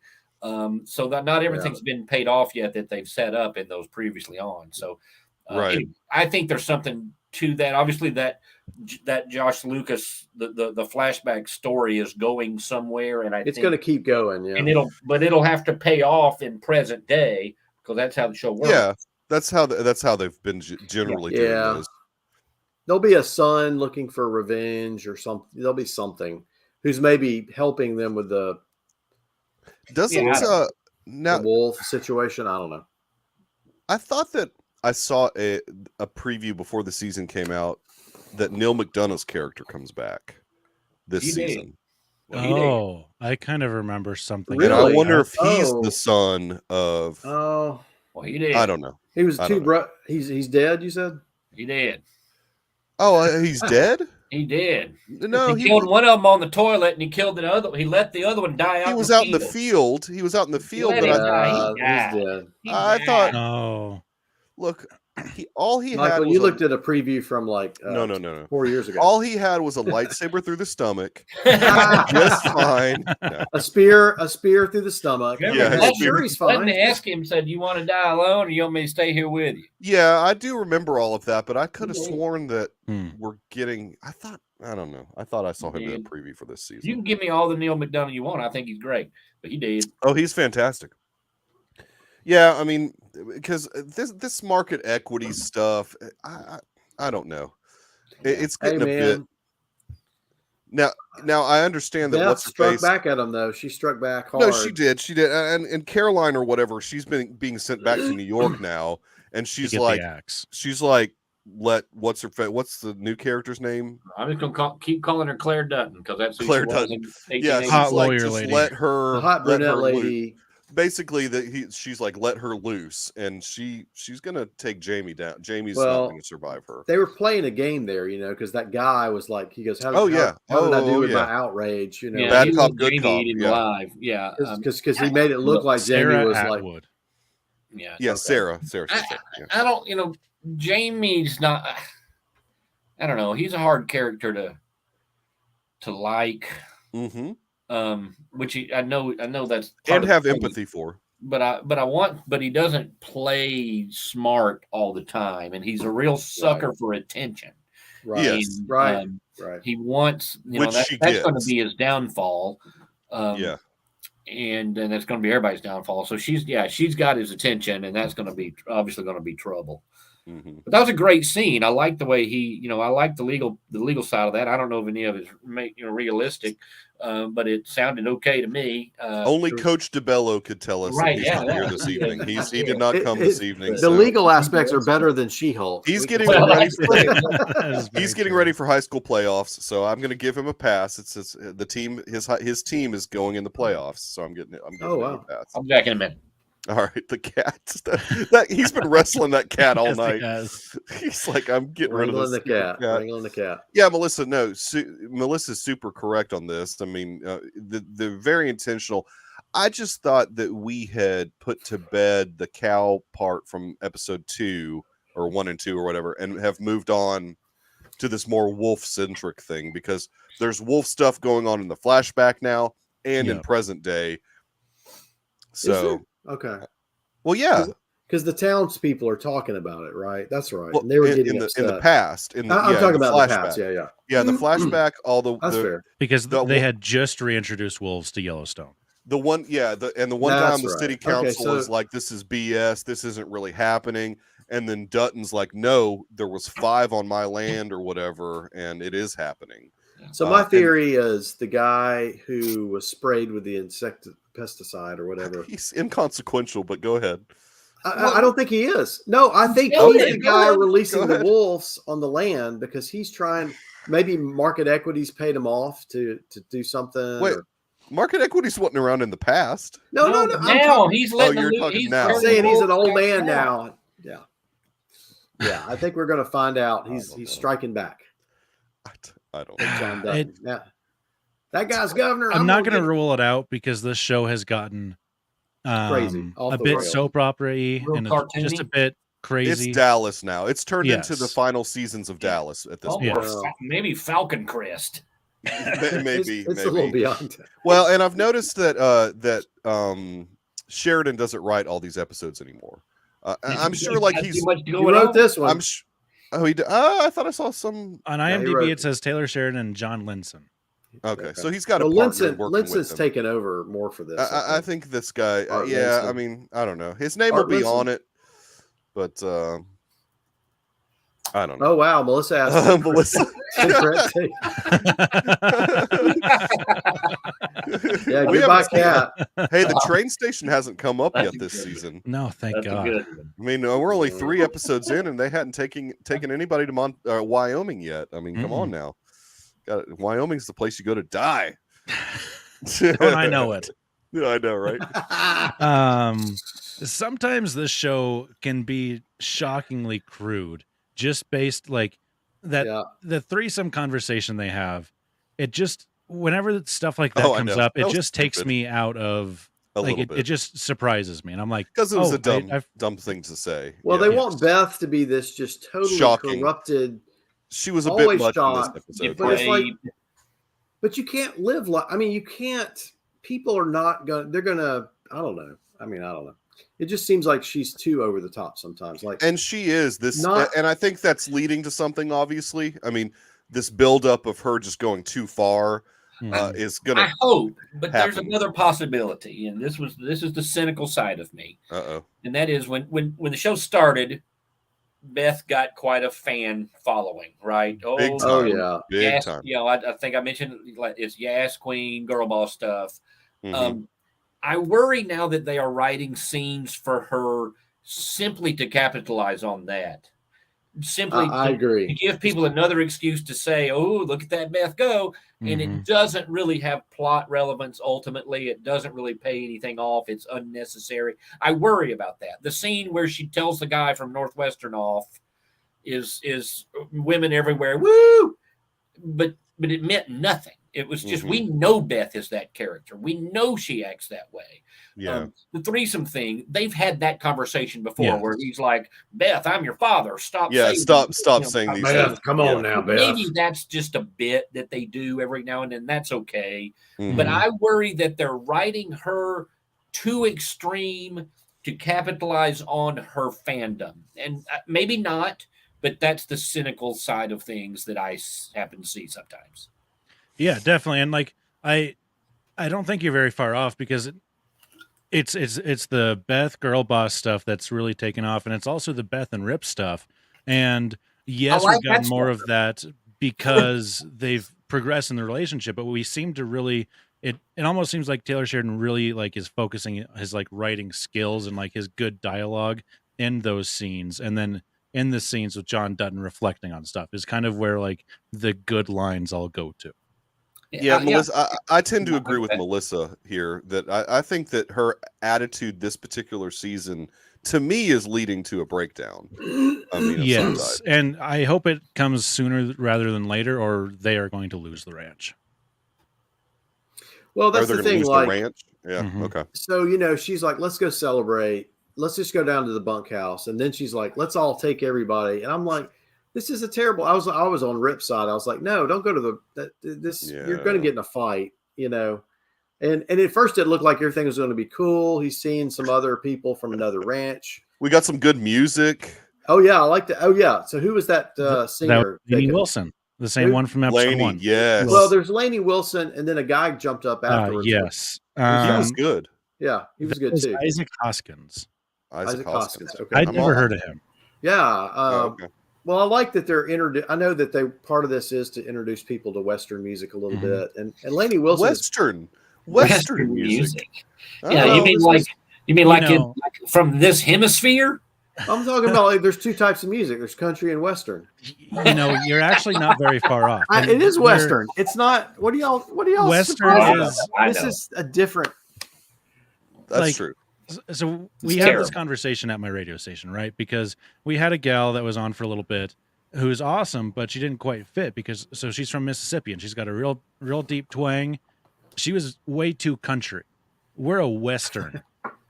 Speaker 6: So that not everything's been paid off yet that they've set up in those previously on. So anyway, I think there's something to that. Obviously that Josh Lucas, the flashback story is going somewhere, and
Speaker 5: it's going to keep going. Yeah,
Speaker 6: and it'll have to pay off in present day because that's how the show works.
Speaker 4: Yeah, that's how they've been generally doing this.
Speaker 5: There'll be a son looking for revenge or something. There'll be something who's maybe helping them with the the wolf situation. I don't know.
Speaker 4: I thought that I saw a preview before the season came out that Neil McDonough's character comes back this season.
Speaker 3: Well, I kind of remember something.
Speaker 4: And I wonder if he's the son of.
Speaker 5: Oh,
Speaker 6: well, he did.
Speaker 4: I don't know.
Speaker 5: He was He's dead. You said
Speaker 6: he did.
Speaker 4: Oh, he's dead.
Speaker 6: He did.
Speaker 4: No,
Speaker 6: he killed one of them on the toilet, and he killed the other. He let the other one die out.
Speaker 4: He was out in the field. He was out in the field, but
Speaker 5: he's dead.
Speaker 4: I thought.
Speaker 3: No.
Speaker 4: Look, all he
Speaker 5: Michael,
Speaker 4: had.
Speaker 5: You looked at a preview from like
Speaker 4: no
Speaker 5: 4 years ago.
Speaker 4: All he had was a lightsaber through the stomach. Just fine. No.
Speaker 5: A spear through the stomach.
Speaker 6: Yeah,
Speaker 5: sure he's fine.
Speaker 6: Letting ask him said, "You want to die alone, or you want me to stay here with you?"
Speaker 4: Yeah, I do remember all of that, but I could have sworn that we're getting. I don't know. I thought I saw him in a preview for this season.
Speaker 6: You can give me all the Neil McDonough you want. I think he's great, but he did.
Speaker 4: Oh, he's fantastic. Yeah, I mean, because this market equity stuff, I don't know. It's getting a bit. Now I understand that
Speaker 5: Beth struck back at him though. She struck back hard.
Speaker 4: No, she did, and Caroline or whatever. She's being sent back to New York now, and she's like, what's the new character's name?
Speaker 6: I'm just gonna keep calling her Claire Dutton because that's who
Speaker 4: Claire
Speaker 6: she
Speaker 4: Dutton.
Speaker 6: Was
Speaker 4: Yeah,
Speaker 3: hot lawyer
Speaker 4: just
Speaker 3: lady.
Speaker 4: Let her,
Speaker 5: the hot brunette lady.
Speaker 4: Basically, she's like, let her loose, and she's gonna take Jamie down. Jamie's not gonna survive her.
Speaker 5: They were playing a game there, because that guy was like, he goes, how did I do with my outrage?
Speaker 4: Bad cop, good cop.
Speaker 6: Live. Yeah,
Speaker 5: because he made it look like
Speaker 3: Sarah
Speaker 5: Jamie was
Speaker 3: Atwood.
Speaker 5: like,
Speaker 4: Sarah.
Speaker 6: I don't, Jamie's not. I don't know. He's a hard character to like.
Speaker 4: Mm-hmm.
Speaker 6: Which I know that's
Speaker 4: and have empathy for.
Speaker 6: But he doesn't play smart all the time, and he's a real sucker for attention.
Speaker 5: Right.
Speaker 4: Yes.
Speaker 5: Right.
Speaker 6: He wants, that's going to be his downfall. And that's going to be everybody's downfall. So she's got his attention, and that's going to be obviously going to be trouble.
Speaker 4: Mm-hmm.
Speaker 6: But that was a great scene. I like the way he, I like the legal side of that. I don't know if any of it's realistic, but it sounded okay to me.
Speaker 4: Only Coach DeBello could tell us.
Speaker 6: Right?
Speaker 4: He's not here this evening. He did not come this evening.
Speaker 5: The legal aspects are better than She-Hulk.
Speaker 4: He's getting ready. He's getting ready for high school playoffs, so I'm going to give him a pass. It's the team. His team is going in the playoffs, so I'm giving him a pass.
Speaker 6: I'll be back in a minute.
Speaker 4: All right, the cat. That he's been wrestling that cat all night. He's like, I'm getting rid of this cat.
Speaker 5: Wrangling the cat.
Speaker 4: Yeah, Melissa. No, Melissa's super correct on this. I mean, they're very intentional. I just thought that we had put to bed the cow part from episode 2 or 1 and 2 or whatever, and have moved on to this more wolf centric thing because there's wolf stuff going on in the flashback now and in present day. So.
Speaker 5: Okay.
Speaker 4: Well, yeah,
Speaker 5: because the townspeople are talking about it, right? That's right.
Speaker 4: Well,
Speaker 5: and they were getting
Speaker 4: in the past. I'm
Speaker 5: talking about the past. Yeah.
Speaker 4: Yeah, the flashback.
Speaker 5: That's fair
Speaker 3: because they had just reintroduced wolves to Yellowstone.
Speaker 4: The one time the city council is like, "This is BS. This isn't really happening," and then Dutton's like, "No, there was 5 on my land or whatever, and it is happening."
Speaker 5: So my theory is the guy who was sprayed with the pesticide or whatever.
Speaker 4: He's inconsequential, but go ahead.
Speaker 5: I don't think he is. No, I think he's the guy releasing the wolves on the land because he's trying. Maybe market equities paid him off to do something.
Speaker 4: Wait, market equities wasn't around in the past.
Speaker 5: No.
Speaker 6: Now he's letting.
Speaker 4: You're talking now.
Speaker 5: I'm saying he's an old man now. Yeah. I think we're going to find out he's striking back.
Speaker 4: I don't.
Speaker 5: John Dutton. That guy's governor.
Speaker 3: I'm not going to rule it out because this show has gotten
Speaker 5: crazy,
Speaker 3: a bit soap opera-y and just a bit crazy.
Speaker 4: It's Dallas now. It's turned into the final seasons of Dallas at this point.
Speaker 6: Maybe Falcon Crest.
Speaker 4: Maybe
Speaker 5: it's a little beyond that.
Speaker 4: Well, and I've noticed that Sheridan doesn't write all these episodes anymore. I'm sure, like he
Speaker 5: wrote this one.
Speaker 4: I thought I saw some
Speaker 3: on IMDb. It says Taylor Sheridan and John Linson.
Speaker 4: Okay, so he's got a partner
Speaker 5: Linson's taken over more for this.
Speaker 4: I think this guy. I mean, I don't know. His name will be on it, but I don't know.
Speaker 5: Oh wow, Melissa asked.
Speaker 4: Melissa.
Speaker 5: Yeah, goodbye, cat.
Speaker 4: Hey, the train station hasn't come up yet this season.
Speaker 3: No, thank God.
Speaker 4: I mean, we're only 3 episodes in, and they hadn't taken anybody to Wyoming yet. I mean, come on now. Wyoming's the place you go to die.
Speaker 3: I know it.
Speaker 4: Yeah, I know, right?
Speaker 3: Sometimes this show can be shockingly crude, just based like that. The threesome conversation they have, it just whenever stuff like that comes up, it just takes me out of it just surprises me, and I'm like,
Speaker 4: because it was a dumb thing to say.
Speaker 5: Well, they want Beth to be this just totally corrupted.
Speaker 4: She was a bit much in this episode.
Speaker 5: But it's like, but you can't live like. I mean, you can't. People are not going. They're going to. I don't know. I mean, I don't know. It just seems like she's too over the top sometimes. Like,
Speaker 4: and she is this, and I think that's leading to something. Obviously, I mean, this buildup of her just going too far is going to.
Speaker 6: I hope, but there's another possibility, and this is the cynical side of me. And that is when the show started. Beth got quite a fan following, right?
Speaker 4: Big time.
Speaker 6: Big time. You know, I think I mentioned it's Yas Queen, girl boss stuff. I worry now that they are writing scenes for her simply to capitalize on that. Simply,
Speaker 5: I agree.
Speaker 6: To give people another excuse to say, "Oh, look at that Beth go," and it doesn't really have plot relevance. Ultimately, it doesn't really pay anything off. It's unnecessary. I worry about that. The scene where she tells the guy from Northwestern off is women everywhere. Woo! But it meant nothing. It was just we know Beth is that character. We know she acts that way.
Speaker 4: Yeah.
Speaker 6: The threesome thing, they've had that conversation before where he's like, Beth, I'm your father. Stop
Speaker 4: saying these things.
Speaker 5: Come on now, Beth.
Speaker 6: Maybe that's just a bit that they do every now and then. That's okay. But I worry that they're writing her too extreme to capitalize on her fandom. And maybe not, but that's the cynical side of things that I happen to see sometimes.
Speaker 3: Yeah, definitely. And like I don't think you're very far off because it's the Beth girl boss stuff that's really taken off, and it's also the Beth and Rip stuff. And yes, we've gotten more of that because they've progressed in the relationship, but we seem to really it almost seems like Taylor Sheridan really like is focusing his like writing skills and like his good dialogue in those scenes, and then in the scenes with John Dutton reflecting on stuff is kind of where like the good lines all go to.
Speaker 4: Yeah, Melissa, I tend to agree with Melissa here that I think that her attitude this particular season, to me, is leading to a breakdown. I mean,
Speaker 3: yes, and I hope it comes sooner rather than later, or they are going to lose the ranch.
Speaker 5: Well, that's the thing. Like,
Speaker 4: the ranch? Yeah, okay.
Speaker 5: So she's like, "Let's go celebrate. Let's just go down to the bunkhouse," and then she's like, "Let's all take everybody," and I'm like. This is a terrible. I was on Rip's side. I was like, no, don't go to this. You're going to get in a fight, And at first it looked like everything was going to be cool. He's seeing some other people from another ranch.
Speaker 4: We got some good music.
Speaker 5: Oh yeah, I like that. Oh yeah. So who was that singer?
Speaker 3: That Lainey Wilson, the same one from episode 1.
Speaker 4: Yes.
Speaker 5: Well, there's Lainey Wilson, and then a guy jumped up afterwards.
Speaker 3: Yes,
Speaker 4: he was good.
Speaker 5: Yeah, he was good too.
Speaker 3: Isaac Hoskins.
Speaker 4: Isaac Hoskins.
Speaker 5: Okay,
Speaker 3: I'd never heard of him.
Speaker 5: Yeah.
Speaker 4: Okay.
Speaker 5: Well, I like that they're I know that part of this is to introduce people to Western music a little bit, and Lainey Wilson.
Speaker 4: Western music.
Speaker 6: Yeah, you mean like from this hemisphere?
Speaker 5: I'm talking about like there's 2 types of music. There's country and Western.
Speaker 3: You're actually not very far off.
Speaker 5: It is Western. It's not. What do y'all?
Speaker 3: Western is.
Speaker 5: This is a different.
Speaker 4: That's true.
Speaker 3: So we had this conversation at my radio station, right? Because we had a gal that was on for a little bit, who's awesome, but she didn't quite fit because she's from Mississippi and she's got a real deep twang. She was way too country. We're a Western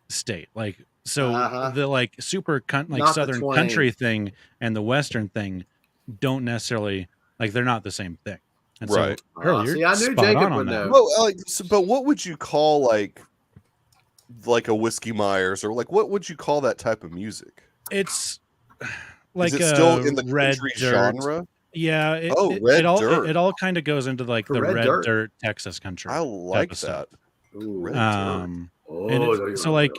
Speaker 3: state, like the like super
Speaker 5: Not
Speaker 3: Southern country thing and the Western thing don't necessarily they're not the same thing. And
Speaker 4: right.
Speaker 3: So, Earl, you're
Speaker 5: see, I knew
Speaker 3: spot
Speaker 5: Jacob
Speaker 3: on
Speaker 5: would
Speaker 3: that.
Speaker 5: know.
Speaker 4: Well, but what would you call like a Whiskey Myers or like what would you call that type of music?
Speaker 3: It's like
Speaker 4: Is it still in the
Speaker 3: red
Speaker 4: country
Speaker 3: dirt
Speaker 4: genre?
Speaker 3: Yeah,
Speaker 4: red dirt.
Speaker 3: It all kind of goes into like the red dirt Texas country.
Speaker 4: I like that.
Speaker 5: Ooh,
Speaker 4: Red dirt.
Speaker 3: So like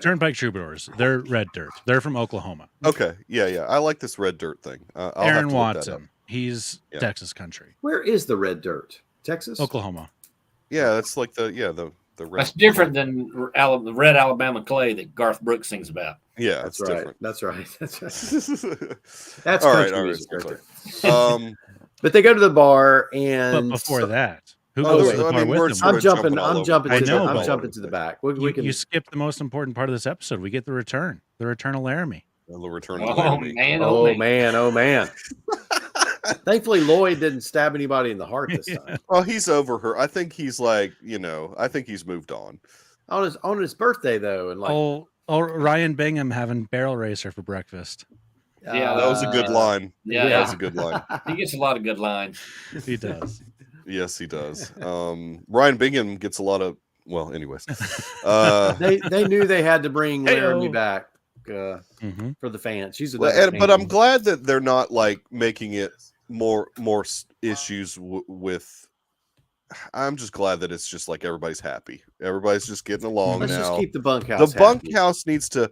Speaker 3: Turnpike Troubadours, they're red dirt. They're from Oklahoma.
Speaker 4: Okay, yeah. I like this red dirt thing. I'll
Speaker 3: Aaron
Speaker 4: have to look that up.
Speaker 3: Watson, he's Texas country.
Speaker 5: Where is the red dirt? Texas,
Speaker 3: Oklahoma.
Speaker 4: Yeah, that's like the red.
Speaker 6: That's different than the red Alabama clay that Garth Brooks sings about.
Speaker 4: Yeah,
Speaker 5: that's
Speaker 4: it's
Speaker 5: right.
Speaker 4: different.
Speaker 5: That's right. That's
Speaker 4: all
Speaker 5: country
Speaker 4: right,
Speaker 5: music
Speaker 4: right
Speaker 5: there. But they go to the bar, and
Speaker 3: but before that, who goes to the bar with them?
Speaker 5: I'm jumping to the back. We can.
Speaker 3: You skipped the most important part of this episode. We get the return of Laramie.
Speaker 4: The return of
Speaker 6: Laramie.
Speaker 5: Oh man. Thankfully, Lloyd didn't stab anybody in the heart this time.
Speaker 4: Well, he's over her. I think he's like, I think he's moved on.
Speaker 5: On his birthday though, and like
Speaker 3: Ryan Bingham having barrel racer for breakfast.
Speaker 6: Yeah,
Speaker 4: that was a good line.
Speaker 6: Yeah,
Speaker 4: that was a good line.
Speaker 6: He gets a lot of good lines.
Speaker 3: He does.
Speaker 4: Yes, he does. Ryan Bingham gets a lot of. Well, anyways,
Speaker 5: they knew they had to bring Laramie back for the fans. She's
Speaker 4: but I'm glad that they're not like making it more issues with. I'm just glad that it's just like everybody's happy. Everybody's just getting along.
Speaker 5: Let's
Speaker 4: now.
Speaker 5: just keep the bunkhouse.
Speaker 4: The bunkhouse needs to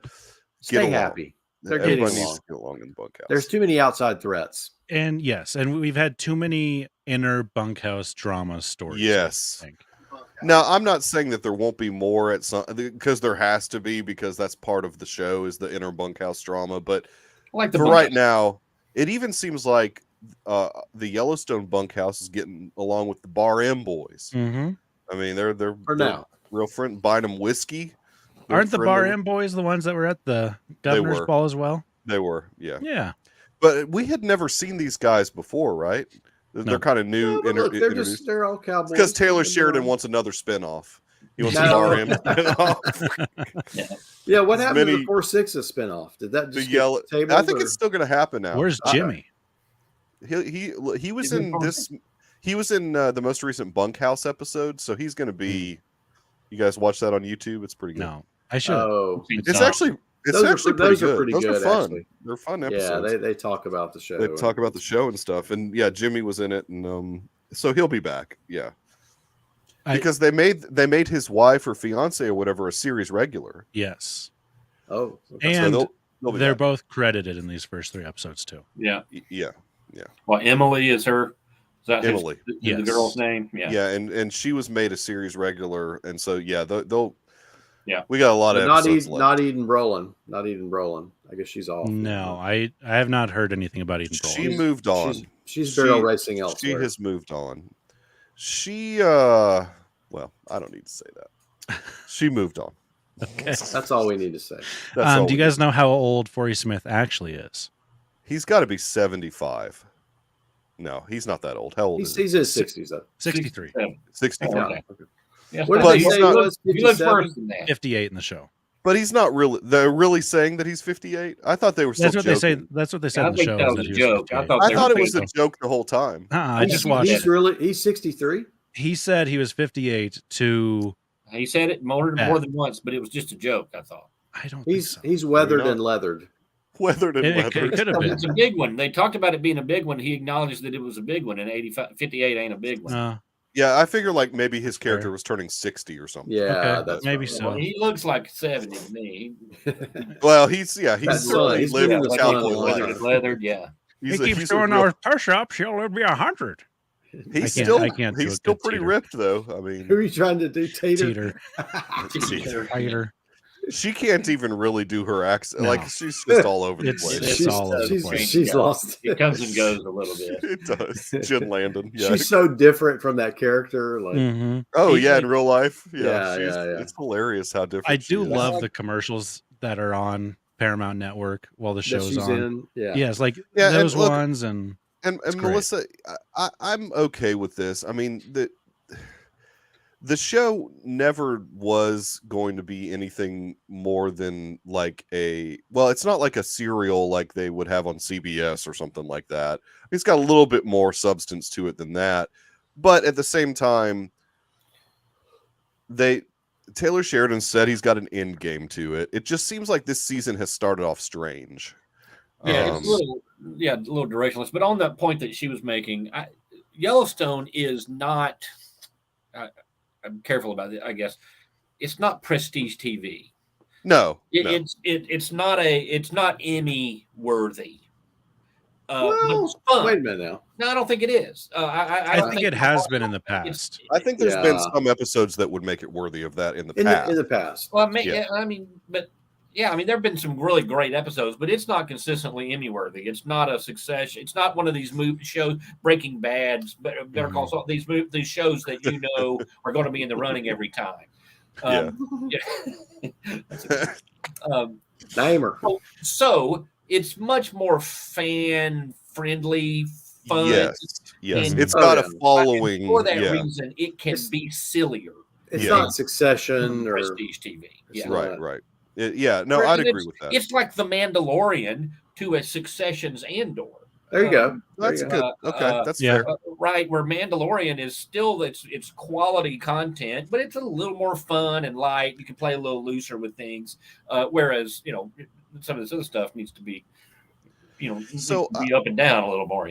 Speaker 5: stay
Speaker 4: get
Speaker 5: happy. They're
Speaker 4: Everybody
Speaker 5: getting
Speaker 4: needs to get along in the bunkhouse.
Speaker 5: There's too many outside threats.
Speaker 3: And yes, and we've had too many inner bunkhouse drama stories.
Speaker 4: Yes. Now, I'm not saying that there won't be more at some because there has to be because that's part of the show is the inner bunkhouse drama. But
Speaker 6: like
Speaker 4: for right now, it even seems like the Yellowstone bunkhouse is getting along with the Bar M boys.
Speaker 3: Mm-hmm.
Speaker 4: I mean, they're
Speaker 5: now
Speaker 4: real friend buying them whiskey.
Speaker 3: Aren't the Bar M boys the ones that were at the governor's ball as well?
Speaker 4: They were, yeah.
Speaker 3: Yeah.
Speaker 4: But we had never seen these guys before, right? They're kind of new.
Speaker 5: They're all cowboys.
Speaker 4: Because Taylor Sheridan wants another spinoff. He wants a Bar M spinoff.
Speaker 5: Yeah, what happened to the 4-6 spinoff? Did that just
Speaker 4: I think it's still going to happen now.
Speaker 3: Where's Jimmy?
Speaker 4: He was in this. He was in the most recent Bunkhouse episode, so he's going to be. You guys watch that on YouTube? It's pretty good.
Speaker 3: No, I should.
Speaker 5: Oh,
Speaker 4: it's actually
Speaker 5: those are pretty good.
Speaker 4: Those are fun.
Speaker 5: Actually.
Speaker 4: They're fun episodes.
Speaker 5: Yeah, they talk about the show.
Speaker 4: They talk about the show and stuff. And yeah, Jimmy was in it, and so he'll be back. Yeah, because they made his wife or fiance or whatever a series regular.
Speaker 3: Yes.
Speaker 5: Oh,
Speaker 3: and so they're both credited in these first 3 episodes too.
Speaker 6: Yeah.
Speaker 4: Yeah.
Speaker 6: Well, Emily is her. Is that
Speaker 4: Emily?
Speaker 6: The girl's name? Yeah.
Speaker 4: Yeah, and she was made a series regular, and so yeah, they'll.
Speaker 6: Yeah,
Speaker 4: we got a lot of episodes left.
Speaker 5: Not Eden Brolin. I guess she's off.
Speaker 3: No, I have not heard anything about Eden Brolin.
Speaker 4: She moved on.
Speaker 5: She's barrel racing elsewhere.
Speaker 4: She has moved on. She well, I don't need to say that. She moved on.
Speaker 3: Okay,
Speaker 5: that's all we need to say.
Speaker 3: Do you guys know how old Forey Smith actually is?
Speaker 4: He's got to be 75. No, he's not that old. How old is he?
Speaker 5: He's in his 60s.
Speaker 3: 63.
Speaker 4: 63.
Speaker 6: Okay. Yeah,
Speaker 5: what did they say?
Speaker 6: He lives worse than that.
Speaker 3: 58 in the show.
Speaker 4: But he's not really. They're really saying that he's 58. I thought they were. Still
Speaker 3: That's what they say. That's what they said in the show.
Speaker 6: That was a joke. I
Speaker 4: thought it was a joke the whole time.
Speaker 3: I just watched.
Speaker 5: He's 63.
Speaker 3: He said he was 58 to.
Speaker 6: He said it more than once, but it was just a joke. I thought.
Speaker 3: I don't.
Speaker 5: He's weathered and leathered.
Speaker 4: Weathered and leathered.
Speaker 3: It could have been.
Speaker 6: It's a big one. They talked about it being a big one. He acknowledged that it was a big one, and 58 ain't a big one.
Speaker 4: Yeah, I figure like maybe his character was turning 60 or something.
Speaker 5: Yeah,
Speaker 3: that's maybe so.
Speaker 6: Well, he looks like 70 to me.
Speaker 4: Well, he's certainly living the cowboy life.
Speaker 6: Leathered, yeah.
Speaker 3: He keeps doing those push-ups. He'll live be 100.
Speaker 4: He's still pretty ripped though. I mean,
Speaker 5: who are you trying to do? Tater.
Speaker 3: Tater.
Speaker 4: She can't even really do her accent. No. Like she's just all over the place.
Speaker 3: It's all over the place.
Speaker 5: She's lost.
Speaker 6: It comes and goes a little bit.
Speaker 4: It does. Jen Landon. Yeah.
Speaker 5: She's so different from that character. Like,
Speaker 4: oh yeah, in real life.
Speaker 5: Yeah.
Speaker 4: It's hilarious how different.
Speaker 3: I do love the commercials that are on Paramount Network while the show's
Speaker 5: she's
Speaker 3: on.
Speaker 5: in. Yeah.
Speaker 3: Yes, like
Speaker 1: Yeah,
Speaker 3: those
Speaker 1: and look,
Speaker 3: ones and
Speaker 1: Melissa, I'm okay with this. I mean, the show never was going to be anything more than like it's not like a serial like they would have on CBS or something like that. It's got a little bit more substance to it than that. But at the same time, Taylor Sheridan said he's got an end game to it. It just seems like this season has started off strange.
Speaker 6: Yeah, it's a little directionless. But on that point that she was making, Yellowstone is not. I'm careful about it. I guess it's not prestige TV.
Speaker 1: No,
Speaker 6: it's not Emmy worthy.
Speaker 5: Well, wait a minute now.
Speaker 6: No, I don't think it is.
Speaker 3: I think it has been in the past.
Speaker 1: I think there's been some episodes that would make it worthy of that in the past.
Speaker 5: In the past.
Speaker 6: Well, I mean, there have been some really great episodes, but it's not consistently Emmy worthy. It's not a succession. It's not one of these shows, Breaking Bad, Better Call Saul, these shows that are going to be in the running every time.
Speaker 5: Name her.
Speaker 6: So it's much more fan friendly, fun.
Speaker 1: Yes, it's got a following.
Speaker 6: For that reason, it can be sillier.
Speaker 5: It's not Succession or
Speaker 6: prestige TV. Yeah.
Speaker 1: Right. I'd agree with that.
Speaker 6: It's like The Mandalorian to a Succession's Andor.
Speaker 5: There you go.
Speaker 1: That's good. Okay, that's fair.
Speaker 6: Right, where Mandalorian is still it's quality content, but it's a little more fun and light. You can play a little looser with things, whereas some of this other stuff needs to be, be up and down a little more.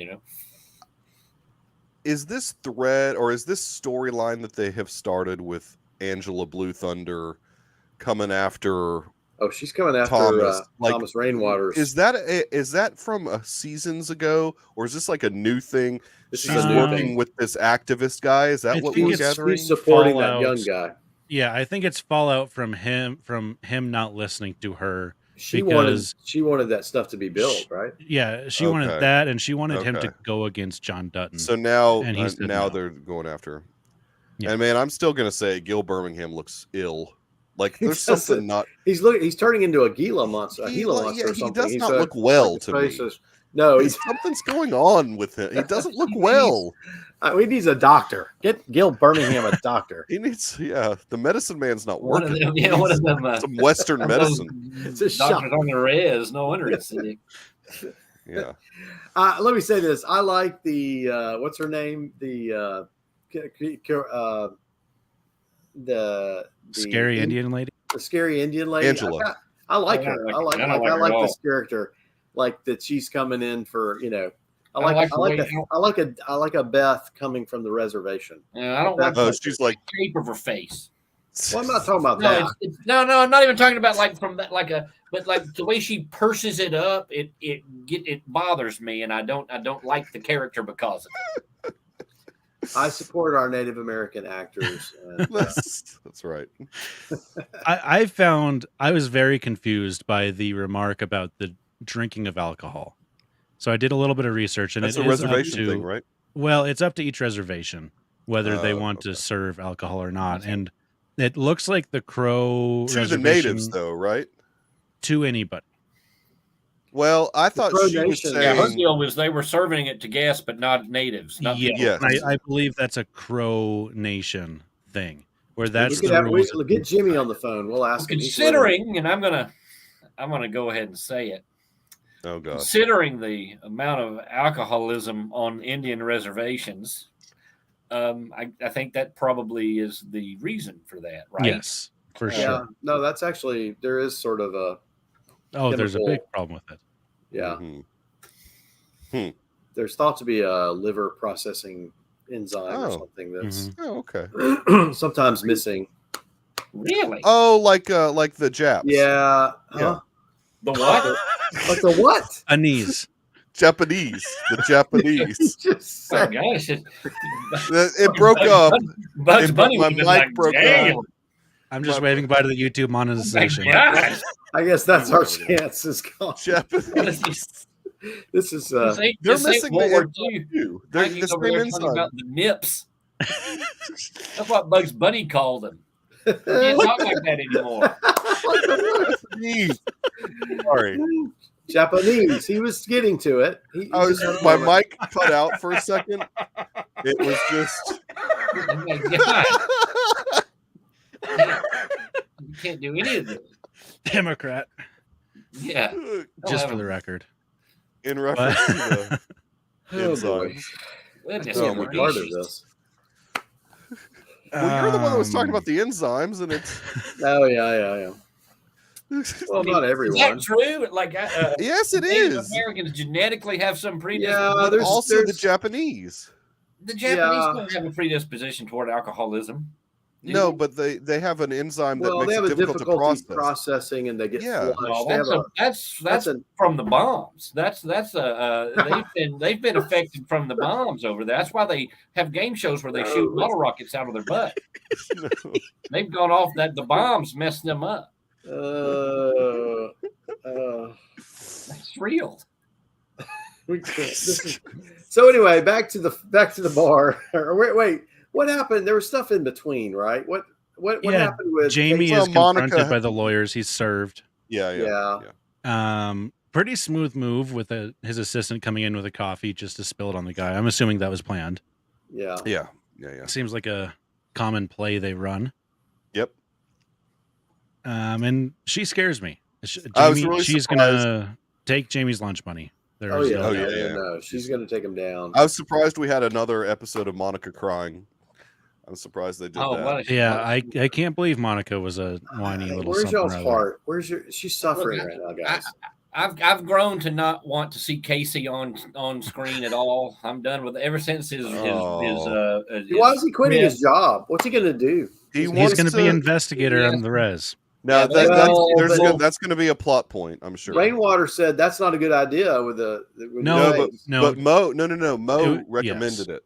Speaker 1: Is this thread or is this storyline that they have started with Angela Blue Thunder coming after?
Speaker 5: Oh, she's coming after Thomas Rainwater.
Speaker 1: Is that from seasons ago, or is this like a new thing?
Speaker 5: She's
Speaker 1: working with this activist guy. Is that what we're gathering?
Speaker 5: She's supporting that young guy.
Speaker 3: Yeah, I think it's fallout from him not listening to her.
Speaker 5: She wanted that stuff to be built, right?
Speaker 3: Yeah, she wanted that, and she wanted him to go against John Dutton.
Speaker 1: So now, they're going after her. Yeah. And man, I'm still gonna say Gil Birmingham looks ill. Like there's something not.
Speaker 5: He's turning into a Gila monster. A Gila monster or something.
Speaker 1: He does not look well to me.
Speaker 5: No,
Speaker 1: something's going on with him. He doesn't look well.
Speaker 5: He needs a doctor. Get Gil Birmingham a doctor.
Speaker 1: He needs, the medicine man's not working.
Speaker 6: One of them,
Speaker 1: some Western medicine.
Speaker 5: It's a
Speaker 6: doctors on the res. No wonder it's sick.
Speaker 1: Yeah.
Speaker 5: Let me say this. I like the what's her name? The
Speaker 3: scary Indian lady.
Speaker 5: The scary Indian lady.
Speaker 1: Angela.
Speaker 5: I like her. I like this character. Like that she's coming in for, I like a Beth coming from the reservation.
Speaker 6: Yeah, I don't like
Speaker 1: she's like
Speaker 6: the shape of her face.
Speaker 5: Well, I'm not talking about that.
Speaker 6: No, I'm not even talking about from that but the way she purses it up, it bothers me, and I don't like the character because of it.
Speaker 5: I support our Native American actors. And,
Speaker 1: that's right.
Speaker 3: I was very confused by the remark about the drinking of alcohol. So I did a little bit of research, and
Speaker 1: it's a reservation thing, right?
Speaker 3: Well, it's up to each reservation whether they want to serve alcohol or not. And it looks like the Crow
Speaker 1: to
Speaker 3: reservation,
Speaker 1: the natives, though, right?
Speaker 3: To anybody.
Speaker 1: Well, I thought she was saying
Speaker 6: her deal was they were serving it to guests, but not natives.
Speaker 3: Yes. I believe that's a Crow Nation thing, where that's the rules.
Speaker 5: Get Jimmy on the phone. We'll ask him.
Speaker 6: Considering, and I'm gonna go ahead and say it.
Speaker 1: Oh God!
Speaker 6: Considering the amount of alcoholism on Indian reservations, I think that probably is the reason for that, right?
Speaker 3: Yes, for sure.
Speaker 5: Yeah, no, that's actually there is sort of a.
Speaker 3: There's a big problem with it.
Speaker 5: Yeah. Mm-hmm. There's thought to be a liver processing enzyme or something that's
Speaker 1: okay.
Speaker 5: sometimes missing.
Speaker 6: Really?
Speaker 1: Oh, like the Japs.
Speaker 5: Yeah.
Speaker 1: Yeah.
Speaker 6: The what?
Speaker 5: Like the what?
Speaker 3: Anise.
Speaker 1: Japanese. The Japanese.
Speaker 6: Oh gosh!
Speaker 1: It broke up.
Speaker 6: Bugs Bunny
Speaker 1: my mic broke up.
Speaker 3: I'm just waving goodbye to the YouTube monetization.
Speaker 5: I guess that's our chance. Is gone.
Speaker 1: Japanese.
Speaker 5: This is
Speaker 1: they're missing
Speaker 6: World War
Speaker 1: II.
Speaker 6: They're the same enzyme about the nips. That's what Bugs Bunny called them. can't talk like that anymore.
Speaker 4: Sorry.
Speaker 5: Japanese. He was getting to it.
Speaker 4: My mic cut out for a second. It was just.
Speaker 6: Oh my God. You can't do any of this.
Speaker 3: Democrat.
Speaker 6: Yeah.
Speaker 3: Just for the record.
Speaker 4: In reference to the enzymes.
Speaker 6: Oh my
Speaker 5: part of this.
Speaker 4: Well, you're the one that was talking about the enzymes, and it's.
Speaker 5: Oh yeah. Well, not everyone.
Speaker 6: Is that true? Like,
Speaker 4: yes, it
Speaker 6: Native
Speaker 4: is.
Speaker 6: Americans genetically have some predisposition.
Speaker 5: Yeah,
Speaker 4: There's also the Japanese.
Speaker 6: The Japanese don't have a predisposition toward alcoholism.
Speaker 4: No, but they have an enzyme that makes
Speaker 5: they have
Speaker 4: it
Speaker 5: a
Speaker 4: difficult to
Speaker 5: difficulty
Speaker 4: process.
Speaker 5: processing, and they get flushed.
Speaker 6: Well, that's from the bombs. That's they've been affected from the bombs over there. That's why they have game shows where they shoot bottle rockets out of their butt.
Speaker 4: No.
Speaker 6: They've gone off that the bombs messed them up. That's real.
Speaker 5: We can't. So anyway, back to the bar. Wait, what happened? There was stuff in between, right? What happened with
Speaker 3: Jamie is confronted by the lawyers. He's served.
Speaker 4: Yeah.
Speaker 3: Pretty smooth move with his assistant coming in with a coffee just to spill it on the guy. I'm assuming that was planned.
Speaker 4: Yeah.
Speaker 3: Seems like a common play they run.
Speaker 4: Yep.
Speaker 3: And she scares me. She's gonna take Jamie's lunch money.
Speaker 5: No, she's gonna take him down.
Speaker 4: I was surprised we had another episode of Monica crying. I'm surprised they did that.
Speaker 3: Yeah, I can't believe Monica was a whiny little.
Speaker 5: Where's y'all's heart? She's suffering right now, guys.
Speaker 6: I've grown to not want to see Casey on screen at all. I'm done with it. Ever since his
Speaker 5: why is he quitting his job? What's he gonna do?
Speaker 3: He's going to be investigator on the res.
Speaker 4: Now that's going to be a plot point, I'm sure.
Speaker 5: Rainwater said that's not a good idea with
Speaker 3: but
Speaker 4: Mo recommended it.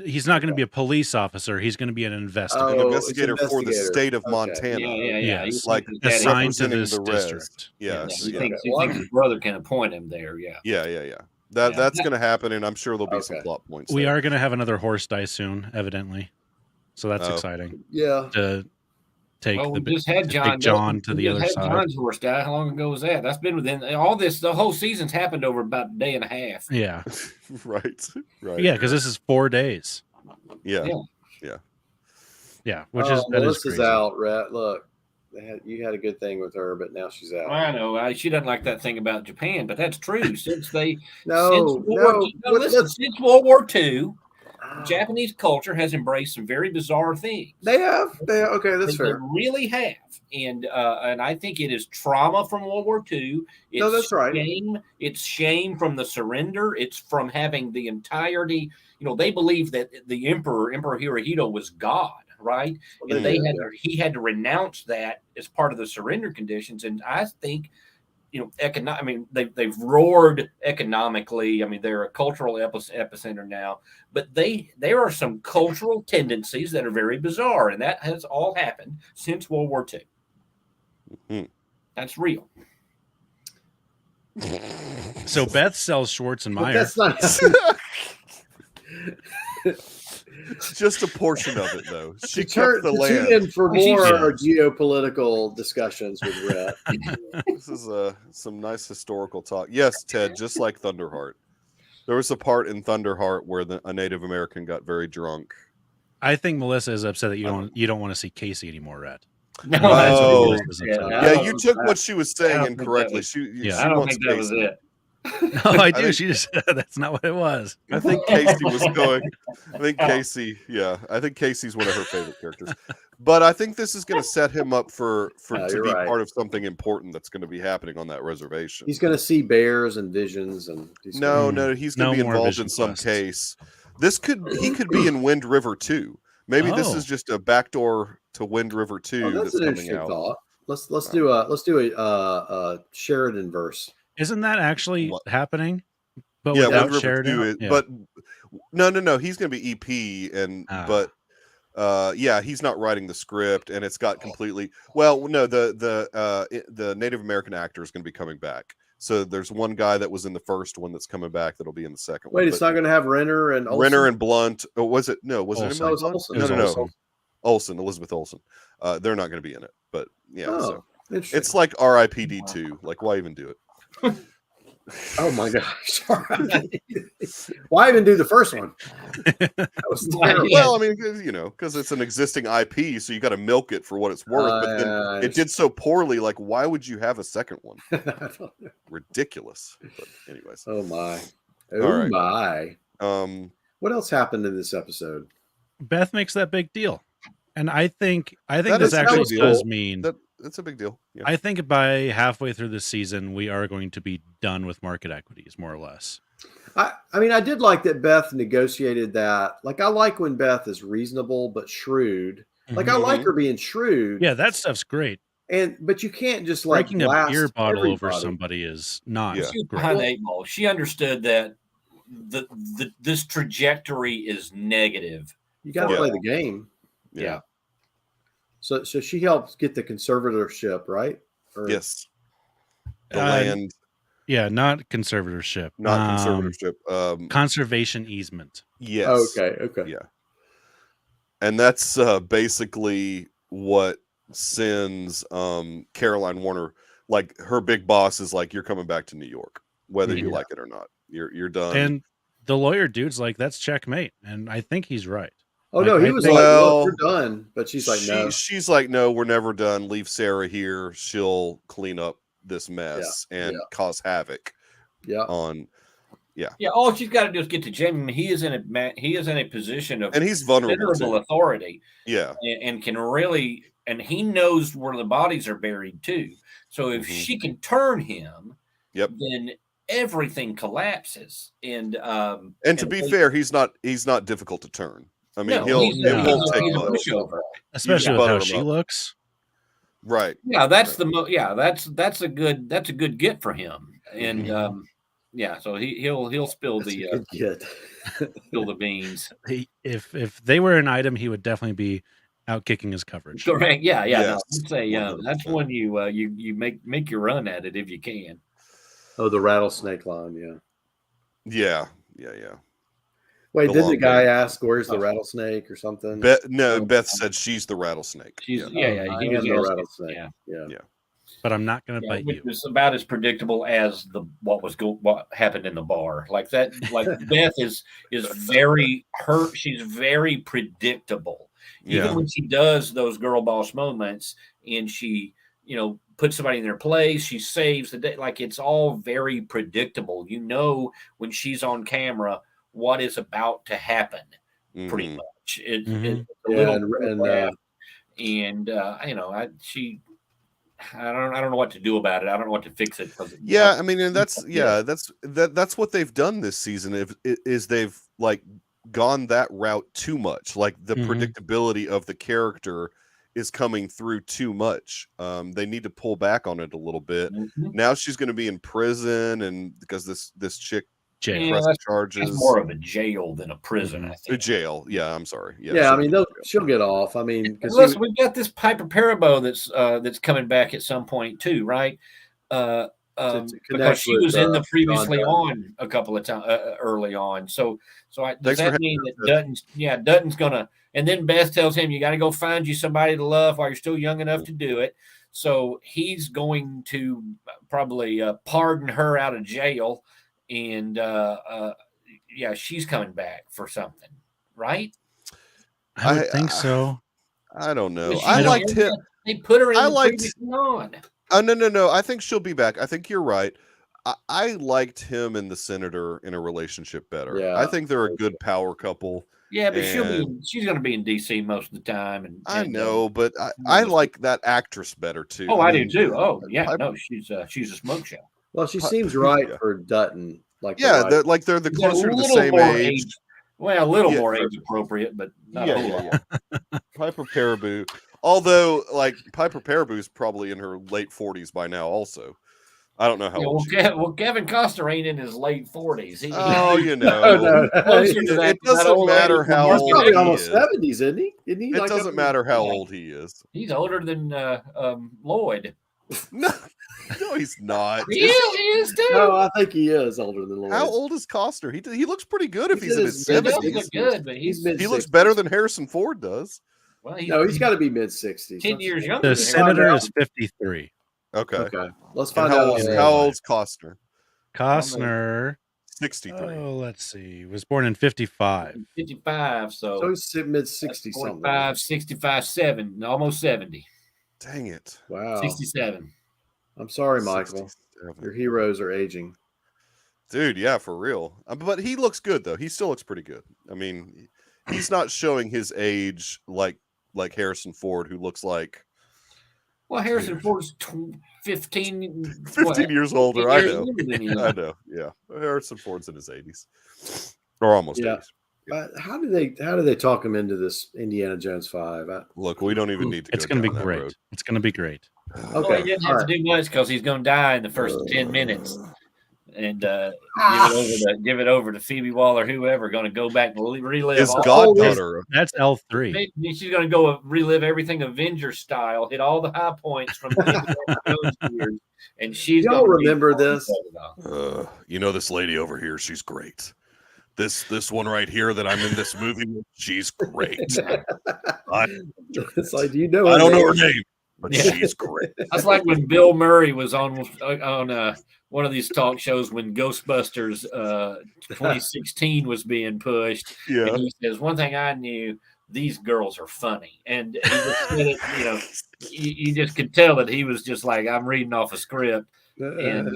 Speaker 3: He's not going to be a police officer. He's going to be an investigator.
Speaker 4: An investigator for the state of Montana.
Speaker 6: Yeah.
Speaker 3: Yes.
Speaker 6: Like
Speaker 3: assigned to this district.
Speaker 4: Yes.
Speaker 6: He thinks his brother can appoint him there.
Speaker 4: Yeah. That's going to happen, and I'm sure there'll be some plot points.
Speaker 3: We are going to have another horse die soon, evidently. So that's exciting.
Speaker 5: Yeah.
Speaker 3: To take
Speaker 6: had
Speaker 3: John to the other side.
Speaker 6: John's horse die. How long ago was that? That's been within all this. The whole season's happened over about a day and a half.
Speaker 3: Yeah.
Speaker 4: Right.
Speaker 3: Yeah, because this is 4 days.
Speaker 4: Yeah.
Speaker 3: Which is
Speaker 5: Melissa's out, Rhett. Look, you had a good thing with her, but now she's out.
Speaker 6: I know. She doesn't like that thing about Japan, but that's true. Since World War II. Japanese culture has embraced some very bizarre things.
Speaker 5: They have. Okay, that's fair.
Speaker 6: They really have, and I think it is trauma from World War II. It's
Speaker 5: that's right.
Speaker 6: It's shame from the surrender. It's from having the entirety. They believe that the Emperor Hirohito was God, right? And he had to renounce that as part of the surrender conditions. And I think. They've roared economically. They're a cultural epicenter now, but there are some cultural tendencies that are very bizarre, and that has all happened since World War II.
Speaker 4: Mm-hmm.
Speaker 6: That's real.
Speaker 3: So Beth sells Schwartz and Meyer.
Speaker 5: That's not.
Speaker 4: Just a portion of it, though. She
Speaker 5: turned
Speaker 4: the land.
Speaker 5: Tune in for more geopolitical discussions with Rhett.
Speaker 4: This is some nice historical talk. Yes, Ted, just like Thunderheart. There was a part in Thunderheart where a Native American got very drunk.
Speaker 3: I think Melissa is upset that you don't want to see Casey anymore, Rhett.
Speaker 6: No,
Speaker 4: you took what she was saying incorrectly.
Speaker 6: I don't think that was it.
Speaker 3: No, I do. She just said that's not what it was.
Speaker 4: I think Casey was going. I think Casey's one of her favorite characters. But I think this is going to set him up to be part of something important that's going to be happening on that reservation.
Speaker 5: He's going to see bears and visions, and
Speaker 4: he's going to be involved in some case. He could be in Wind River 2. Maybe this is just a backdoor to Wind River 2
Speaker 5: that's an
Speaker 4: coming
Speaker 5: interesting
Speaker 4: out.
Speaker 5: Thought. Let's do a Sheridan verse.
Speaker 3: Isn't that actually happening? But without Sheridan.
Speaker 4: But no. He's going to be EP, he's not writing the script, and it's got completely. Well, no, the Native American actor is going to be coming back. So there's one guy that was in the first one that's coming back that'll be in the second one.
Speaker 5: Wait, it's not going to have Renner and Olsen?
Speaker 4: Renner and Blunt. Oh, was it? No, was it Blunt? No. Elizabeth Olsen. They're not going to be in it, but yeah. So it's like RIPD2. Like, why even do it?
Speaker 5: Oh my gosh! Why even do the first one? That was terrible.
Speaker 4: Well, I mean, because it's an existing IP, so you got to milk it for what it's worth. But then it did so poorly. Like, why would you have a second one? Ridiculous. But anyways.
Speaker 5: Oh my! Oh my! What else happened in this episode?
Speaker 3: Beth makes that big deal, and I think this actually does mean
Speaker 4: that's a big deal. Yeah.
Speaker 3: I think by halfway through the season, we are going to be done with market equities, more or less.
Speaker 5: I mean, I did like that Beth negotiated that. Like, I like when Beth is reasonable but shrewd. Like, I like her being shrewd.
Speaker 3: Yeah, that stuff's great.
Speaker 5: But you can't just like
Speaker 3: breaking a beer bottle over somebody is not
Speaker 6: She was behind the 8 ball. She understood that this trajectory is negative.
Speaker 5: You got to play the game. Yeah. So she helps get the conservatorship, right?
Speaker 4: Yes. The land.
Speaker 3: Yeah, not conservatorship.
Speaker 4: Not conservatorship.
Speaker 3: Conservation easement.
Speaker 4: Yes.
Speaker 5: Okay.
Speaker 4: Yeah. And that's basically what sends Caroline Warner, like, her big boss is like, you're coming back to New York, whether you like it or not. You're done.
Speaker 3: And the lawyer dude's like, that's checkmate. And I think he's right.
Speaker 5: Oh, no, he was like, look, we're done. But she's like, no.
Speaker 4: She's like, no, we're never done. Leave Sarah here. She'll clean up this mess and cause havoc.
Speaker 5: Yeah.
Speaker 6: Yeah. All she's got to do is get to Jamie. He is in a position of,
Speaker 4: and he's vulnerable
Speaker 6: authority.
Speaker 4: Yeah.
Speaker 6: And can really, and he knows where the bodies are buried too. So if she can turn him, then everything collapses. And
Speaker 4: to be fair, he's not difficult to turn. I mean, it won't take much,
Speaker 3: especially with how she looks.
Speaker 4: Right.
Speaker 6: Yeah, that's that's a good get for him. And so he'll spill the spill the beans.
Speaker 3: If they were an item, he would definitely be out kicking his coverage.
Speaker 6: Correct. Yeah. Yes. No, say that's when you make your run at it if you can.
Speaker 5: Oh, the rattlesnake line.
Speaker 4: Yeah.
Speaker 5: Wait, didn't the guy ask where's the rattlesnake or something?
Speaker 4: Beth said she's the rattlesnake.
Speaker 6: He was the rattlesnake.
Speaker 5: Yeah.
Speaker 3: But I'm not going to bite you.
Speaker 6: It's about as predictable as what happened in the bar. Like that. Like Beth is very hurt. She's very predictable. Even when she does those girl boss moments, and she puts somebody in their place, she saves the day. Like, it's all very predictable. When she's on camera what is about to happen, pretty much. It's a little I don't know what to do about it. I don't know what to fix it.
Speaker 4: I mean, and that's what they've done this season. Is they've like gone that route too much. Like, the predictability of the character is coming through too much. They need to pull back on it a little bit. Now she's going to be in prison, and because this chick charges.
Speaker 6: That's more of a jail than a prison, I think.
Speaker 4: A jail. Yeah, I'm sorry.
Speaker 5: Yeah, I mean, she'll get off. I mean,
Speaker 6: listen, we've got this Piper Parabo that's coming back at some point too, right? Because she was in the previously on a couple of times early on. So does that mean that Dutton's gonna? And then Beth tells him, you got to go find you somebody to love while you're still young enough to do it. So he's going to probably pardon her out of jail. And she's coming back for something, right?
Speaker 3: I would think so.
Speaker 4: I don't know. I liked him.
Speaker 6: They put her in on.
Speaker 4: Oh, no. I think she'll be back. I think you're right. I liked him and the senator in a relationship better. Yeah, I think they're a good power couple.
Speaker 6: Yeah, but she's going to be in DC most of the time. And
Speaker 4: I know, but I like that actress better too.
Speaker 6: Oh, I do too. Oh, yeah. No, she's a smoke show.
Speaker 5: Well, she seems right for Dutton.
Speaker 4: They're the closer to the same age.
Speaker 6: Well, a little more age appropriate, but not a whole lot.
Speaker 4: Piper Parabo. Although, like, Piper Parabo is probably in her late 40s by now. Also, I don't know how old.
Speaker 6: Well, Kevin Costner ain't in his late 40s.
Speaker 4: It doesn't matter how old he is.
Speaker 5: Almost 70s, isn't he?
Speaker 4: It doesn't matter how old he is.
Speaker 6: He's older than Lloyd.
Speaker 4: No, he's not.
Speaker 6: He is too.
Speaker 5: No, I think he is older than Lloyd.
Speaker 4: How old is Costner? He looks pretty good if he's in his 70s.
Speaker 6: He looks good, but
Speaker 4: he looks better than Harrison Ford does.
Speaker 6: Well,
Speaker 5: he's got to be mid-60s.
Speaker 6: 10 years younger.
Speaker 3: The senator is 53.
Speaker 4: Okay.
Speaker 5: Let's find
Speaker 4: how
Speaker 5: out.
Speaker 4: How old's Costner?
Speaker 3: Costner,
Speaker 4: 63.
Speaker 3: Oh, let's see. Was born in 55.
Speaker 6: 55, so
Speaker 5: he's mid-60s,
Speaker 6: 45, 65, 7, almost 70.
Speaker 4: Dang it!
Speaker 5: Wow,
Speaker 6: 67.
Speaker 5: I'm sorry, Michael.
Speaker 4: 67.
Speaker 5: Your heroes are aging.
Speaker 4: Dude, yeah, for real. But he looks good though. He still looks pretty good. I mean, he's not showing his age like Harrison Ford, who looks like.
Speaker 6: Well, Harrison Ford's 15
Speaker 4: years older. I know.
Speaker 6: Years
Speaker 4: I know. Yeah, Harrison Ford's in his 80s, or almost 80s.
Speaker 5: How do they talk him into this Indiana Jones 5?
Speaker 4: Look, we don't even need to.
Speaker 3: It's going to be great. Road. It's going to be great.
Speaker 5: Okay,
Speaker 6: well, he didn't have to do much because he's going to die in the first 10 minutes. And give it over to Phoebe Waller, whoever, going to go back and relive
Speaker 4: his
Speaker 6: all
Speaker 4: goddaughter.
Speaker 3: That's L3.
Speaker 6: She's going to go relive everything Avengers style, hit all the high points from those years, and she's
Speaker 5: y'all remember this.
Speaker 4: You know this lady over here, she's great. This one right here that I'm in this movie with, she's great.
Speaker 5: It's like, you know,
Speaker 4: I don't know her name, but she's great.
Speaker 6: That's like when Bill Murray was on one of these talk shows when Ghostbusters 2016 was being pushed.
Speaker 4: Yeah.
Speaker 6: And he says, one thing I knew, these girls are funny. And he just said it, you just could tell that he was just like, I'm reading off a script. And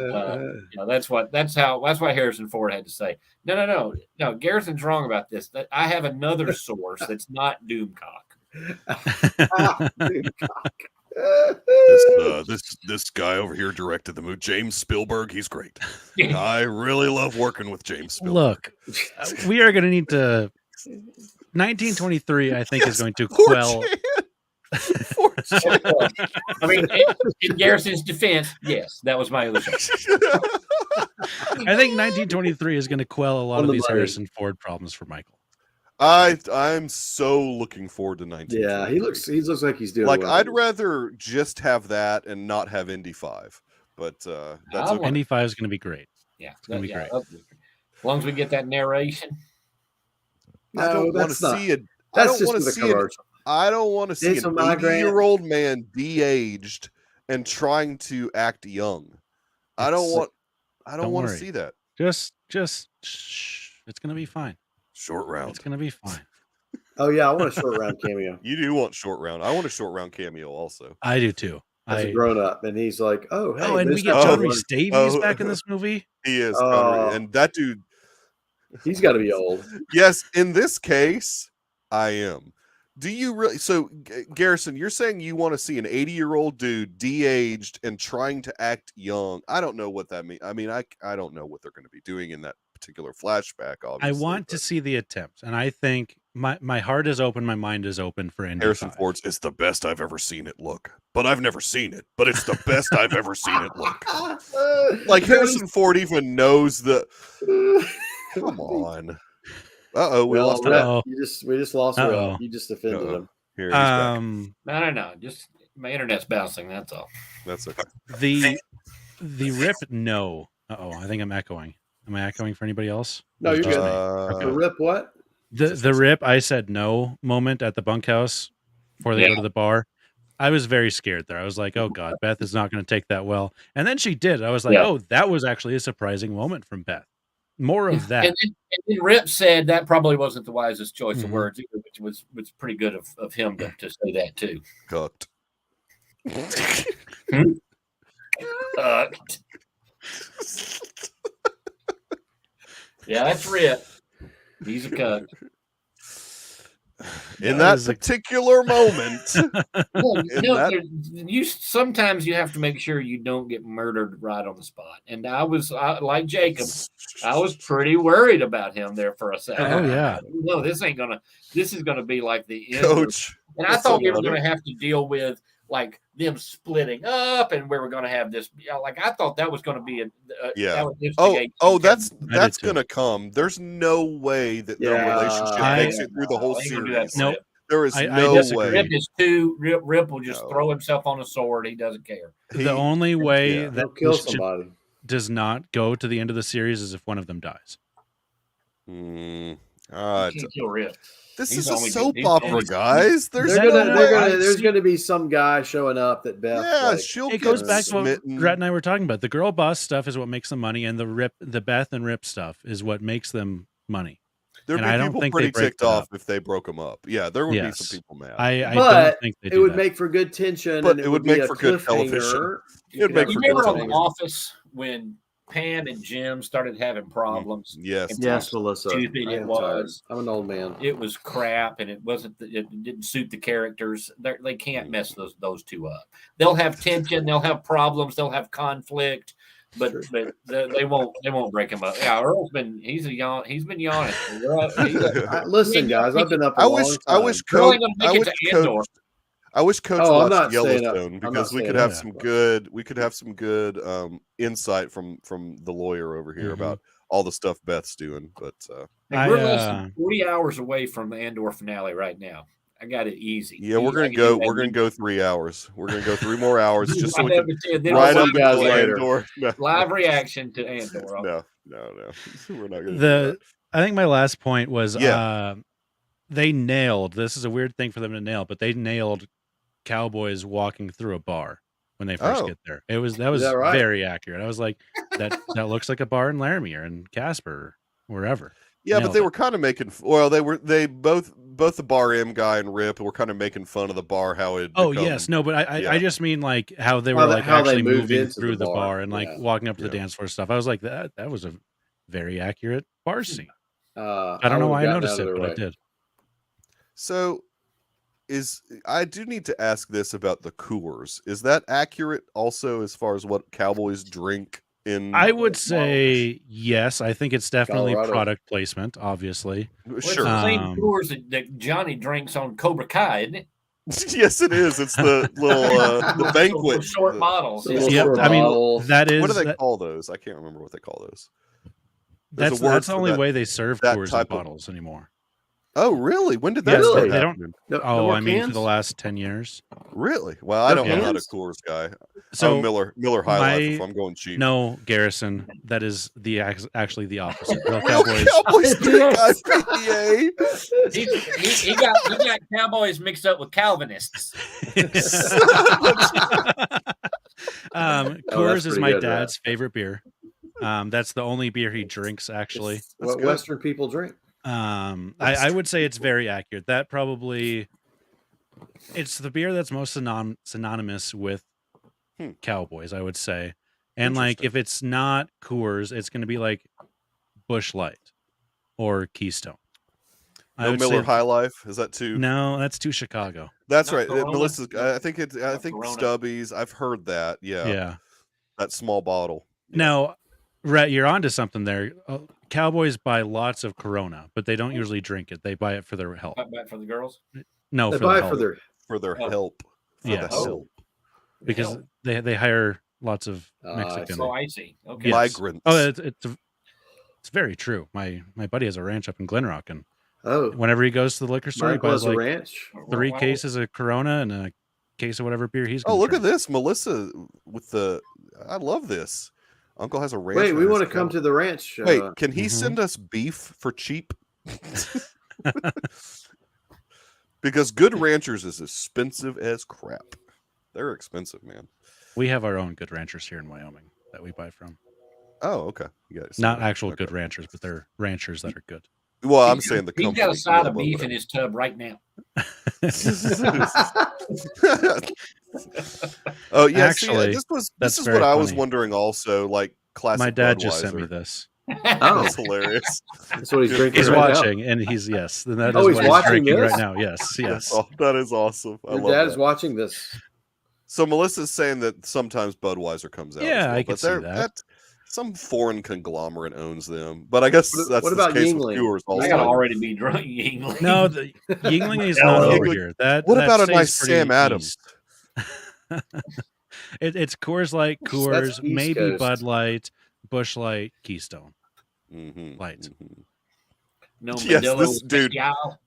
Speaker 6: that's why Harrison Ford had to say, no, Garrison's wrong about this. That I have another source that's not Doomcock.
Speaker 4: This guy over here directed the movie. James Spielberg, he's great. I really love working with James Spielberg.
Speaker 3: Look, we are going to need to. 1923, I think, is going to quell.
Speaker 6: I mean, in Garrison's defense, yes, that was my other choice.
Speaker 3: I think 1923 is going to quell a lot of these Harrison Ford problems for Michael.
Speaker 4: I'm so looking forward to 19.
Speaker 5: Yeah, he looks like he's doing
Speaker 4: like
Speaker 5: well.
Speaker 4: I'd rather just have that and not have Indy 5. But that's okay.
Speaker 3: Indy 5 is going to be great.
Speaker 6: Yeah, it's
Speaker 3: going to be great.
Speaker 6: As long as we get that narration.
Speaker 4: I don't want to see it. I don't want to see an 80-year-old man de-aged and trying to act young. I don't want to see that.
Speaker 3: Just shh. It's going to be fine.
Speaker 4: Short round.
Speaker 3: It's going to be fine.
Speaker 5: Oh yeah, I want a short round cameo.
Speaker 4: You do want short round. I want a short round cameo also.
Speaker 3: I do too.
Speaker 5: As a grown up, and he's like, "Oh, hey,
Speaker 3: and we get John Rhys Davies back in this movie.
Speaker 4: He is, and that dude,
Speaker 5: he's got to be old."
Speaker 4: Yes, in this case, I am. Do you really? So, Garrison, you're saying you want to see an 80-year-old dude de-aged and trying to act young? I don't know what that means. I mean, I don't know what they're going to be doing in that particular flashback. Obviously,
Speaker 3: I want to see the attempt, and I think my heart is open, my mind is open for Indy
Speaker 4: Harrison
Speaker 3: 5.
Speaker 4: Ford's is the best I've ever seen it look, but I've never seen it. But it's the best I've ever seen it look. Like Harrison Ford even knows the. Come on. We lost
Speaker 5: Rep. We just lost Rep. You just offended him.
Speaker 4: Here, he's back.
Speaker 6: No. Just my internet's bouncing. That's all.
Speaker 4: That's okay.
Speaker 3: The rip. No. I think I'm echoing. Am I echoing for anybody else?
Speaker 5: No, you're good. Okay. The rip. What?
Speaker 3: The rip. I said no moment at the bunkhouse before they go to the bar. I was very scared there. I was like, oh God, Beth is not going to take that well. And then she did. I was like, oh, that was actually a surprising moment from Beth. More of that.
Speaker 6: And then Rip said that probably wasn't the wisest choice of words either, which was pretty good of him to say that too.
Speaker 4: Cooked.
Speaker 6: Cooked. Yeah, that's Rip. He's a cuck.
Speaker 4: In that particular moment.
Speaker 6: Sometimes you have to make sure you don't get murdered right on the spot. And I was like Jacob, I was pretty worried about him there for a second.
Speaker 3: Oh yeah.
Speaker 6: No, this is gonna be like the end.
Speaker 4: Coach.
Speaker 6: And I thought we were gonna have to deal with like them splitting up, and we were going to have this. Like I thought that was going to be
Speaker 4: that's going to come. There's no way that their relationship makes it through the whole series.
Speaker 3: Nope.
Speaker 4: There is no way.
Speaker 6: Rip will just throw himself on a sword. He doesn't care.
Speaker 3: The only way that
Speaker 5: kill somebody
Speaker 3: does not go to the end of the series is if one of them dies.
Speaker 1: right.
Speaker 6: Can't kill Rip.
Speaker 1: This
Speaker 6: He's
Speaker 1: is a
Speaker 6: only good-
Speaker 1: soap
Speaker 6: he's
Speaker 1: opera,
Speaker 6: only-
Speaker 1: guys. There's
Speaker 5: There's gonna be some guy showing up that Beth.
Speaker 1: Yeah,
Speaker 5: like,
Speaker 1: she'll
Speaker 3: It
Speaker 1: get
Speaker 3: goes back to what
Speaker 1: smitten.
Speaker 3: Rhett and I were talking about. The girl boss stuff is what makes them money, and the Beth and Rip stuff is what makes them money.
Speaker 1: There'd
Speaker 3: And
Speaker 1: be
Speaker 3: I don't
Speaker 1: people
Speaker 3: think
Speaker 1: pretty
Speaker 3: they break
Speaker 1: ticked
Speaker 3: that
Speaker 1: off
Speaker 3: up.
Speaker 1: if they broke them up. Yeah, there would be
Speaker 3: Yes.
Speaker 1: some people mad.
Speaker 3: I
Speaker 5: But
Speaker 3: don't think they
Speaker 5: it
Speaker 3: do
Speaker 5: would
Speaker 3: that.
Speaker 5: make for good tension,
Speaker 1: But
Speaker 5: and
Speaker 1: it
Speaker 5: it
Speaker 1: would
Speaker 5: would be
Speaker 1: make
Speaker 5: a
Speaker 1: for good television.
Speaker 5: cliffhanger.
Speaker 1: It would make
Speaker 6: You
Speaker 1: for
Speaker 6: remember
Speaker 1: good
Speaker 6: on The
Speaker 1: television.
Speaker 6: Office when Pam and Jim started having problems?
Speaker 1: Yes.
Speaker 6: And
Speaker 5: Yes,
Speaker 6: how
Speaker 5: Melissa.
Speaker 6: stupid
Speaker 5: I
Speaker 6: it
Speaker 5: am tired.
Speaker 6: was.
Speaker 5: I'm an old man.
Speaker 6: It was crap, and it wasn't. It didn't suit the characters. They can't mess those two up. They'll have tension. They'll have problems. They'll have conflict. But they won't break him up. Yeah, Earl's been he's been yawning.
Speaker 5: Listen, guys, I've been up a
Speaker 1: I
Speaker 5: long
Speaker 1: wish
Speaker 5: time.
Speaker 6: Coach
Speaker 1: watched
Speaker 5: I'm not staying up.
Speaker 1: Yellowstone
Speaker 5: I'm
Speaker 1: because
Speaker 5: not
Speaker 1: we could
Speaker 5: staying
Speaker 1: have
Speaker 5: up.
Speaker 1: some good insight from the lawyer over here
Speaker 3: Mhm.
Speaker 1: about all the stuff Beth's doing. But
Speaker 6: We're less than 40 hours away from the Andor finale right now. I got it easy.
Speaker 1: yeah, we're gonna go 3 hours. We're gonna go 3 more hours just so we can
Speaker 6: right
Speaker 1: up
Speaker 5: guys
Speaker 1: until
Speaker 5: later.
Speaker 1: Andor. No.
Speaker 6: Live reaction to Andor.
Speaker 1: No. We're not gonna do that.
Speaker 3: I think my last point was they nailed, this is a weird thing for them to nail, but they nailed cowboys walking through a bar when they first get there. That was
Speaker 5: right?
Speaker 3: very accurate. I was like, that looks like a bar in Laramie or in Casper or wherever.
Speaker 1: Yeah, but
Speaker 3: Nailed
Speaker 1: they
Speaker 3: it.
Speaker 1: were kind of making. Well, they both the Bar M guy and Rip were kind of making fun of the bar. How it.
Speaker 3: Yes, no, but I just mean like how they were
Speaker 5: How
Speaker 3: like
Speaker 5: they
Speaker 3: actually
Speaker 5: moved
Speaker 3: moving
Speaker 5: into
Speaker 3: through
Speaker 5: the
Speaker 3: the bar
Speaker 5: bar.
Speaker 3: and like
Speaker 5: Yeah.
Speaker 3: walking up to the dance floor stuff. I was like, that was a very accurate bar scene.
Speaker 5: I
Speaker 3: I don't know
Speaker 5: would've
Speaker 3: why I
Speaker 5: gotten
Speaker 3: noticed
Speaker 5: out of
Speaker 3: it,
Speaker 5: their
Speaker 3: but I
Speaker 5: way.
Speaker 3: did.
Speaker 1: So, I do need to ask this about the Coors. Is that accurate also as far as what cowboys drink in?
Speaker 3: I would say yes. I think it's definitely
Speaker 5: Colorado.
Speaker 3: product placement, obviously.
Speaker 6: Well, it's
Speaker 1: Sure.
Speaker 6: the same Coors that Johnny drinks on Cobra Kai, isn't it?
Speaker 1: Yes, it is. It's the little the banquet
Speaker 6: Short bottles.
Speaker 5: The
Speaker 6: Yeah.
Speaker 5: little
Speaker 3: Yep,
Speaker 5: short
Speaker 3: I mean
Speaker 5: bottles.
Speaker 3: that is
Speaker 1: What do they
Speaker 3: that-
Speaker 1: call those? I can't remember what they call those. There's
Speaker 3: that's
Speaker 1: a word
Speaker 3: that's the
Speaker 1: for
Speaker 3: only
Speaker 1: that-
Speaker 3: way they serve
Speaker 1: that
Speaker 3: Coors in
Speaker 1: type of-
Speaker 3: bottles anymore.
Speaker 1: Oh, really? When did that
Speaker 3: Yes,
Speaker 1: start
Speaker 5: Really?
Speaker 3: they don't.
Speaker 1: happening?
Speaker 5: No
Speaker 3: I mean, for
Speaker 5: cans?
Speaker 3: the last 10 years.
Speaker 1: Really? Well, I
Speaker 5: No
Speaker 1: don't know how to
Speaker 5: cans?
Speaker 1: Coors guy.
Speaker 3: So
Speaker 1: I'm Miller High Life if
Speaker 3: my-
Speaker 1: I'm going cheap.
Speaker 3: no, Garrison, that is actually the opposite. Real
Speaker 1: Real
Speaker 3: Cowboys.
Speaker 1: Cowboys drink
Speaker 5: Yes.
Speaker 1: IPA.
Speaker 6: He got Cowboys mixed up with Calvinists.
Speaker 3: Coors is
Speaker 5: pretty
Speaker 3: my
Speaker 5: good,
Speaker 3: dad's favorite beer. That's the only beer he drinks, actually.
Speaker 5: It's what
Speaker 1: good.
Speaker 5: Western people drink.
Speaker 3: I would say it's very accurate. That probably it's the beer that's most synonymous with Cowboys, I would say. And like
Speaker 1: Interesting.
Speaker 3: if it's not Coors, it's going to be like Busch Light or Keystone. I
Speaker 1: No
Speaker 3: would
Speaker 1: Miller
Speaker 3: say-
Speaker 1: High Life. Is that too?
Speaker 3: No, that's too Chicago.
Speaker 1: That's
Speaker 6: Not
Speaker 1: right.
Speaker 6: Corona?
Speaker 1: Melissa's. I think
Speaker 6: Not Corona.
Speaker 1: Stubbies. I've heard that. Yeah.
Speaker 3: Yeah.
Speaker 1: That small bottle. Yeah.
Speaker 3: Now, Rhett, you're onto something there. Cowboys buy lots of Corona, but they don't usually drink it. They buy it for their health.
Speaker 6: Back for the girls.
Speaker 3: No,
Speaker 5: They
Speaker 3: for
Speaker 5: buy
Speaker 3: the
Speaker 5: it for
Speaker 3: health.
Speaker 5: their
Speaker 1: for their
Speaker 6: Oh.
Speaker 1: help. For
Speaker 3: Yes.
Speaker 1: the help.
Speaker 3: because they hire lots of
Speaker 5: I
Speaker 3: Mexican.
Speaker 6: So I see. Okay.
Speaker 3: Yes.
Speaker 1: Migrants.
Speaker 3: Oh, it's very true. My buddy has a ranch up in Glenrock, and
Speaker 5: oh,
Speaker 3: whenever he goes to the liquor store, he
Speaker 5: Mike
Speaker 3: buys
Speaker 5: was a
Speaker 3: like
Speaker 5: ranch.
Speaker 3: 3
Speaker 6: Wow.
Speaker 3: cases of Corona and a case of whatever beer he's.
Speaker 1: Oh,
Speaker 3: gonna
Speaker 1: look at
Speaker 3: drink.
Speaker 1: this, Melissa with the. I love this. Uncle has a ranch.
Speaker 5: Wait, we
Speaker 1: and
Speaker 5: want to
Speaker 1: it's
Speaker 5: come
Speaker 1: got-
Speaker 5: to the ranch.
Speaker 1: Wait, can he
Speaker 3: Mhm.
Speaker 1: send us beef for cheap? Because good ranchers is expensive as crap. They're expensive, man.
Speaker 3: We have our own good ranchers here in Wyoming that we buy from.
Speaker 1: Oh, okay. You got it.
Speaker 3: Not actual
Speaker 1: Okay.
Speaker 3: good ranchers, but they're ranchers that are good.
Speaker 1: Well, I'm saying the
Speaker 6: He's
Speaker 1: company.
Speaker 6: got a side
Speaker 1: yeah,
Speaker 6: of beef in
Speaker 1: whatever.
Speaker 6: his tub right now.
Speaker 1: Oh yeah,
Speaker 3: Actually,
Speaker 1: this
Speaker 3: that's
Speaker 1: is
Speaker 3: very
Speaker 1: what I was
Speaker 3: funny.
Speaker 1: wondering. Also, like classic.
Speaker 3: My dad just sent me
Speaker 1: Budweiser.
Speaker 3: this.
Speaker 5: Oh,
Speaker 1: That's hilarious.
Speaker 5: that's what he's drinking.
Speaker 3: He's
Speaker 5: right now.
Speaker 3: watching, and he's yes. And that
Speaker 5: Oh,
Speaker 3: is
Speaker 5: he's
Speaker 3: what
Speaker 5: watching
Speaker 3: drinking
Speaker 5: this?
Speaker 3: right now. Yes, yes.
Speaker 1: That is awesome. I
Speaker 5: Your
Speaker 1: love
Speaker 5: dad
Speaker 1: that.
Speaker 5: is watching this.
Speaker 1: So Melissa's saying that sometimes Budweiser comes out. as
Speaker 3: Yeah,
Speaker 1: well,
Speaker 3: I can
Speaker 1: but
Speaker 3: see
Speaker 1: they're-
Speaker 3: that.
Speaker 1: some foreign conglomerate owns them, but I guess
Speaker 5: What-
Speaker 1: that's
Speaker 5: what
Speaker 1: the
Speaker 5: about
Speaker 1: case
Speaker 5: Yingling?
Speaker 1: with Coors
Speaker 6: I
Speaker 1: also.
Speaker 6: gotta already be drunk. Yingling.
Speaker 3: No, the Yingling is
Speaker 6: No,
Speaker 3: not over
Speaker 1: Yingling-
Speaker 3: here. That
Speaker 1: What
Speaker 3: that
Speaker 1: about a
Speaker 3: stays
Speaker 1: nice
Speaker 3: pretty
Speaker 1: Sam Adams?
Speaker 3: east. It's Coors Light,
Speaker 5: That's
Speaker 3: Coors,
Speaker 5: East
Speaker 3: maybe
Speaker 5: Coast.
Speaker 3: Bud Light, Busch Light, Keystone
Speaker 1: Mhm,
Speaker 3: Light.
Speaker 1: mhm.
Speaker 6: No
Speaker 1: Yes,
Speaker 6: Modelo
Speaker 1: this dude-
Speaker 6: Especial.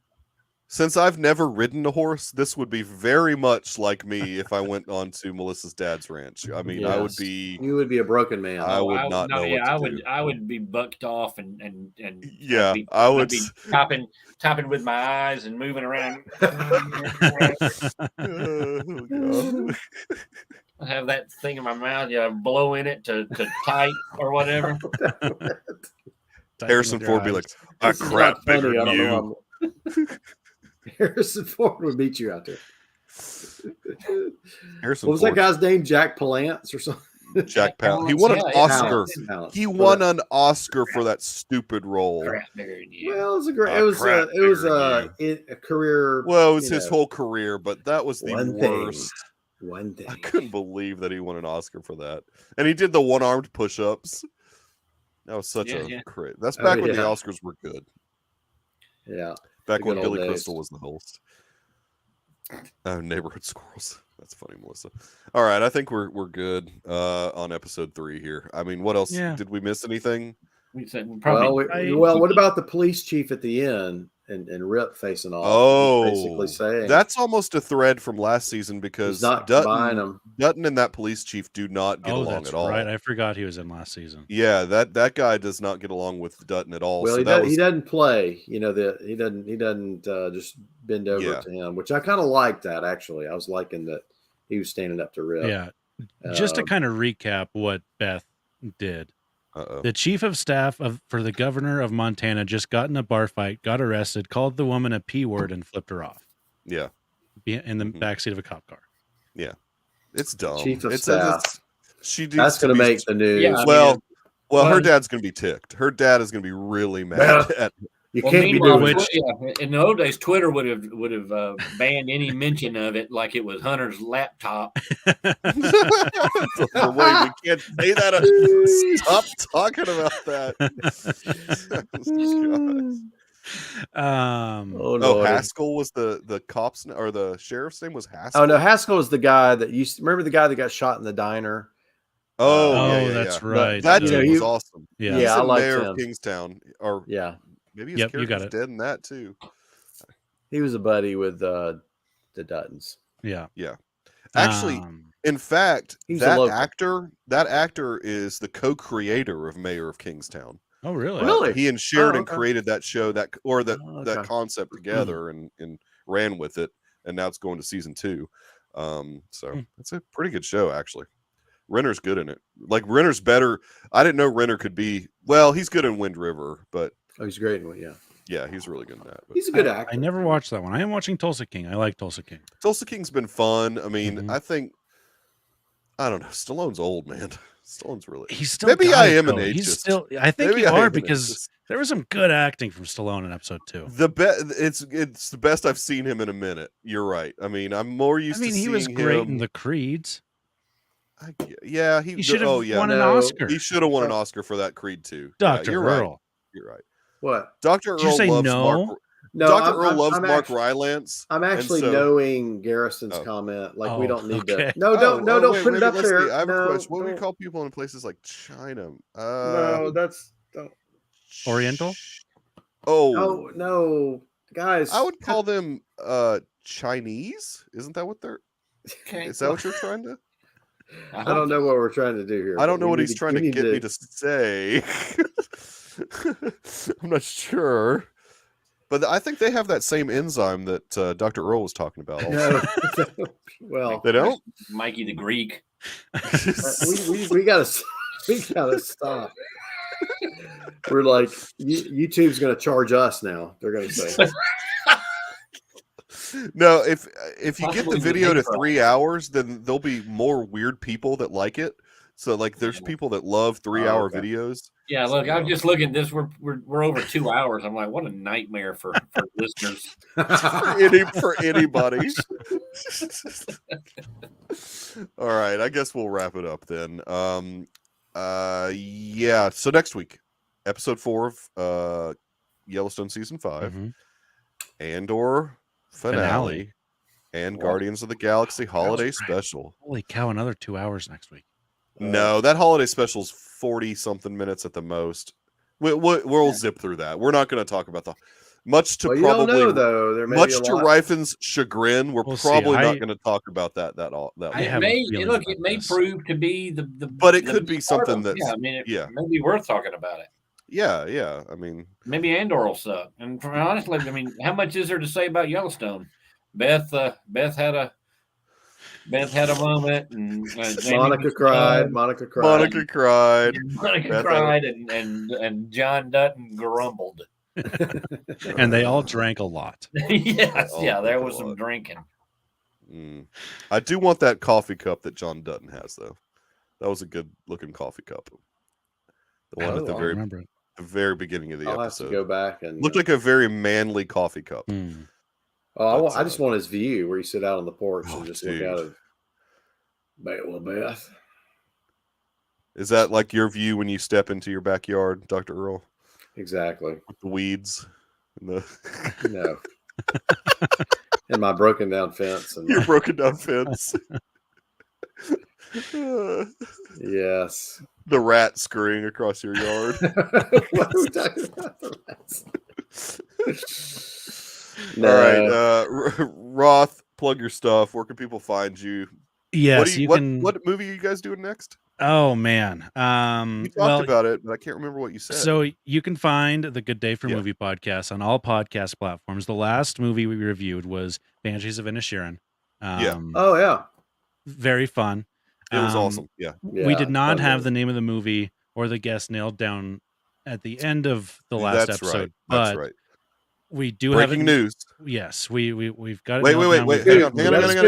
Speaker 1: Since I've never ridden a horse, this would be very much like me if I went on to Melissa's dad's ranch. I mean, I would be.
Speaker 5: You would be a broken man.
Speaker 1: I would not know what to do.
Speaker 6: I would be bucked off and
Speaker 1: yeah,
Speaker 6: I'd be tapping with my eyes and moving around. I have that thing in my mouth. Blow in it to type or whatever.
Speaker 1: Harrison Ford would be like, "I crap bigger than you."
Speaker 5: Harrison Ford would beat you out there.
Speaker 1: Harrison
Speaker 5: what was
Speaker 1: Ford.
Speaker 5: that guy's name? Jack Palance or something?
Speaker 1: Jack Palance. He won an Oscar. He won an Oscar for that stupid role.
Speaker 5: Well, it was a great. It was a career.
Speaker 1: Well, it was his whole career, but that was the worst.
Speaker 5: One thing.
Speaker 1: I couldn't believe that he won an Oscar for that, and he did the one-armed push-ups. That was such a crit. That's back when the Oscars were good.
Speaker 5: Yeah.
Speaker 1: Back when Billy Crystal was the host. Neighborhood Squirrels. That's funny, Melissa. All right, I think we're good on episode 3 here. I mean, what else? Did we miss anything?
Speaker 6: We said probably.
Speaker 5: Well, what about the police chief at the end and Rip facing off? Basically saying
Speaker 1: that's almost a thread from last season because Dutton and that police chief do not get along at all.
Speaker 3: Right, I forgot he was in last season.
Speaker 1: Yeah, that guy does not get along with Dutton at all.
Speaker 5: Well, he doesn't play. He doesn't just bend over to him, which I kind of liked that actually. I was liking that he was standing up to Rip.
Speaker 3: Yeah, just to kind of recap what Beth did. The chief of staff for the governor of Montana just got in a bar fight, got arrested, called the woman a P word, and flipped her off.
Speaker 1: Yeah.
Speaker 3: In the backseat of a cop car.
Speaker 1: Yeah. It's dumb.
Speaker 5: Chief of staff.
Speaker 1: That's
Speaker 5: going to make the news.
Speaker 1: Yeah, well, her dad's going to be ticked. Her dad is going to be really mad at
Speaker 5: You can't be doing
Speaker 6: in the old days, Twitter would have banned any mention of it, like it was Hunter's laptop.
Speaker 1: Wait, we can't say that. Stop talking about that. Haskell was the cop's or the sheriff's name was Haskell.
Speaker 5: Oh no, Haskell was the guy that remember the guy that got shot in the diner.
Speaker 3: That's right.
Speaker 1: That dude was awesome.
Speaker 3: Yeah,
Speaker 1: he's
Speaker 5: I liked
Speaker 1: mayor
Speaker 5: him.
Speaker 1: of Kingstown. Or maybe his character's dead in that too.
Speaker 5: He was a buddy with the Duttons.
Speaker 3: Yeah.
Speaker 1: Actually, in fact, that actor is the co-creator of Mayor of Kingstown.
Speaker 5: Oh, really?
Speaker 1: He and Sheridan created that show that concept together and ran with it, and now it's going to season 2. So it's a pretty good show actually. Renner's good in it. Like Renner's better. I didn't know Renner could be. Well, he's good in Wind River, but
Speaker 5: he's great in it.
Speaker 1: Yeah, he's really good in that.
Speaker 5: He's a good actor.
Speaker 3: I never watched that one. I am watching Tulsa King. I like Tulsa King.
Speaker 1: Tulsa King's been fun. I mean, I don't know. Stallone's old, man. Stallone's really.
Speaker 3: He's still.
Speaker 1: Maybe I am an ageist.
Speaker 3: He's still. I think you are because there was some good acting from Stallone in episode 2.
Speaker 1: It's the best I've seen him in a minute. You're right. I mean, I'm more used to seeing him.
Speaker 3: He was great in the Creeds.
Speaker 1: He
Speaker 3: should have won an Oscar.
Speaker 1: He should have won an Oscar for that Creed too.
Speaker 3: Dr. Earl.
Speaker 1: Right. You're right.
Speaker 5: What?
Speaker 1: Dr. Earl loves Mark.
Speaker 5: No,
Speaker 1: Dr. Earl loves Mark Rylance.
Speaker 5: I'm actually knowing Garrison's comment. Like we don't need to. No, don't put it up there.
Speaker 1: I have a question. What do we call people in places like China?
Speaker 5: No, that's
Speaker 3: Oriental.
Speaker 5: Oh no, guys.
Speaker 1: I would call them Chinese. Isn't that what they're? Is that what you're trying to?
Speaker 5: I don't know what we're trying to do here.
Speaker 1: I don't know what he's trying to get me to say. I'm not sure. But I think they have that same enzyme that Dr. Earl was talking about. Also.
Speaker 5: No. Well,
Speaker 1: they don't.
Speaker 6: Mikey the Greek.
Speaker 5: we gotta stop. We're like YouTube's going to charge us now. They're going to say.
Speaker 1: No, if you get the video to 3 hours, then there'll be more weird people that like it. So like, there's people that love 3-hour videos.
Speaker 6: Yeah, look, I'm just looking at this. We're over 2 hours. I'm like, what a nightmare for listeners.
Speaker 1: for anybody. All right, I guess we'll wrap it up then. Yeah. So next week, episode 4 of Yellowstone season 5, Andor finale. And Guardians of the Galaxy holiday special.
Speaker 3: Holy cow! Another 2 hours next week.
Speaker 1: No, that holiday special is 40-something minutes at the most. We'll zip through that. We're not going to talk about Much to
Speaker 5: well, you don't
Speaker 1: probably
Speaker 5: know, though. There may
Speaker 1: much
Speaker 5: be a
Speaker 1: to
Speaker 5: lot.
Speaker 1: Rifen's chagrin, we're
Speaker 3: We'll see.
Speaker 1: probably not going to talk about that all. That
Speaker 3: I
Speaker 6: It
Speaker 3: have a
Speaker 6: may
Speaker 3: feeling
Speaker 6: look.
Speaker 3: about
Speaker 6: It may
Speaker 3: this.
Speaker 6: prove to be the.
Speaker 1: But it
Speaker 6: the
Speaker 1: could be something that's
Speaker 6: yeah. I mean, it
Speaker 1: yeah.
Speaker 6: may be worth talking about it.
Speaker 1: Yeah. I mean,
Speaker 6: Maybe Andor will suck. And honestly, I mean, how much is there to say about Yellowstone? Beth had a moment, and
Speaker 5: Monica cried.
Speaker 1: Monica cried.
Speaker 6: Monica cried, and John Dutton grumbled.
Speaker 3: And they all drank a lot.
Speaker 6: Yes, yeah, there was some drinking.
Speaker 1: I do want that coffee cup that John Dutton has, though. That was a good looking coffee cup. The one at the very beginning of the episode.
Speaker 5: I'll have to go back and
Speaker 1: looked like a very manly coffee cup.
Speaker 5: Oh, I just want his view where you sit out on the porch and just look out of Beth.
Speaker 1: Is that like your view when you step into your backyard, Dr. Earl?
Speaker 5: Exactly.
Speaker 1: With the weeds and the
Speaker 5: no. And my broken down fence and
Speaker 1: your broken down fence.
Speaker 5: Yes.
Speaker 1: The rat scurrying across your yard.
Speaker 5: What are we talking about? The rats?
Speaker 1: No. All right. Roth, plug your stuff. Where can people find you?
Speaker 3: Yes,
Speaker 1: what movie are you guys doing next?
Speaker 3: Oh man.
Speaker 1: We talked about it, but I can't remember what you said.
Speaker 3: So you can find the Good Day for Movie podcast on all podcast platforms. The last movie we reviewed was Banshees of Inisherin.
Speaker 5: Oh yeah.
Speaker 3: Very fun.
Speaker 1: It was awesome. Yeah.
Speaker 3: We did not have the name of the movie or the guest nailed down at the end of the last episode.
Speaker 1: Right.
Speaker 3: But
Speaker 1: that's right.
Speaker 3: We do
Speaker 1: breaking
Speaker 3: have
Speaker 1: news.
Speaker 3: We've got it.
Speaker 1: Wait. Hang on.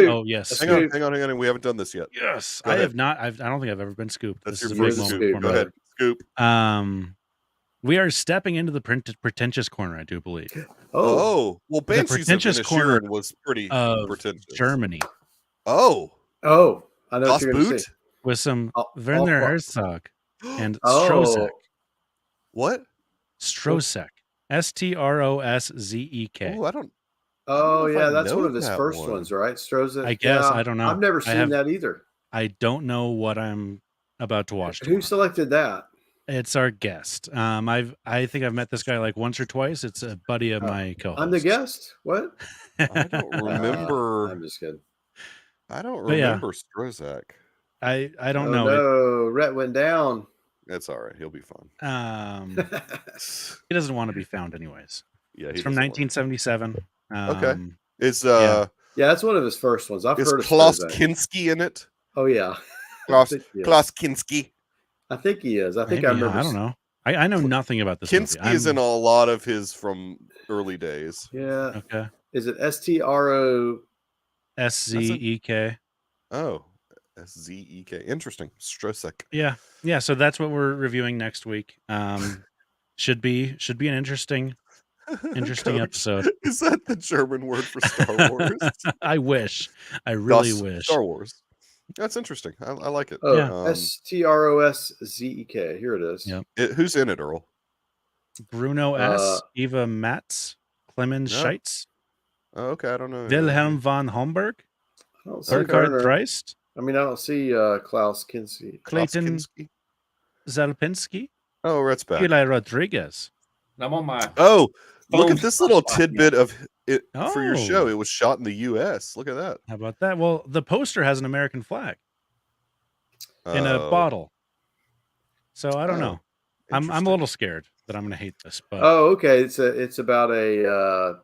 Speaker 3: Oh yes.
Speaker 1: Hang on. We haven't done this yet.
Speaker 3: Yes. I have not. I don't think I've ever been scooped.
Speaker 1: That's
Speaker 3: this
Speaker 1: your
Speaker 3: is
Speaker 1: first scoop. Go ahead. Scoop.
Speaker 3: We are stepping into the pretentious corner, I do believe.
Speaker 1: Oh, well, Banshees of Inisherin was pretty pretentious.
Speaker 3: Germany.
Speaker 5: Oh, I know what you're going to say.
Speaker 3: With some Werner Herzog and Strozek.
Speaker 1: What?
Speaker 3: Strozek. Stroszek.
Speaker 1: Oh, I don't.
Speaker 5: Oh, yeah, that's one of his first ones, right? Strozek.
Speaker 3: I guess. I don't know.
Speaker 5: I've never seen that either.
Speaker 3: I don't know what I'm about to watch.
Speaker 5: Who selected that?
Speaker 3: It's our guest. I think I've met this guy like once or twice. It's a buddy of my co-host.
Speaker 5: I'm the guest. What?
Speaker 1: I don't remember.
Speaker 5: I'm just kidding.
Speaker 1: I don't remember Strozek.
Speaker 3: I don't know.
Speaker 5: No, Rhett went down.
Speaker 1: That's all right. He'll be fine.
Speaker 3: He doesn't want to be found anyways.
Speaker 1: Yeah,
Speaker 3: he's from 1977.
Speaker 1: Okay. It's
Speaker 5: yeah, that's one of his first ones. I've heard of
Speaker 1: Klaus Kinski in it.
Speaker 5: Oh yeah,
Speaker 1: Klaus Kinski.
Speaker 5: I think he is. I remember.
Speaker 3: I don't know. I know nothing about this.
Speaker 1: Kinski is in a lot of his from early days.
Speaker 5: Yeah.
Speaker 3: Okay.
Speaker 5: Is it STROSZEK?
Speaker 1: Oh, SZEK. Interesting. Strozek.
Speaker 3: Yeah. So that's what we're reviewing next week. Should be an interesting episode.
Speaker 1: Is that the German word for Star Wars?
Speaker 3: I wish. I really wish.
Speaker 1: Star Wars. That's interesting. I like it.
Speaker 5: Oh, STROSZEK. Here it is.
Speaker 3: Yep.
Speaker 1: Who's in it, Earl?
Speaker 3: Bruno S. Eva Matz, Clemens Scheitz.
Speaker 1: Oh, okay, I don't know.
Speaker 3: Wilhelm von Homburg. Burkhard Dreist.
Speaker 5: I mean, I don't see Klaus Kinski.
Speaker 3: Clayton Zalpinski.
Speaker 1: Oh, that's bad.
Speaker 3: Eli Rodriguez.
Speaker 6: I'm on my.
Speaker 1: Oh, look at this little tidbit of it for your show. It was shot in the U.S. Look at that.
Speaker 3: How about that? Well, the poster has an American flag in a bottle. So I don't know. I'm a little scared that I'm going to hate this. But
Speaker 5: okay. It's about a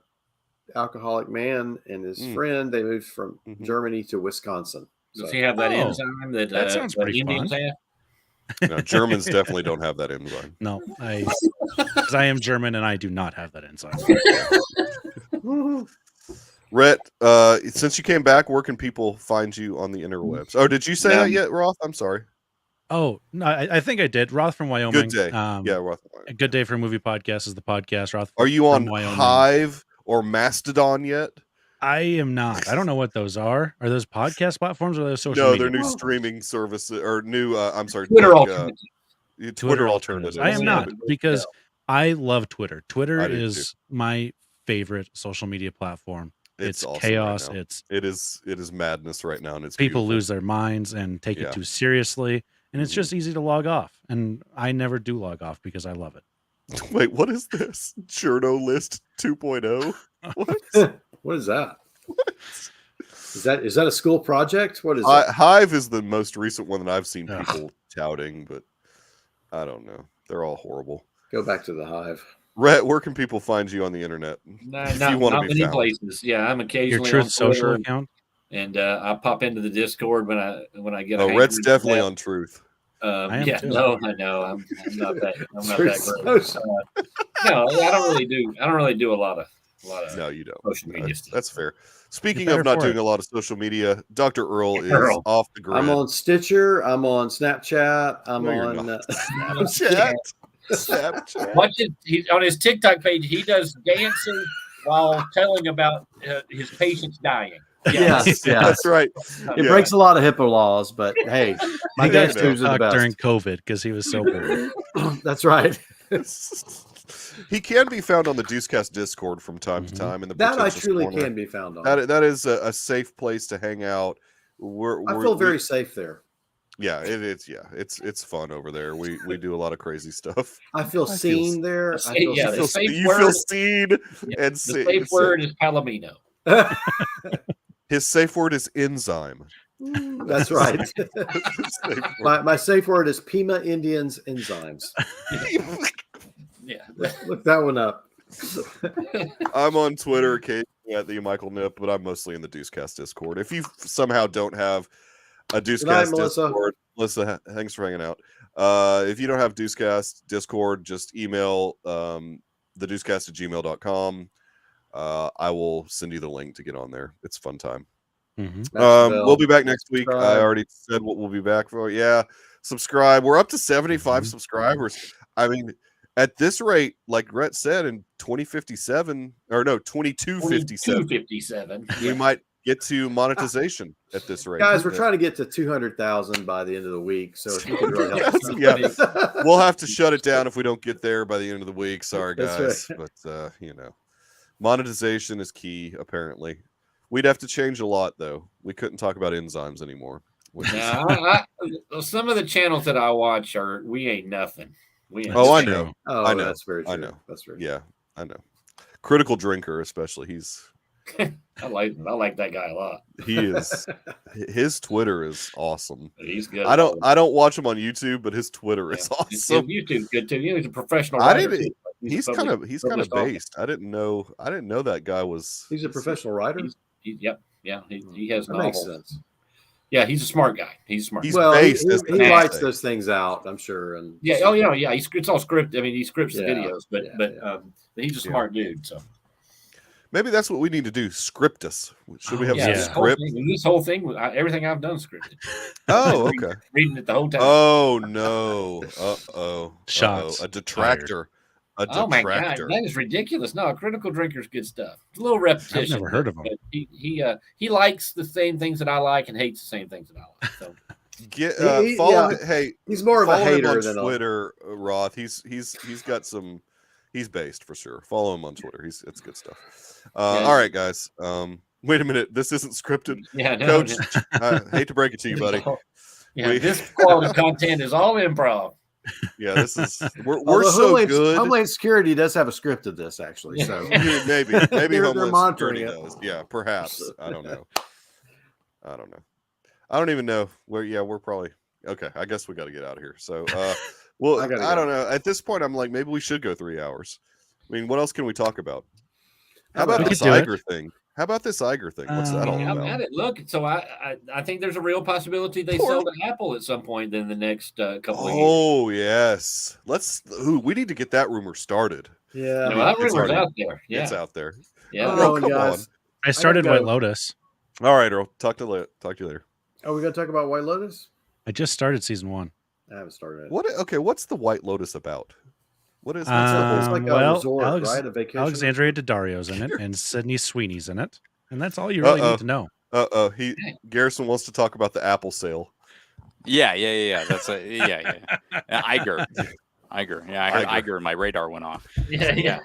Speaker 5: alcoholic man and his friend. They moved from Germany to Wisconsin.
Speaker 6: Does he have that enzyme that
Speaker 3: sounds pretty
Speaker 6: Indians
Speaker 3: fun.
Speaker 6: have?
Speaker 1: No, Germans definitely don't have that enzyme.
Speaker 3: No, because I am German and I do not have that enzyme.
Speaker 1: Rhett, since you came back, where can people find you on the interwebs? Oh, did you say that yet, Roth? I'm sorry.
Speaker 3: Oh, no, I think I did. Roth from Wyoming.
Speaker 1: Good day. Roth.
Speaker 3: A Good Day for a Movie podcast is the podcast. Roth.
Speaker 1: Are you on
Speaker 3: Wyoming.
Speaker 1: Hive or Mastodon yet?
Speaker 3: I am not. I don't know what those are. Are those podcast platforms or are those social media?
Speaker 1: No, they're new streaming services or new. I'm sorry,
Speaker 6: Twitter alternatives.
Speaker 1: Twitter alternatives.
Speaker 3: I am not because I love Twitter. Twitter is my favorite social media platform. It's
Speaker 1: awesome
Speaker 3: chaos.
Speaker 1: Right
Speaker 3: it
Speaker 1: is madness right now, and it's
Speaker 3: people
Speaker 1: beautiful.
Speaker 3: Lose their minds and take it too seriously, and it's just easy to log off. And I never do log off because I love it.
Speaker 4: Wait, what is this? Journo list 2.0? What?
Speaker 5: What is that?
Speaker 4: What?
Speaker 5: Is that a school project? What is
Speaker 4: that?
Speaker 5: it?
Speaker 4: Hive is the most recent one that I've seen people touting, but I don't know. They're all horrible.
Speaker 5: Go back to the Hive.
Speaker 4: Rhett, where can people find you on the internet?
Speaker 6: Not many places. Yeah, I'm occasionally
Speaker 3: your
Speaker 6: on
Speaker 3: Truth Social
Speaker 6: Twitter,
Speaker 3: account,
Speaker 6: and I pop into the Discord when I get.
Speaker 4: Oh, Rhett's definitely on Truth.
Speaker 3: I am too.
Speaker 6: No, I know. I'm not that. I'm not that great. No, I don't really do a lot of.
Speaker 4: No, you don't.
Speaker 6: Social media stuff.
Speaker 4: That's fair. Speaking of not doing a lot of social media, Dr. Earl is off the grid.
Speaker 5: I'm on Stitcher. I'm on Snapchat. I'm on
Speaker 4: Snapchat. Snapchat.
Speaker 6: Watch it. On his TikTok page, he does dancing while telling about his patients dying.
Speaker 5: Yes,
Speaker 4: that's right.
Speaker 5: It breaks a lot of HIPAA laws, but hey, my dance moves are the best.
Speaker 3: During COVID because he was so bored.
Speaker 5: That's right.
Speaker 4: He can be found on the Deucecast Discord from time to time. In the
Speaker 5: that I truly can be found on.
Speaker 4: That is a safe place to hang out.
Speaker 5: I feel very safe there.
Speaker 4: Yeah, it's it's fun over there. We do a lot of crazy stuff.
Speaker 5: I feel seen there.
Speaker 4: You feel seen and
Speaker 6: the safe word is Palomino.
Speaker 4: His safe word is enzyme.
Speaker 5: That's right. my safe word is Pima Indians enzymes.
Speaker 6: Yeah,
Speaker 5: look that one up.
Speaker 4: I'm on Twitter occasionally at the Michael Nip, but I'm mostly in the Deucecast Discord. If you somehow don't have a Deucecast Discord, Melissa, thanks for hanging out. If you don't have Deucecast Discord, just email thedeucecast@gmail.com. I will send you the link to get on there. It's a fun time. We'll be back next week. I already said what we'll be back for. Yeah, subscribe. We're up to 75 subscribers. I mean, at this rate, like Rhett said, in 2257, we might get to monetization at this rate.
Speaker 5: Guys, we're trying to get to 200,000 by the end of the week. So if you could really help us.
Speaker 4: We'll have to shut it down if we don't get there by the end of the week. Sorry, guys.
Speaker 5: Right.
Speaker 4: But, monetization is key, apparently. We'd have to change a lot, though. We couldn't talk about enzymes anymore.
Speaker 6: Some of the channels that I watch we ain't nothing.
Speaker 4: I know.
Speaker 5: I know. That's very true.
Speaker 4: I know.
Speaker 5: That's very true.
Speaker 4: Yeah, I know. Critical Drinker, especially. He's.
Speaker 6: I like that guy a lot.
Speaker 4: He is. His Twitter is awesome.
Speaker 6: He's good.
Speaker 4: I don't watch him on YouTube, but his Twitter is awesome.
Speaker 6: YouTube's good too. He's a professional writer.
Speaker 4: He's kind of based. I didn't know that guy was.
Speaker 5: He's a professional writer.
Speaker 6: Yep. Yeah. He has
Speaker 5: that
Speaker 6: novels.
Speaker 5: makes sense.
Speaker 6: Yeah, he's a smart guy. He's smart.
Speaker 4: He's based.
Speaker 5: He writes those things out, I'm sure. And
Speaker 6: yeah. Oh yeah. It's all scripted. I mean, he scripts the videos, but he's a smart dude. So
Speaker 4: maybe that's what we need to do. Script us. Should we have some script?
Speaker 6: This whole thing, everything I've done scripted.
Speaker 4: Oh, okay.
Speaker 6: Reading it the whole time.
Speaker 4: Oh no.
Speaker 3: Shots.
Speaker 4: A detractor.
Speaker 6: Oh my god, that is ridiculous. No, Critical Drinker's good stuff. It's a little repetition.
Speaker 3: I've never heard of him.
Speaker 6: He likes the same things that I like and hates the same things that I like. So
Speaker 4: follow him. Hey,
Speaker 5: he's more of a hater
Speaker 4: than Twitter. Roth. He's got some. He's based for sure. Follow him on Twitter. It's good stuff. All right, guys. Wait a minute. This isn't scripted.
Speaker 6: Yeah, no,
Speaker 4: Coach. I hate to break it to you, buddy.
Speaker 6: This quality content is all improv.
Speaker 4: Yeah, this is we're so good.
Speaker 5: Homeland Security does have a script of this, actually. So
Speaker 4: maybe
Speaker 5: they're monitoring it.
Speaker 4: does. Yeah, perhaps. I don't know. I don't even know where. Yeah, we're probably okay. I guess we got to get out of here. So, I don't know. At this point, I'm like, maybe we should go 3 hours. I mean, what else can we talk about? How about this Iger thing? How about this Iger thing? What's that all about?
Speaker 6: I'm at it. Look, so I think there's a real possibility they sell to Apple at some point in the next couple of years.
Speaker 4: Oh yes, we need to get that rumor started.
Speaker 5: Yeah,
Speaker 6: that rumor's out there. Yeah,
Speaker 4: it's out there.
Speaker 6: Yeah,
Speaker 4: come on.
Speaker 3: I started White Lotus.
Speaker 4: All right, Earl. Talk to you later.
Speaker 5: Oh, we gonna talk about White Lotus?
Speaker 3: I just started season 1.
Speaker 5: I haven't started it.
Speaker 4: What's the White Lotus about? What is
Speaker 5: it's like a resort, right? A vacation.
Speaker 3: Alexandria Daddario's in it, and Sydney Sweeney's in it, and that's all you really need to know.
Speaker 4: Garrison wants to talk about the Apple sale.
Speaker 2: Yeah. That's Iger. Yeah, I heard Iger. My radar went off.
Speaker 6: Yeah.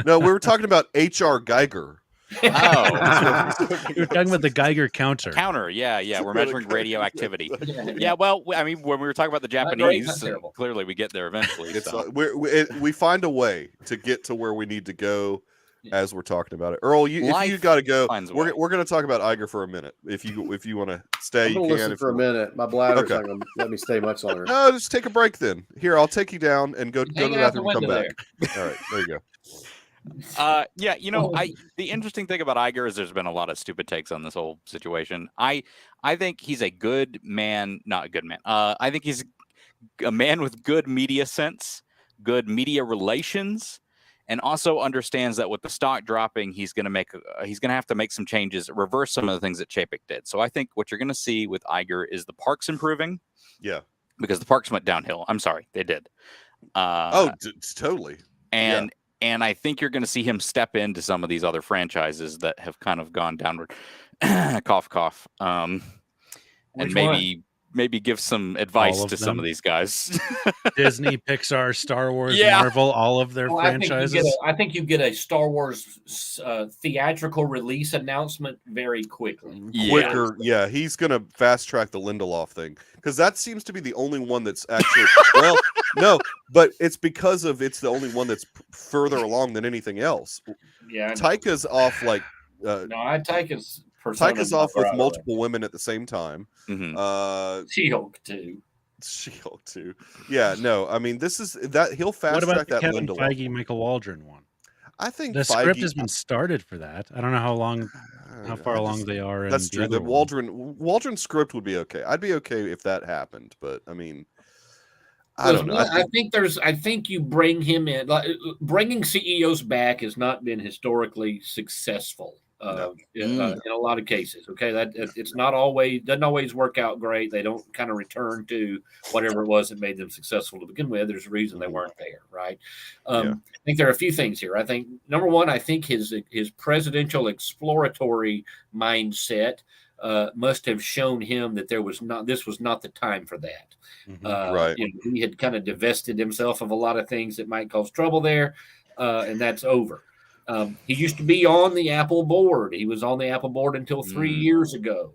Speaker 4: No, we were talking about H.R. Geiger.
Speaker 2: Oh,
Speaker 3: You're talking about the Geiger counter.
Speaker 2: Yeah. We're measuring radioactivity. Yeah, well, I mean, when we were talking about the Japanese, clearly we get there eventually.
Speaker 4: It's
Speaker 2: so.
Speaker 4: we find a way to get to where we need to go as we're talking about it. Earl, if you got to go, we're going to talk about Iger for a minute. If you want to stay, you can.
Speaker 5: Listen for a minute. My bladder's not going to let me stay much longer.
Speaker 4: No, just take a break then. Here, I'll take you down and go to the bathroom and come back. All right, there you go.
Speaker 2: Yeah, the interesting thing about Iger is there's been a lot of stupid takes on this whole situation. I think he's a good man, not a good man. I think he's a man with good media sense, good media relations, and also understands that with the stock dropping, he's going to have to make some changes, reverse some of the things that Chapek did. So I think what you're going to see with Iger is the parks improving.
Speaker 4: Yeah,
Speaker 2: because the parks went downhill. I'm sorry, they did.
Speaker 4: Totally.
Speaker 2: And I think you're going to see him step into some of these other franchises that have kind of gone downward. Cough, cough. And maybe give some advice to some of these guys.
Speaker 3: Disney, Pixar, Star Wars, Marvel, all of their franchises.
Speaker 6: I think you get a Star Wars theatrical release announcement very quickly.
Speaker 4: Quicker, yeah. He's going to fast track the Lindelof thing because that seems to be the only one that's actually well, no, but it's because it's the only one that's further along than anything else.
Speaker 6: Yeah,
Speaker 4: Taika's off like.
Speaker 6: Taika's
Speaker 4: off with multiple women at the same time.
Speaker 2: Mm-hmm.
Speaker 6: She-Hulk too.
Speaker 4: Yeah, no, I mean this is that he'll fast track that
Speaker 3: Kevin
Speaker 4: Lindelof.
Speaker 3: Feige, Michael Waldron one.
Speaker 4: I think
Speaker 3: the script has been started for that. I don't know how far along they are.
Speaker 4: That's true. The Waldron script would be okay. I'd be okay if that happened, but I mean, I don't know.
Speaker 6: I think you bring him in. Bringing CEOs back has not been historically successful. In a lot of cases, okay, that it's not always doesn't always work out great. They don't kind of return to whatever it was that made them successful to begin with. There's a reason they weren't there, right? I think there are a few things here. I think number one, I think his presidential exploratory mindset must have shown him that this was not the time for that.
Speaker 4: Right.
Speaker 6: He had kind of divested himself of a lot of things that might cause trouble there, and that's over. He used to be on the Apple board. He was on the Apple board until 3 years ago.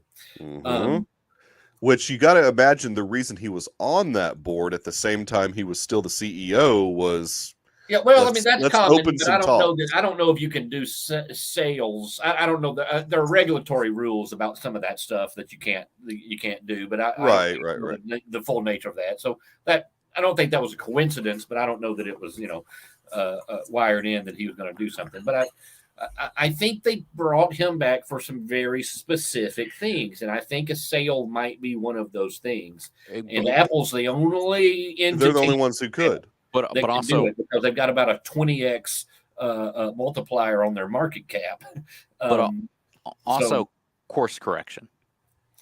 Speaker 4: Which you got to imagine the reason he was on that board at the same time he was still the CEO was.
Speaker 6: Yeah, well, I mean that's common, but I don't know if you can do sales. I don't know. There are regulatory rules about some of that stuff that you can't do. But I the full nature of that. So that I don't think that was a coincidence, but I don't know that it was wired in that he was going to do something. But I think they brought him back for some very specific things, and I think a sale might be one of those things. And Apple's the only entity.
Speaker 4: They're the only ones who could.
Speaker 2: But also
Speaker 6: because they've got about a 20x multiplier on their market cap.
Speaker 2: Course correction.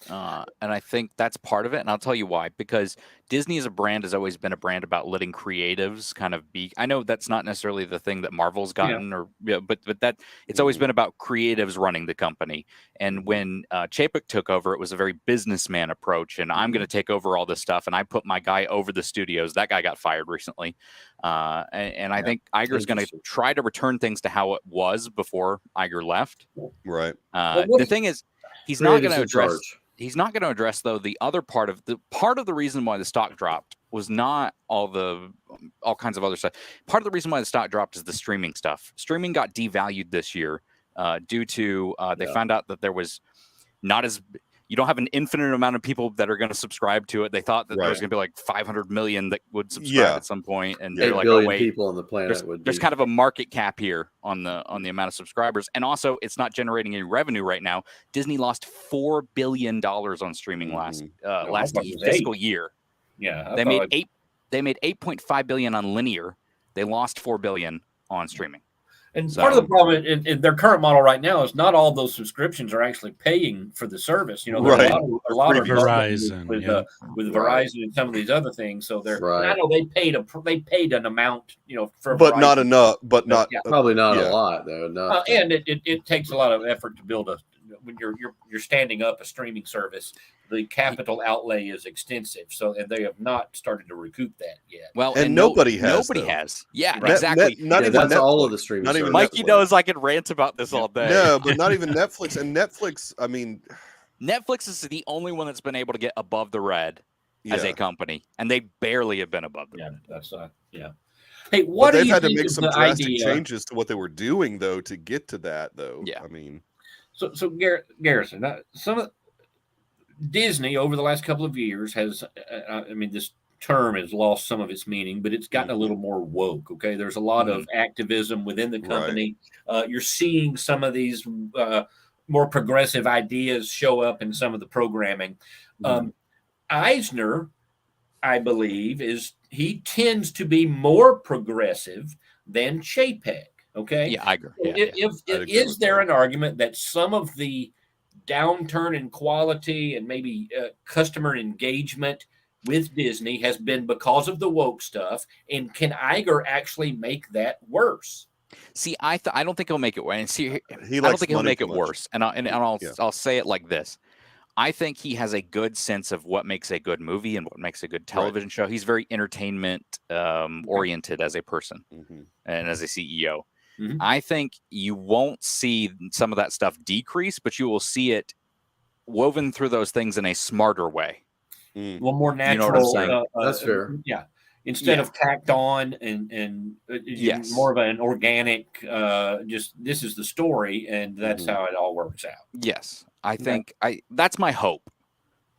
Speaker 2: And I think that's part of it. And I'll tell you why. Because Disney as a brand has always been a brand about letting creatives kind of be. I know that's not necessarily the thing that Marvel's gotten, but that it's always been about creatives running the company. And when Chapek took over, it was a very businessman approach. And I'm going to take over all this stuff. And I put my guy over the studios. That guy got fired recently. And I think Iger's going to try to return things to how it was before Iger left.
Speaker 4: Right.
Speaker 2: The thing is, he's not going to address. He's not going to address, though, the other part of the reason why the stock dropped was not all kinds of other stuff. Part of the reason why the stock dropped is the streaming stuff. Streaming got devalued this year due to they found out that there was you don't have an infinite amount of people that are going to subscribe to it. They thought that there was going to be like 500 million that would subscribe at some point, and they're like, "Oh wait,
Speaker 5: people on the planet
Speaker 2: there's kind of a market cap here on the amount of subscribers, and also it's not generating any revenue right now." Disney lost $4 billion on streaming last fiscal year.
Speaker 6: Yeah,
Speaker 2: they made 8.5 billion on linear. They lost $4 billion on streaming.
Speaker 6: And part of the problem in their current model right now is not all those subscriptions are actually paying for the service. A lot of
Speaker 3: Verizon
Speaker 6: with Verizon and some of these other things. So I know they paid an amount, for
Speaker 4: but Verizon. Not enough. But
Speaker 5: probably not a lot though.
Speaker 6: And it takes a lot of effort to build when you're standing up a streaming service the capital outlay is extensive. So, and they have not started to recoup that yet.
Speaker 2: Well,
Speaker 4: and nobody has.
Speaker 2: Nobody has. Yeah,
Speaker 4: Right.
Speaker 2: exactly.
Speaker 4: Not even
Speaker 8: that's
Speaker 4: Netflix.
Speaker 8: all of the streaming.
Speaker 4: Not even
Speaker 2: Mikey
Speaker 4: Netflix.
Speaker 2: knows I could rant about this all day.
Speaker 4: No, but not even Netflix. And Netflix, I mean,
Speaker 2: Netflix is the only one that's been able to get above the red as a company, and they barely have been above the red.
Speaker 6: That's Hey, what
Speaker 4: they've
Speaker 6: do you
Speaker 4: had to
Speaker 6: think
Speaker 4: make
Speaker 6: of
Speaker 4: some
Speaker 6: the
Speaker 4: drastic
Speaker 6: idea?
Speaker 4: changes to what they were doing though to get to that though.
Speaker 2: Yeah.
Speaker 4: I mean,
Speaker 6: so Garrison, some of Disney over the last couple of years has, I mean, this term has lost some of its meaning, but it's gotten a little more woke. Okay, there's a lot of activism within the company. Right. You're seeing some of these more progressive ideas show up in some of the programming. Eisner, I believe, he tends to be more progressive than Chapek. Okay,
Speaker 2: yeah, Iger.
Speaker 6: Is there an argument that some of the downturn in quality and maybe customer engagement with Disney has been because of the woke stuff, and can Iger actually make that worse?
Speaker 2: See, I don't think he'll make it worse. See, I
Speaker 4: he
Speaker 2: don't think he'll make it worse. And I'll say it like this: I think he has a good sense of what makes a good movie and what makes a good television show. He's very entertainment oriented as a person and as a CEO. I think you won't see some of that stuff decrease, but you will see it woven through those things in a smarter way.
Speaker 6: Well, more natural.
Speaker 2: You know what I'm saying?
Speaker 8: That's fair.
Speaker 6: Yeah. Instead of tacked on and more of an organic, just this is the story, and that's how it all works out.
Speaker 2: Yes. I think that's my hope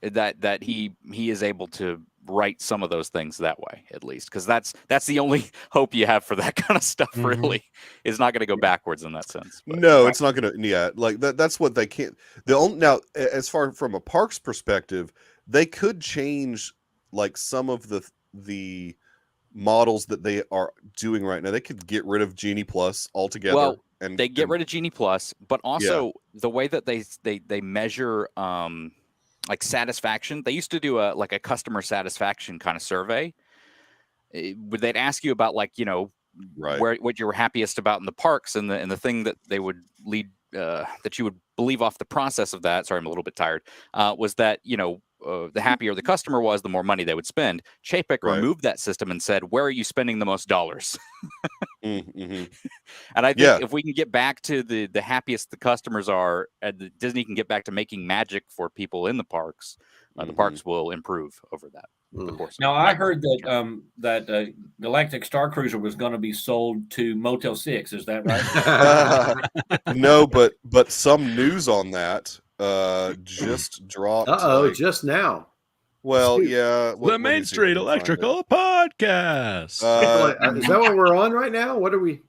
Speaker 2: that he is able to write some of those things that way, at least, because that's the only hope you have for that kind of stuff. Really, is not going to go backwards in that sense. But.
Speaker 4: No, it's not going to. Yeah, like that's what they can't. Now, as far from a parks perspective, they could change like some of the models that they are doing right now. They could get rid of Genie Plus altogether.
Speaker 2: Well, and they get rid of Genie Plus, but also the way that they measure like satisfaction. They used to do a customer satisfaction kind of survey. They'd ask you about what you were happiest about in the parks, and the thing that they would lead that you would believe off the process of that. Sorry, I'm a little bit tired. Was that the happier the customer was, the more money they would spend. Chapek removed that system and said, "Where are you spending the most dollars?" And I think if we can get back to the happiest the customers are, and Disney can get back to making magic for people in the parks, the parks will improve over that.
Speaker 6: Now, I heard that Galactic Star Cruiser was going to be sold to Motel 6. Is that right?
Speaker 4: No, but some news on that just dropped.
Speaker 8: Just now.
Speaker 4: Well, yeah.
Speaker 3: The Main Street Electrical Podcast.
Speaker 8: Is that what we're on right now? What are we?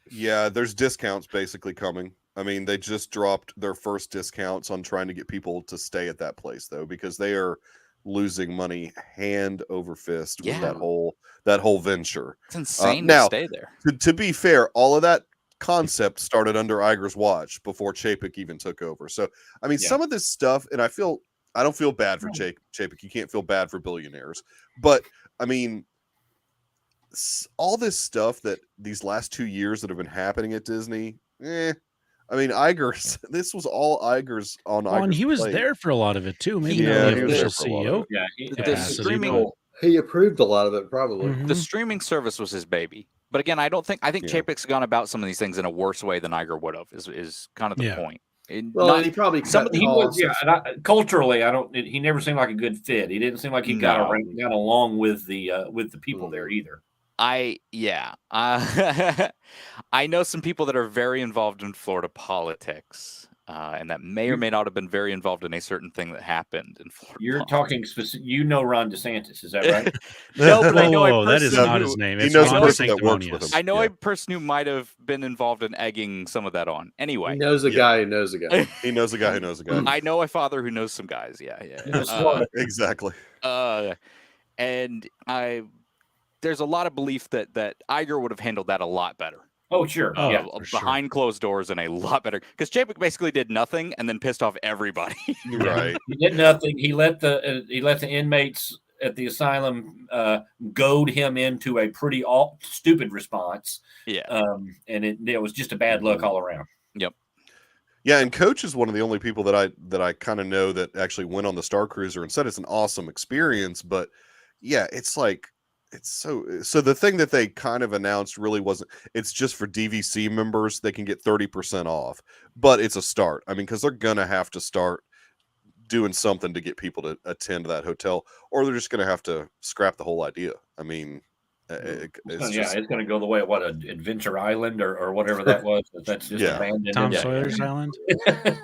Speaker 4: Yeah, there's discounts basically coming. I mean, they just dropped their first discounts on trying to get people to stay at that place, though, because they are losing money hand over fist with that whole venture.
Speaker 2: It's insane to stay there.
Speaker 4: To be fair, all of that concept started under Iger's watch before Chapek even took over. So, I mean, some of this stuff, and I don't feel bad for Chapek. You can't feel bad for billionaires. But, I mean, all this stuff that these last 2 years that have been happening at Disney, I mean, this was all Iger's on Iger's
Speaker 3: and he was
Speaker 4: plate.
Speaker 3: there for a lot of it too. Maybe
Speaker 4: not
Speaker 3: the official CEO.
Speaker 8: He approved a lot of it, probably.
Speaker 2: The streaming service was his baby. But again, I think Chapek's gone about some of these things in a worse way than Iger would have. Is kind of the point.
Speaker 8: And he probably
Speaker 6: culturally. He never seemed like a good fit. He didn't seem like he got along with the people there either.
Speaker 2: I know some people that are very involved in Florida politics, and that may or may not have been very involved in a certain thing that happened in Florida.
Speaker 6: You're talking specific. Ron DeSantis, is that right?
Speaker 2: No, but I know
Speaker 3: that is not his name.
Speaker 4: He knows a person that works with him.
Speaker 2: I know a person who might have been involved in egging some of that on. Anyway,
Speaker 8: he knows a guy who knows a guy.
Speaker 4: He knows a guy who knows a guy.
Speaker 2: I know a father who knows some guys. Yeah.
Speaker 4: Exactly.
Speaker 2: And there's a lot of belief that Iger would have handled that a lot better.
Speaker 6: Oh, sure.
Speaker 2: Behind closed doors and a lot better. Because Chapek basically did nothing and then pissed off everybody.
Speaker 4: Right.
Speaker 6: He did nothing. He let the inmates at the asylum goad him into a pretty stupid response.
Speaker 2: Yeah.
Speaker 6: And it was just a bad look all around.
Speaker 2: Yep.
Speaker 4: Yeah, and Coach is one of the only people that I kind of know that actually went on the Star Cruiser and said it's an awesome experience. But yeah, it's like so the thing that they kind of announced really wasn't. It's just for DVC members. They can get 30% off, but it's a start. I mean, because they're gonna have to start doing something to get people to attend that hotel, or they're just gonna have to scrap the whole idea. I mean.
Speaker 6: It's going to go the way of what Adventure Island or whatever that was. That's just abandoned.
Speaker 3: Tom Sawyer's Island.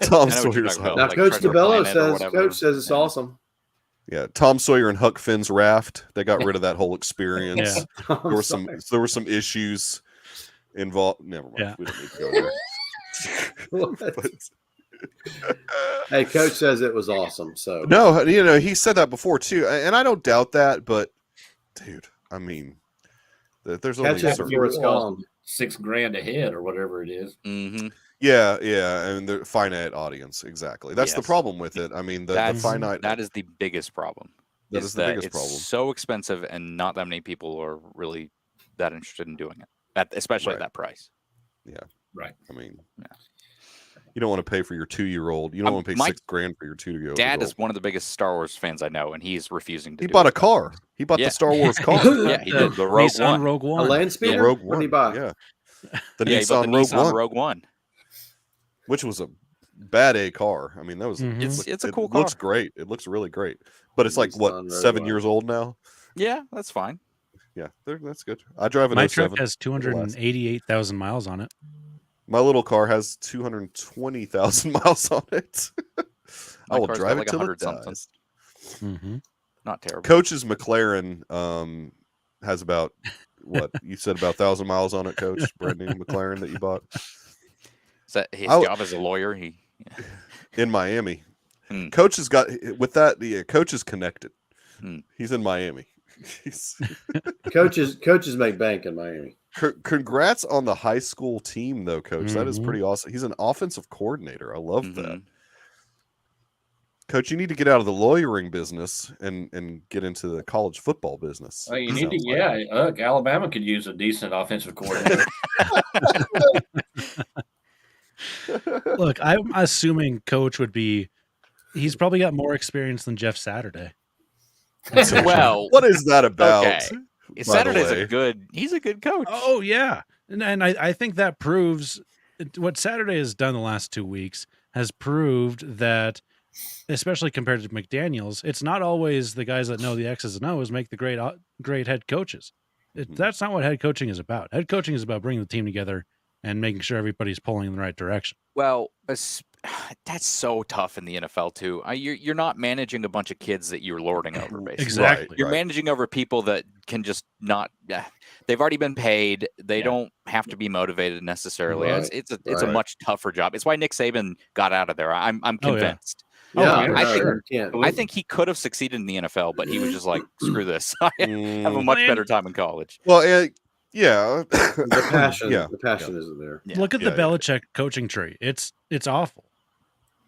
Speaker 4: Tom Sawyer's
Speaker 5: Island. Now, Coach DeBello says it's awesome.
Speaker 4: Yeah, Tom Sawyer and Huck Finn's raft. They got rid of that whole experience. There were some issues involved. Never mind.
Speaker 3: Yeah.
Speaker 4: We don't need to go there.
Speaker 5: Hey, Coach says it was awesome. So
Speaker 4: no, he said that before too, and I don't doubt that. But dude, I mean. There's only
Speaker 6: $6,000 a head or whatever it is.
Speaker 2: Mm-hmm.
Speaker 4: Yeah, and the finite audience, exactly. That's the problem with it. I mean, the finite.
Speaker 2: That is the biggest problem.
Speaker 4: That is the biggest problem.
Speaker 2: It's so expensive, and not that many people are really that interested in doing it, especially at that price.
Speaker 4: Yeah,
Speaker 6: right.
Speaker 4: I mean, you don't want to pay for your 2-year-old. You don't want to pay $6,000 for your 2-year-old.
Speaker 2: Dad is one of the biggest Star Wars fans I know, and he's refusing to.
Speaker 4: He bought a car. He bought the Star Wars car.
Speaker 2: Yeah, he did. The Rogue
Speaker 3: One.
Speaker 2: Rogue One.
Speaker 5: A land speeder.
Speaker 4: Rogue
Speaker 5: What did he buy?
Speaker 4: Yeah,
Speaker 2: the Nissan Rogue One,
Speaker 4: which was a bad A car. I mean, that was
Speaker 2: it's a cool car.
Speaker 4: It looks great. It looks really great. But it's like what 7 years old now.
Speaker 2: Yeah, that's fine.
Speaker 4: Yeah, that's good. I drive an
Speaker 3: My
Speaker 4: 07.
Speaker 3: truck has 288,000 miles on it.
Speaker 4: My little car has 220,000 miles on it. I will drive it till it dies.
Speaker 3: Mm-hmm.
Speaker 2: Not terrible.
Speaker 4: Coach's McLaren has about what you said about 1,000 miles on it. Coach, brand new McLaren that you bought.
Speaker 2: Is that his job as a lawyer?
Speaker 4: In Miami. Coach has got with that. Yeah, Coach is connected. He's in Miami.
Speaker 5: Coaches make bank in Miami.
Speaker 4: Congrats on the high school team, though, Coach. That is pretty awesome. He's an offensive coordinator. I love that. Coach, you need to get out of the lawyering business and get into the college football business.
Speaker 6: Well, you need to, look, Alabama could use a decent offensive coordinator.
Speaker 3: Look, I'm assuming Coach would be. He's probably got more experience than Jeff Saturday.
Speaker 2: Well,
Speaker 4: what is that about?
Speaker 2: Okay. Saturday's he's a good coach.
Speaker 3: Oh yeah, and I think that proves what Saturday has done the last 2 weeks has proved that, especially compared to McDaniels, it's not always the guys that know the X's and O's make the great head coaches. That's not what head coaching is about. Head coaching is about bringing the team together and making sure everybody's pulling in the right direction.
Speaker 2: Well, that's so tough in the NFL too. You're not managing a bunch of kids that you're lording over, basically.
Speaker 3: Exactly.
Speaker 2: You're managing over people that can just not. They've already been paid. They don't have to be motivated necessarily.
Speaker 5: Right.
Speaker 2: It's a much tougher job. It's why Nick Saban got out of there. I'm convinced. I think he could have succeeded in the NFL, but he was just like, screw this. I have a much better time in college.
Speaker 4: Well, yeah,
Speaker 5: the passion isn't there.
Speaker 3: Yeah. Look at the Belichick coaching tree. It's awful,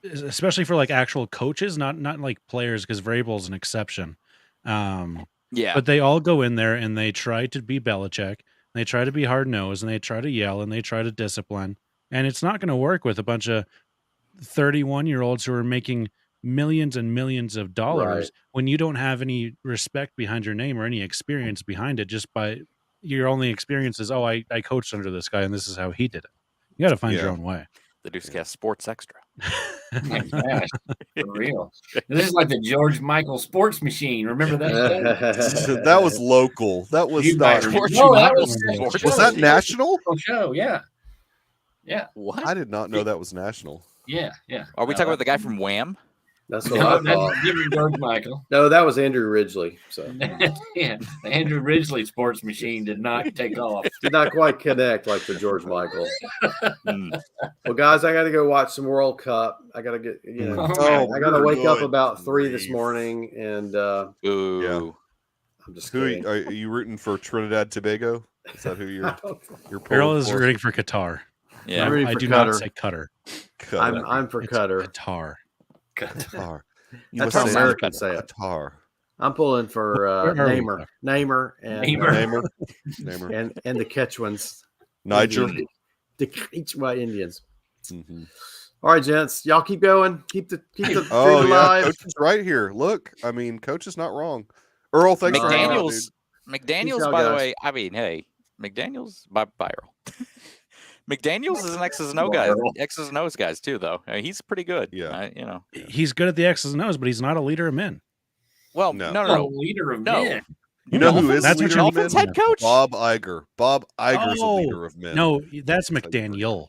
Speaker 3: especially for like actual coaches, not like players, because Vrabel's an exception. But they all go in there and they try to be Belichick. They try to be hard nosed and they try to yell and they try to discipline. And it's not going to work with a bunch of 31-year-olds who are making millions and millions of dollars when you don't have any respect behind your name or any experience behind it. Just by your only experience is, I coached under this guy and this is how he did it. You got to find your own way.
Speaker 2: The Deucecast Sports Extra.
Speaker 6: My gosh, for real. This is like the George Michael sports machine. Remember that?
Speaker 4: That was local. That was not. Was that national?
Speaker 6: Show, yeah.
Speaker 2: What?
Speaker 4: I did not know that was national.
Speaker 6: Yeah.
Speaker 2: Are we talking about the guy from Wham?
Speaker 5: That's what I thought.
Speaker 6: Different George Michael.
Speaker 5: No, that was Andrew Ridgely. So
Speaker 6: yeah, the Andrew Ridgely sports machine did not take off.
Speaker 5: Did not quite connect like the George Michael. Well, guys, I got to go watch some World Cup. I got to get, I got to wake up about 3 this morning, and
Speaker 2: I'm
Speaker 5: just
Speaker 4: kidding. Are you rooting for Trinidad Tobago? Is that who you're
Speaker 3: Errol is rooting for Qatar.
Speaker 2: Yeah,
Speaker 3: I do not say Qatar.
Speaker 5: I'm for Qatar.
Speaker 4: Qatar.
Speaker 5: That's how Americans say it.
Speaker 4: Qatar.
Speaker 5: I'm pulling for Neymar, and the Quechuans,
Speaker 4: Niger,
Speaker 5: the Quechua Indians.
Speaker 4: Mm-hmm.
Speaker 5: All right, gents, y'all keep going. Keep the dream
Speaker 4: Yeah,
Speaker 5: alive.
Speaker 4: Coach is right here. Look, I mean, Coach is not wrong. Earl, thanks for hanging out, dude.
Speaker 2: McDaniels, by the way, I mean, hey, McDaniels, bye, Earl. McDaniels is an X's and O's guys too, though. I mean, he's pretty good.
Speaker 4: Yeah,
Speaker 3: he's good at the X's and O's, but he's not a leader of men.
Speaker 2: Well, no.
Speaker 6: Leader of men.
Speaker 4: You know who is
Speaker 3: that's
Speaker 4: leader
Speaker 3: what
Speaker 4: of men?
Speaker 2: Head coach
Speaker 4: Bob Iger. Bob Iger's a leader of men.
Speaker 3: No, that's McDaniel.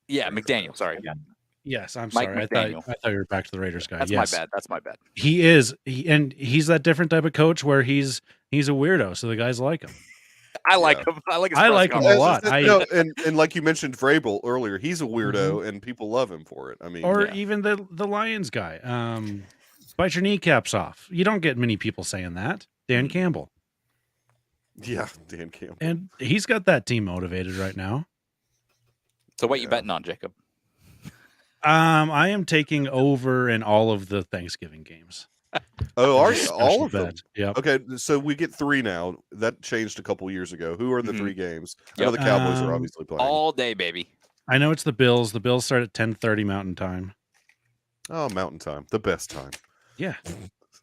Speaker 2: Yeah, McDaniel. Sorry.
Speaker 3: Yes, I'm
Speaker 2: Mike
Speaker 3: sorry.
Speaker 2: McDaniel.
Speaker 3: I thought you were back to the Raiders guy.
Speaker 2: That's my bad. That's my bad.
Speaker 3: He is, and he's that different type of coach where he's a weirdo, so the guys like him.
Speaker 2: I like him. I like
Speaker 3: him a lot.
Speaker 4: And like you mentioned Vrabel earlier, he's a weirdo, and people love him for it. I mean,
Speaker 3: even the Lions guy. Bite your kneecaps off. You don't get many people saying that. Dan Campbell.
Speaker 4: Yeah, Dan Campbell.
Speaker 3: And he's got that team motivated right now.
Speaker 2: So what you betting on, Jacob?
Speaker 3: I am taking over in all of the Thanksgiving games.
Speaker 4: Oh, are you? All of them?
Speaker 3: Yeah.
Speaker 4: Okay, so we get 3 now. That changed a couple years ago. Who are the 3 games? I know the Cowboys are obviously playing.
Speaker 2: All day, baby.
Speaker 3: I know it's the Bills. The Bills start at 10:30 Mountain Time.
Speaker 4: Oh, Mountain Time. The best time.
Speaker 3: Yeah.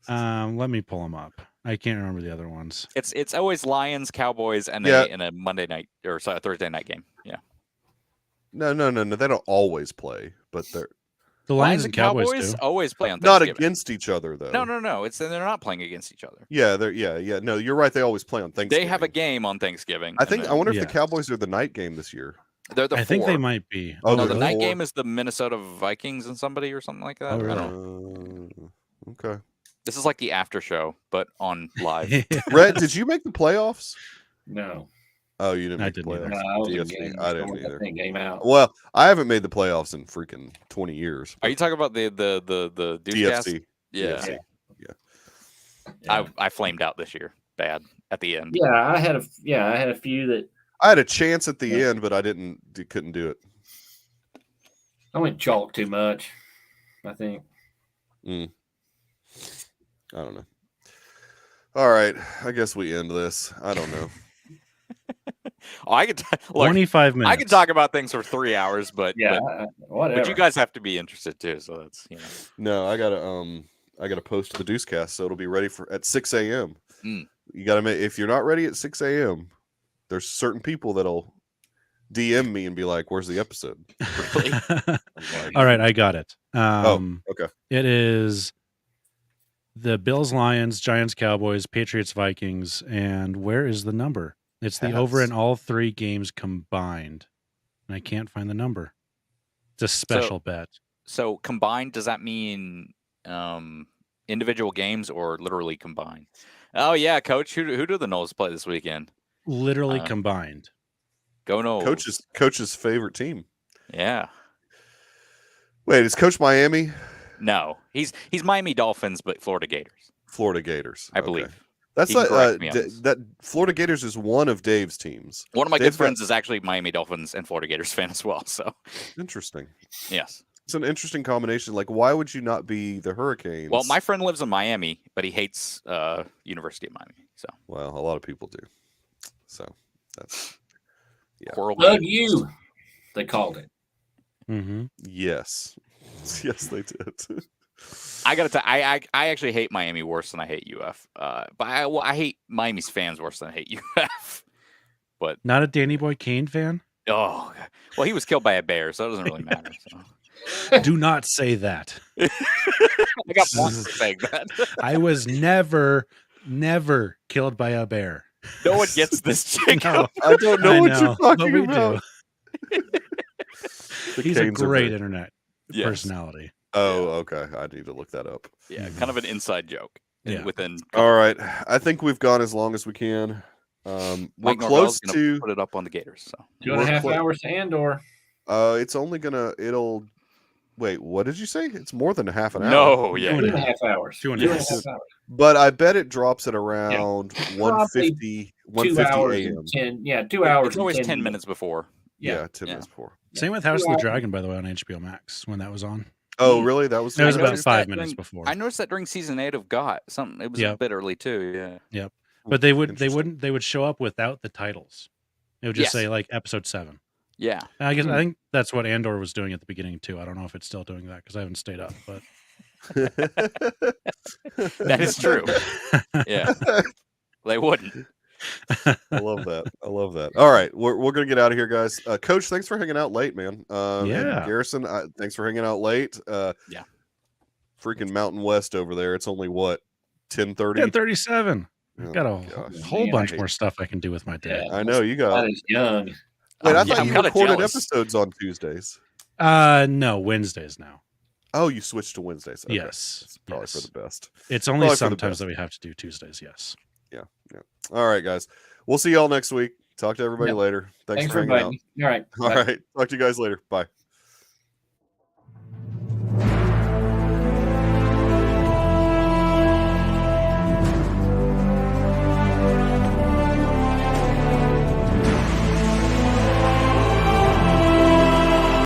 Speaker 3: Let me pull them up. I can't remember the other ones.
Speaker 2: It's always Lions, Cowboys, and a Monday night or Thursday night game. Yeah.
Speaker 4: No. They don't always play, but they're
Speaker 3: the Lions and Cowboys do.
Speaker 2: Always play on
Speaker 4: not
Speaker 2: Thanksgiving.
Speaker 4: against each other though.
Speaker 2: No. They're not playing against each other.
Speaker 4: Yeah, No, you're right. They always play on Thanksgiving.
Speaker 2: They have a game on Thanksgiving.
Speaker 4: I wonder if the Cowboys are the night game this year.
Speaker 2: They're the 4.
Speaker 3: I think they might be.
Speaker 2: Oh, no, the night game is the Minnesota Vikings and somebody or something like that.
Speaker 3: Oh, really?
Speaker 2: I don't know.
Speaker 4: Okay.
Speaker 2: This is like the after show, but on live.
Speaker 4: Rhett, did you make the playoffs?
Speaker 6: No.
Speaker 4: Oh, you didn't make the playoffs.
Speaker 6: No,
Speaker 4: I didn't either.
Speaker 6: Game out.
Speaker 4: Well, I haven't made the playoffs in freaking 20 years.
Speaker 2: Are you talking about the
Speaker 4: DFC?
Speaker 2: Yeah. I flamed out this year, bad at the end.
Speaker 6: Yeah, I had a few that
Speaker 4: I had a chance at the end, but I couldn't do it.
Speaker 6: I went chalk too much, I think.
Speaker 4: I don't know. All right, I guess we end this. I don't know.
Speaker 2: I could
Speaker 3: 25 minutes.
Speaker 2: I could talk about things for 3 hours, but
Speaker 6: whatever.
Speaker 2: But you guys have to be interested too, so that's
Speaker 4: No, I gotta post the Deucecast, so it'll be ready at 6 a.m. You gotta if you're not ready at 6 a.m., there's certain people that'll DM me and be like, "Where's the episode?"
Speaker 2: Really?
Speaker 3: All right, I got it.
Speaker 4: Okay.
Speaker 3: It is the Bills, Lions, Giants, Cowboys, Patriots, Vikings, and where is the number? It's the over in all 3 games combined, and I can't find the number. It's a special bet.
Speaker 2: So combined, does that mean individual games or literally combined? Oh yeah, Coach. Who do the Knowles play this weekend?
Speaker 3: Literally combined.
Speaker 2: Go Knowles.
Speaker 4: Coach's favorite team.
Speaker 2: Yeah.
Speaker 4: Wait, is Coach Miami?
Speaker 2: No, he's Miami Dolphins, but Florida Gators.
Speaker 4: Florida Gators,
Speaker 2: I believe.
Speaker 4: That's that Florida Gators is one of Dave's teams.
Speaker 2: One of my good friends is actually Miami Dolphins and Florida Gators fan as well. So
Speaker 4: interesting.
Speaker 2: Yes,
Speaker 4: it's an interesting combination. Like, why would you not be the Hurricanes?
Speaker 2: Well, my friend lives in Miami, but he hates University of Miami. So
Speaker 4: well, a lot of people do. So that's
Speaker 6: Bug you. They called it.
Speaker 3: Mm-hmm.
Speaker 4: Yes, yes, they did.
Speaker 2: I gotta tell I actually hate Miami worse than I hate UF. But I hate Miami's fans worse than I hate UF. But
Speaker 3: not a Danny Boy Kane fan.
Speaker 2: Oh, well, he was killed by a bear, so it doesn't really matter. So.
Speaker 3: Do not say that.
Speaker 2: I got bosses saying that.
Speaker 3: I was never killed by a bear.
Speaker 2: No one gets this, Jacob.
Speaker 3: No,
Speaker 4: I don't know what you're talking about.
Speaker 3: He's a great internet personality.
Speaker 4: Oh, okay. I need to look that up.
Speaker 2: Yeah, kind of an inside joke.
Speaker 3: Yeah.
Speaker 4: All right. I think we've gone as long as we can. We're close to
Speaker 2: put it up on the Gators. So
Speaker 6: 2.5 hours to Andor.
Speaker 4: It's only it'll wait, what did you say? It's more than a half an hour.
Speaker 2: No, yeah.
Speaker 6: 2.5 hours.
Speaker 3: 2.5
Speaker 6: hours.
Speaker 4: But I bet it drops at around 1:50
Speaker 6: a.m. 2 hours.
Speaker 2: It's always 10 minutes before.
Speaker 4: Yeah, 10 minutes before.
Speaker 3: Same with House of the Dragon, by the way, on HBO Max when that was on.
Speaker 4: Oh, really? That was
Speaker 3: about 5 minutes before.
Speaker 2: I noticed that during season 8 of GOT. It was a bit early too. Yeah.
Speaker 3: Yep. But they would show up without the titles. It would just say like episode 7.
Speaker 2: Yeah.
Speaker 3: I guess I think that's what Andor was doing at the beginning too. I don't know if it's still doing that because I haven't stayed up, but
Speaker 2: that is true. Yeah. They wouldn't.
Speaker 4: I love that. I love that. All right, we're gonna get out of here, guys. Coach, thanks for hanging out late, man. And Garrison, thanks for hanging out late.
Speaker 2: Yeah.
Speaker 4: Freaking Mountain West over there. It's only what 10:30.
Speaker 3: 10:37. I've got a whole bunch more stuff I can do with my day.
Speaker 4: I know you got.
Speaker 6: Young.
Speaker 4: Wait, I thought you recorded episodes on Tuesdays.
Speaker 3: No, Wednesdays now.
Speaker 4: Oh, you switched to Wednesdays. Okay.
Speaker 3: Yes,
Speaker 4: it's probably for the best.
Speaker 3: It's only sometimes that we have to do Tuesdays. Yes.
Speaker 4: Yeah. All right, guys. We'll see y'all next week. Talk to everybody later. Thanks for hanging out.
Speaker 6: All right.
Speaker 4: All right. Talk to you guys later. Bye.